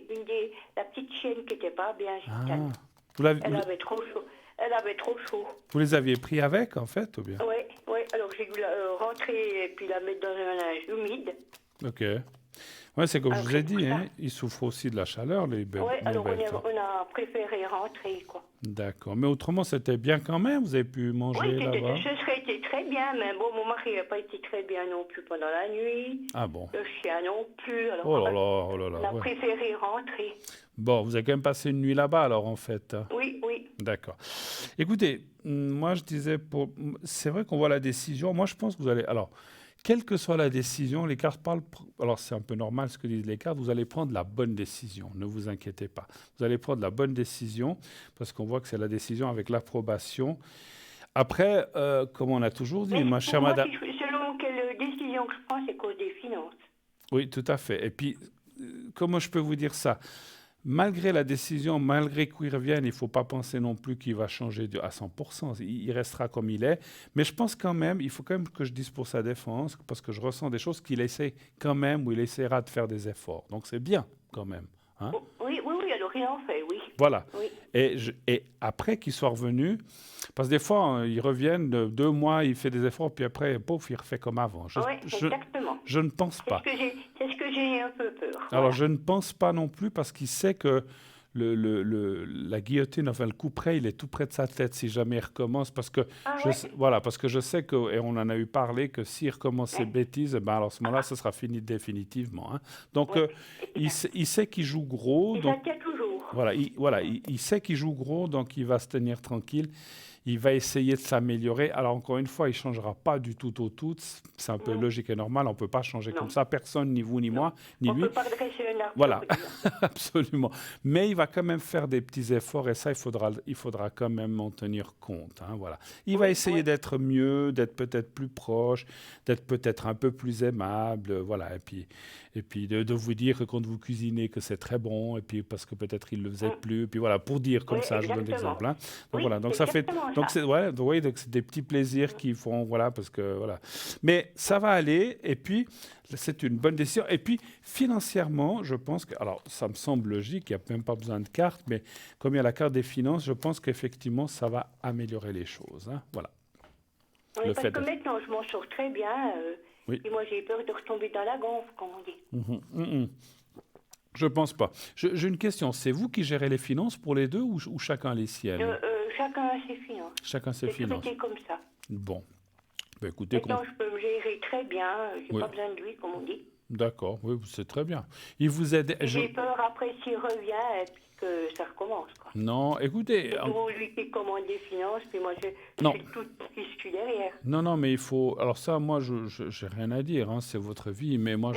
la petite chienne qui n'était pas bien. Ah. Gitane. Vous, l'avez- Elle vous- avait trop chaud. Elle avait trop chaud. vous les aviez pris avec en fait ou bien? Oui, alors j'ai dû la rentrer et puis la mettre dans un linge humide. Ok. Ouais, c'est comme je vous ai Après, dit, hein, ils souffrent aussi de la chaleur, les bébés. Oui, alors on a préféré rentrer, quoi. D'accord. Mais autrement, c'était bien quand même. Vous avez pu manger Oui, là-bas? ce serait été très bien, mais bon, mon mari n'a pas été très bien non plus pendant la nuit. Ah bon? Le chien non plus. Alors Oh là là, oh là on là. a Ouais. préféré rentrer. Bon, vous avez quand même passé une nuit là-bas alors en fait. Oui. D'accord. Écoutez, moi je disais, c'est vrai qu'on voit la décision. Moi je pense que vous allez. Alors, quelle que soit la décision, les cartes parlent. Alors c'est un peu normal ce que disent les cartes. Vous allez prendre la bonne décision. Ne vous inquiétez pas. Vous allez prendre la bonne décision parce qu'on voit que c'est la décision avec l'approbation. Après, comme on a toujours dit, Mais ma pour chère moi, madame. selon quelle décision que je prends, c'est cause des finances. Oui, tout à fait. Et puis, comment je peux vous dire ça? Malgré la décision, malgré qu'il revienne, il ne faut pas penser non plus qu'il va changer à 100%. Il restera comme il est. Mais je pense quand même, il faut quand même que je dise pour sa défense, parce que je ressens des choses qu'il essaie quand même, ou il essaiera de faire des efforts. Donc c'est bien quand même. Hein? Oui, alors il en fait, oui. Voilà. Oui. Et après qu'il soit revenu, parce que des fois, hein, ils reviennent de 2 mois, il fait des efforts, puis après, pouf, il refait comme avant. Oui, exactement. Je ne pense pas. C'est ce que j'ai un peu peur. Alors, Voilà. je ne pense pas non plus parce qu'il sait que la guillotine, enfin le coup près, il est tout près de sa tête si jamais il recommence. Parce que, parce que je sais que, et on en a eu parlé, que s'il recommence ces bêtises, ben alors à ce moment-là, ce sera fini définitivement. Hein. Donc, il sait qu'il joue gros. Et donc, ça tient toujours. il sait qu'il joue gros, donc il va se tenir tranquille. Il va essayer de s'améliorer. Alors, encore une fois, il ne changera pas du tout au tout. C'est un peu logique et normal. On ne peut pas changer comme ça. Personne, ni vous, ni moi, ni lui. On ne peut pas dresser un arbre. Voilà, absolument. Mais il va quand même faire des petits efforts et ça, il faudra quand même en tenir compte. Hein, voilà. Il va essayer d'être mieux, d'être peut-être plus proche, d'être peut-être un peu plus aimable. Voilà. Et puis de vous dire que quand vous cuisinez, que c'est très bon. Et puis parce que peut-être il ne le faisait plus. Et puis voilà, pour dire comme ça, je vous donne l'exemple. Hein. Donc voilà, donc ça fait... Donc c'est des petits plaisirs qui font, voilà, parce que voilà. Mais ça va aller, et puis c'est une bonne décision. Et puis financièrement, je pense que, alors ça me semble logique, il n'y a même pas besoin de carte, mais comme il y a la carte des finances, je pense qu'effectivement ça va améliorer les choses. Hein. Voilà. Oui, parce que maintenant je m'en sors très bien, oui. Et moi j'ai peur de retomber dans la gonfle, comme on dit. Je pense pas. J'ai une question, c'est vous qui gérez les finances pour les deux ou chacun les siennes? Chacun a ses finances. Chacun ses finances. C'est comme ça. Bon. Ben, écoutez, maintenant, je peux me gérer très bien. Je n'ai pas besoin de lui, comme on dit. D'accord, oui, c'est très bien. Il vous aide. J'ai peur après s'il revient et puis que ça recommence. Quoi. Non, écoutez. C'est toujours lui qui commande les finances, puis moi je fais tout ce qui suis derrière. Non, mais il faut. Alors ça, moi, je n'ai rien à dire. Hein, c'est votre vie, mais moi,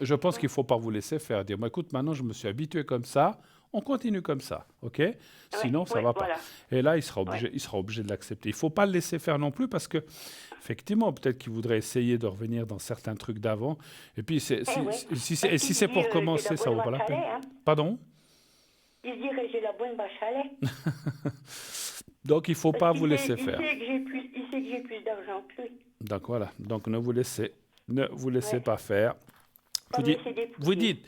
je pense qu'il ne faut pas vous laisser faire. Dire, écoute, maintenant, je me suis habitué comme ça. On continue comme ça, ok? Sinon, ça ne va pas. Et là, il sera obligé de l'accepter. Il ne faut pas le laisser faire non plus parce que, effectivement, peut-être qu'il voudrait essayer de revenir dans certains trucs d'avant. Et puis, si c'est pour commencer, ça ne vaut pas la peine. Hein. Pardon? Il se dirait, j'ai la bonne bâche à lait. Donc, il ne faut pas vous laisser faire. Il sait que j'ai plus d'argent que lui. Donc, voilà. Donc, ne vous laissez pas faire. Vous dites...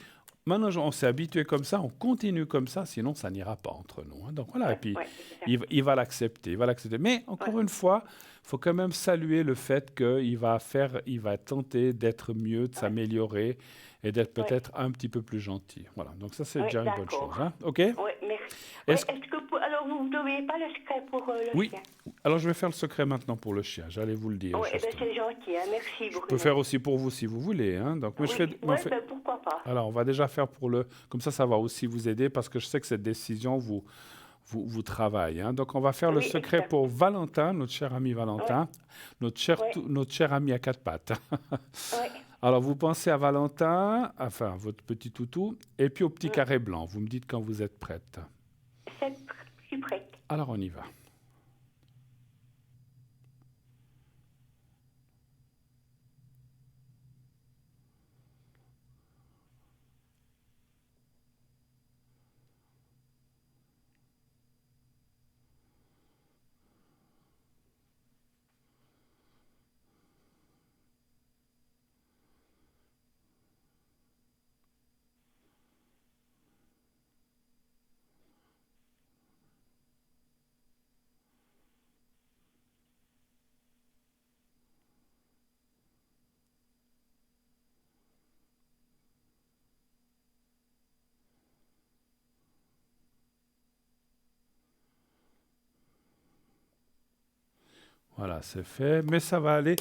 Maintenant, on s'est habitué comme ça, on continue comme ça, sinon ça n'ira pas entre nous. Hein. Donc voilà, et puis il va l'accepter, Mais encore une fois, il faut quand même saluer le fait qu'il va tenter d'être mieux, de s'améliorer et d'être peut-être un petit peu plus gentil. Voilà, donc ça c'est déjà une bonne chose. Hein. OK? Oui, merci. Alors vous ne donnez pas le secret pour le chien? Alors je vais faire le secret maintenant pour le chien, j'allais vous le dire. Oui, c'est gentil, hein. Merci beaucoup. Je peux faire aussi pour vous si vous voulez. Hein. Donc, moi, pourquoi pas. Alors, on va déjà faire pour le... Comme ça va aussi vous aider parce que je sais que cette décision vous travaille, hein. Donc, on va faire le Oui, secret exact. pour Valentin, notre cher ami Valentin, Ouais. notre cher ami à quatre pattes. Oui. Alors, vous pensez à Valentin, enfin, votre petit toutou, et puis au petit Mm. carré blanc. Vous me dites quand vous êtes prête. Je suis prête. Alors, on y va. Voilà, c'est fait, mais ça va aller.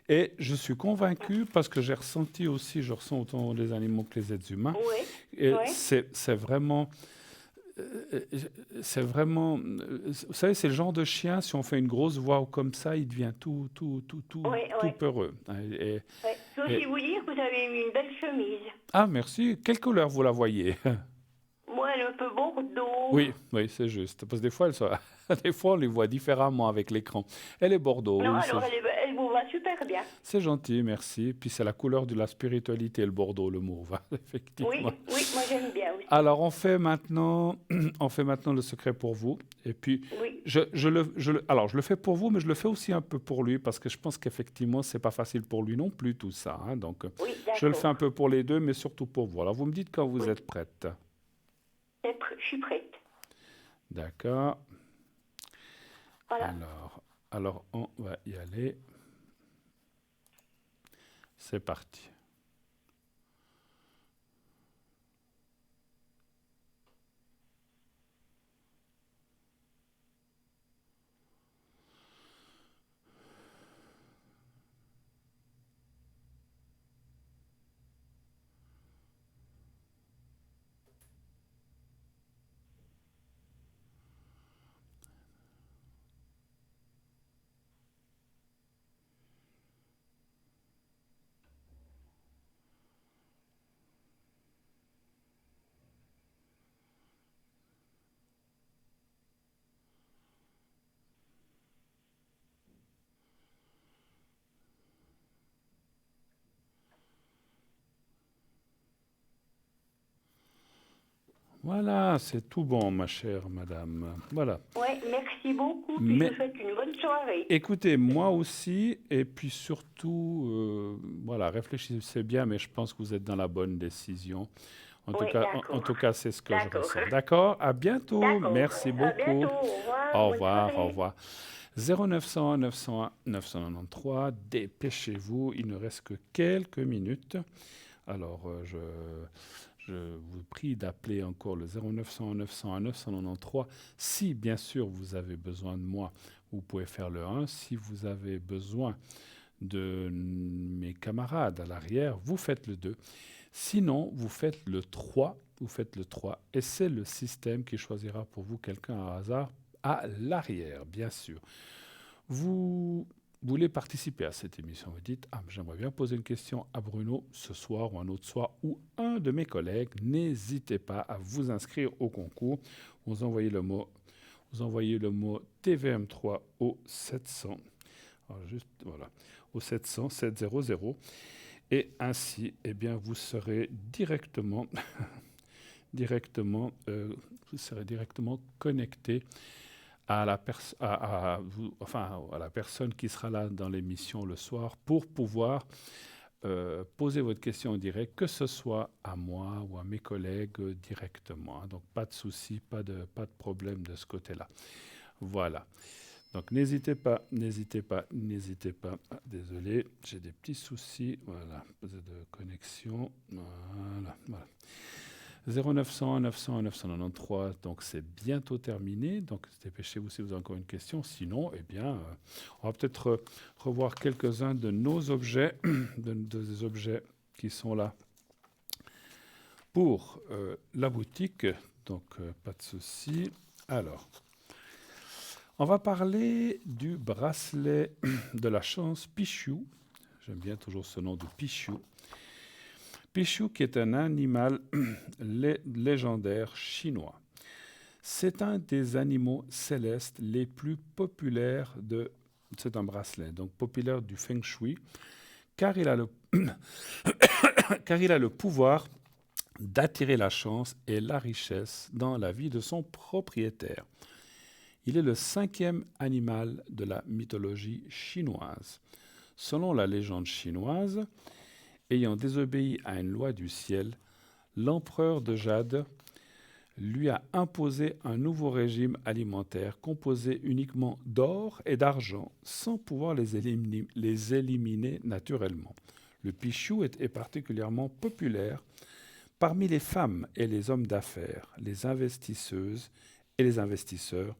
Et je suis convaincu, parce que j'ai ressenti aussi, je ressens autant les animaux que les êtres humains, Oui. et Oui. c'est vraiment, vous savez, c'est le genre de chien, si on fait une grosse voix comme ça, il devient Oui, tout oui. peureux. Oui. Je peux Et- aussi vous dire que vous avez une belle chemise. ah, merci. Quelle couleur vous la voyez? Moi, elle est un peu bordeaux. Oui, oui, c'est juste. Parce que des fois, des fois, on les voit différemment avec l'écran. Elle est bordeaux, Non, oui, alors elle vous va super bien. c'est gentil, merci. Puis c'est la couleur de la spiritualité, le bordeaux, le mauve, hein, Oui, effectivement. oui, moi j'aime bien aussi. Alors, on fait maintenant, on fait maintenant le secret pour vous. Et puis, Oui, alors, je le fais pour vous, mais je le fais aussi un peu pour lui, parce que je pense qu'effectivement, c'est pas facile pour lui non plus, tout ça, hein. Donc, oui, je le fais un d'accord. peu pour les deux, mais surtout pour vous. Alors, vous me dites quand vous Oui. êtes prête. Je suis prête. D'accord. Voilà. Alors, on va y aller. C'est parti. Voilà, c'est tout bon, ma chère madame. Voilà. Oui, merci beaucoup. Puis je Mais vous souhaite une bonne soirée. écoutez, moi aussi, et puis surtout, voilà, réfléchissez bien, mais je pense que vous êtes dans la bonne décision. En tout Oui, cas, d'accord. en tout cas, c'est ce que je D'accord. ressens. D'accord? À bientôt. D'accord. Merci À beaucoup. bientôt. Au revoir. Au Bonne revoir, soirée. au revoir. 0900 901 993, dépêchez-vous, il ne reste que quelques minutes. Alors, je vous prie d'appeler encore le 0900 901 993. Si, bien sûr, vous avez besoin de moi, vous pouvez faire le 1. Si vous avez besoin de mes camarades à l'arrière, vous faites le 2. Sinon, vous faites le 3. Vous faites le 3. Et c'est le système qui choisira pour vous quelqu'un à hasard à l'arrière, bien sûr. Vous voulez participer à cette émission, vous dites « Ah, j'aimerais bien poser une question à Bruno ce soir ou un autre soir ou un de mes collègues », n'hésitez pas à vous inscrire au concours. Vous envoyez le mot TVM3 au 700. Alors juste, voilà, au 700 700. Et ainsi, eh bien, vous serez directement connecté à la personne qui sera là dans l'émission le soir pour pouvoir poser votre question en direct, que ce soit à moi ou à mes collègues directement. Donc pas de souci, pas de problème de ce côté-là. Voilà. Donc n'hésitez pas. Ah, désolé, j'ai des petits soucis. Voilà, de connexion. Voilà. 0900 900 993, donc c'est bientôt terminé. Donc dépêchez-vous si vous avez encore une question. Sinon, eh bien, on va peut-être revoir quelques-uns de nos objets, des objets qui sont là pour la boutique, donc pas de souci. Alors, on va parler du bracelet de la chance Pichou. J'aime bien toujours ce nom de Pichou. Pichou qui est un animal légendaire chinois. C'est un des animaux célestes les plus populaires de... C'est un bracelet, donc populaire du Feng Shui, car il a le pouvoir d'attirer la chance et la richesse dans la vie de son propriétaire. Il est le 5e animal de la mythologie chinoise. Selon la légende chinoise, ayant désobéi à une loi du ciel, l'empereur de Jade lui a imposé un nouveau régime alimentaire composé uniquement d'or et d'argent, sans pouvoir les éliminer naturellement. Le pichou est particulièrement populaire parmi les femmes et les hommes d'affaires, les investisseuses et les investisseurs,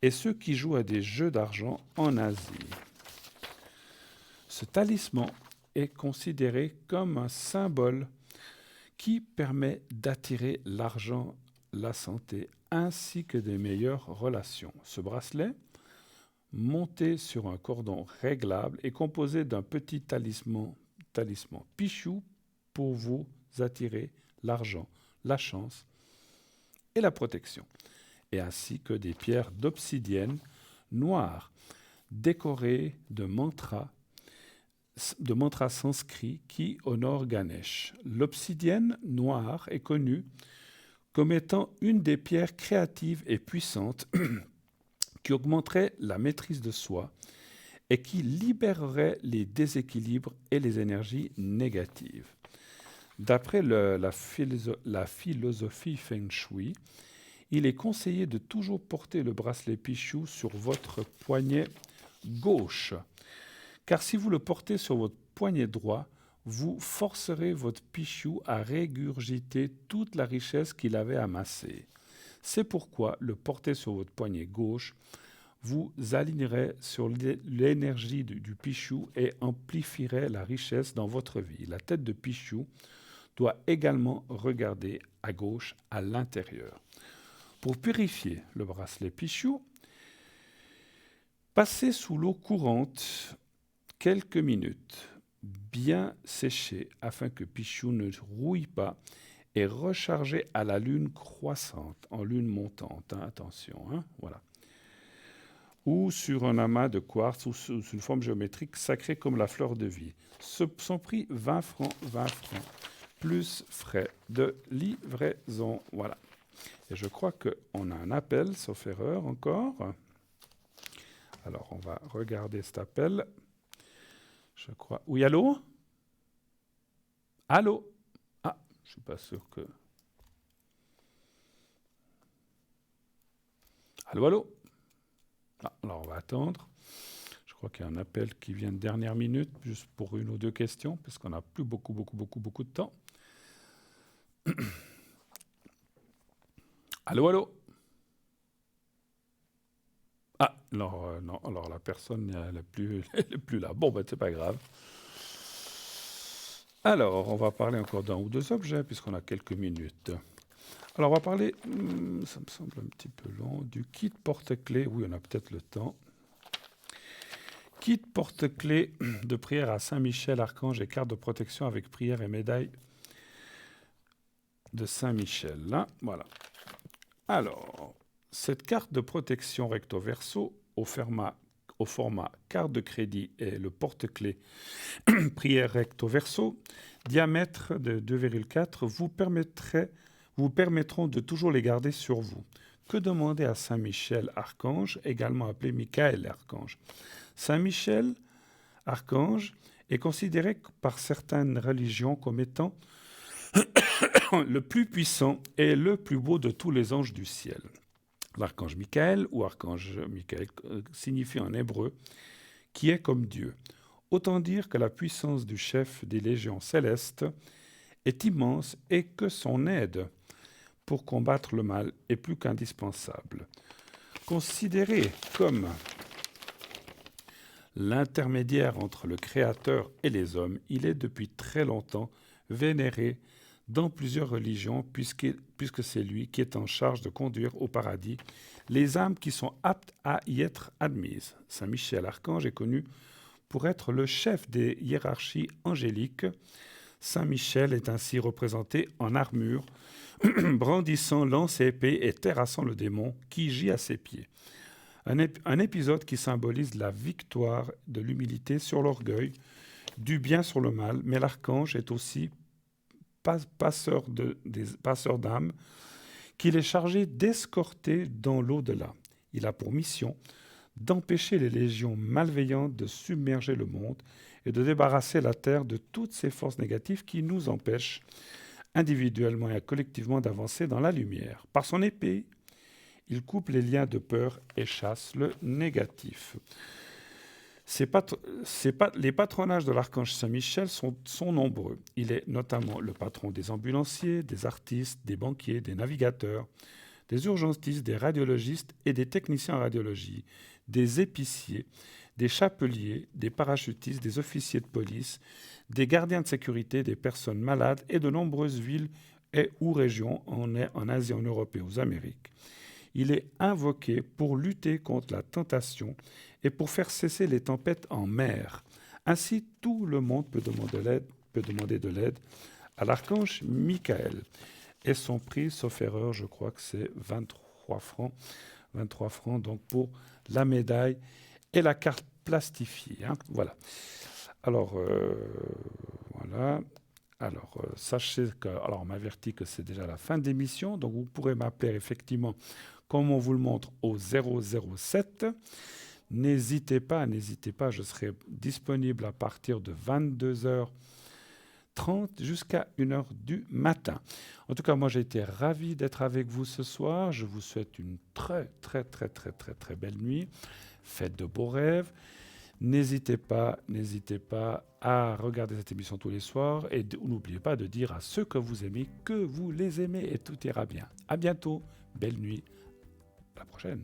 et ceux qui jouent à des jeux d'argent en Asie. Ce talisman est considéré comme un symbole qui permet d'attirer l'argent, la santé, ainsi que des meilleures relations. Ce bracelet, monté sur un cordon réglable, est composé d'un petit talisman Pichou pour vous attirer l'argent, la chance et la protection, et ainsi que des pierres d'obsidienne noires décorées de mantras sanscrits qui honorent Ganesh. L'obsidienne noire est connue comme étant une des pierres créatives et puissantes qui augmenterait la maîtrise de soi et qui libérerait les déséquilibres et les énergies négatives. D'après la philosophie Feng Shui, il est conseillé de toujours porter le bracelet Pichou sur votre poignet gauche. Car si vous le portez sur votre poignet droit, vous forcerez votre Pichou à régurgiter toute la richesse qu'il avait amassée. C'est pourquoi le porter sur votre poignet gauche vous alignerez sur l'énergie du Pichou et amplifierait la richesse dans votre vie. La tête de Pichou doit également regarder à gauche à l'intérieur. Pour purifier le bracelet Pichou, passez sous l'eau courante quelques minutes, bien séchées afin que Pichou ne rouille pas, et rechargez à la lune croissante, en lune montante, attention, voilà. Ou sur un amas de quartz ou sous une forme géométrique sacrée comme la fleur de vie. Son prix, 20 francs, plus frais de livraison, voilà. Et je crois qu'on a un appel, sauf erreur encore. Alors, on va regarder cet appel. Je crois. Oui, allô? Allô? Ah, je ne suis pas sûr que... Allô, allô? Ah, alors, on va attendre. Je crois qu'il y a un appel qui vient de dernière minute, juste pour une ou deux questions, parce qu'on n'a plus beaucoup de temps. Allô, allô? Ah, alors, non, alors la personne n'est plus là. Bon, ben, c'est pas grave. Alors, on va parler encore d'un ou deux objets, puisqu'on a quelques minutes. Alors, on va parler, ça me semble un petit peu long, du kit porte-clés. Oui, on a peut-être le temps. Kit porte-clés de prière à Saint-Michel, archange et carte de protection avec prière et médaille de Saint-Michel. Là, voilà. Alors, cette carte de protection recto-verso au format carte de crédit et le porte-clés prière recto-verso, diamètre de 2,4, vous permettront de toujours les garder sur vous. Que demander à Saint-Michel, archange, également appelé Michael, archange? Saint-Michel, archange, est considéré par certaines religions comme étant le plus puissant et le plus beau de tous les anges du ciel. L'archange Michael ou archange Michael signifie en hébreu qui est comme Dieu. Autant dire que la puissance du chef des légions célestes est immense et que son aide pour combattre le mal est plus qu'indispensable. Considéré comme l'intermédiaire entre le Créateur et les hommes, il est depuis très longtemps vénéré dans plusieurs religions, puisque c'est lui qui est en charge de conduire au paradis les âmes qui sont aptes à y être admises. Saint Michel Archange est connu pour être le chef des hiérarchies angéliques. Saint Michel est ainsi représenté en armure, brandissant lance et épée et terrassant le démon qui gît à ses pieds. Un épisode qui symbolise la victoire de l'humilité sur l'orgueil, du bien sur le mal, mais l'archange est aussi passeur d'âmes qu'il est chargé d'escorter dans l'au-delà. Il a pour mission d'empêcher les légions malveillantes de submerger le monde et de débarrasser la terre de toutes ces forces négatives qui nous empêchent individuellement et collectivement d'avancer dans la lumière. Par son épée, il coupe les liens de peur et chasse le négatif. Les patronages de l'archange Saint-Michel sont nombreux. Il est notamment le patron des ambulanciers, des artistes, des banquiers, des navigateurs, des urgentistes, des radiologistes et des techniciens en radiologie, des épiciers, des chapeliers, des parachutistes, des officiers de police, des gardiens de sécurité, des personnes malades et de nombreuses villes et ou régions en Asie, en Europe et aux Amériques. Il est invoqué pour lutter contre la tentation et pour faire cesser les tempêtes en mer. Ainsi, tout le monde peut demander de l'aide à l'archange Michael. Et son prix, sauf erreur, je crois que c'est 23 francs. 23 francs donc pour la médaille et la carte plastifiée. Voilà. Alors, voilà. Alors, sachez que, alors on m'avertit que c'est déjà la fin de l'émission, donc vous pourrez m'appeler effectivement, comme on vous le montre, au 007. N'hésitez pas, je serai disponible à partir de 22h30 jusqu'à 1h du matin. En tout cas, moi j'ai été ravi d'être avec vous ce soir. Je vous souhaite une très belle nuit. Faites de beaux rêves. N'hésitez pas à regarder cette émission tous les soirs et n'oubliez pas de dire à ceux que vous aimez que vous les aimez et tout ira bien. À bientôt, belle nuit, à la prochaine.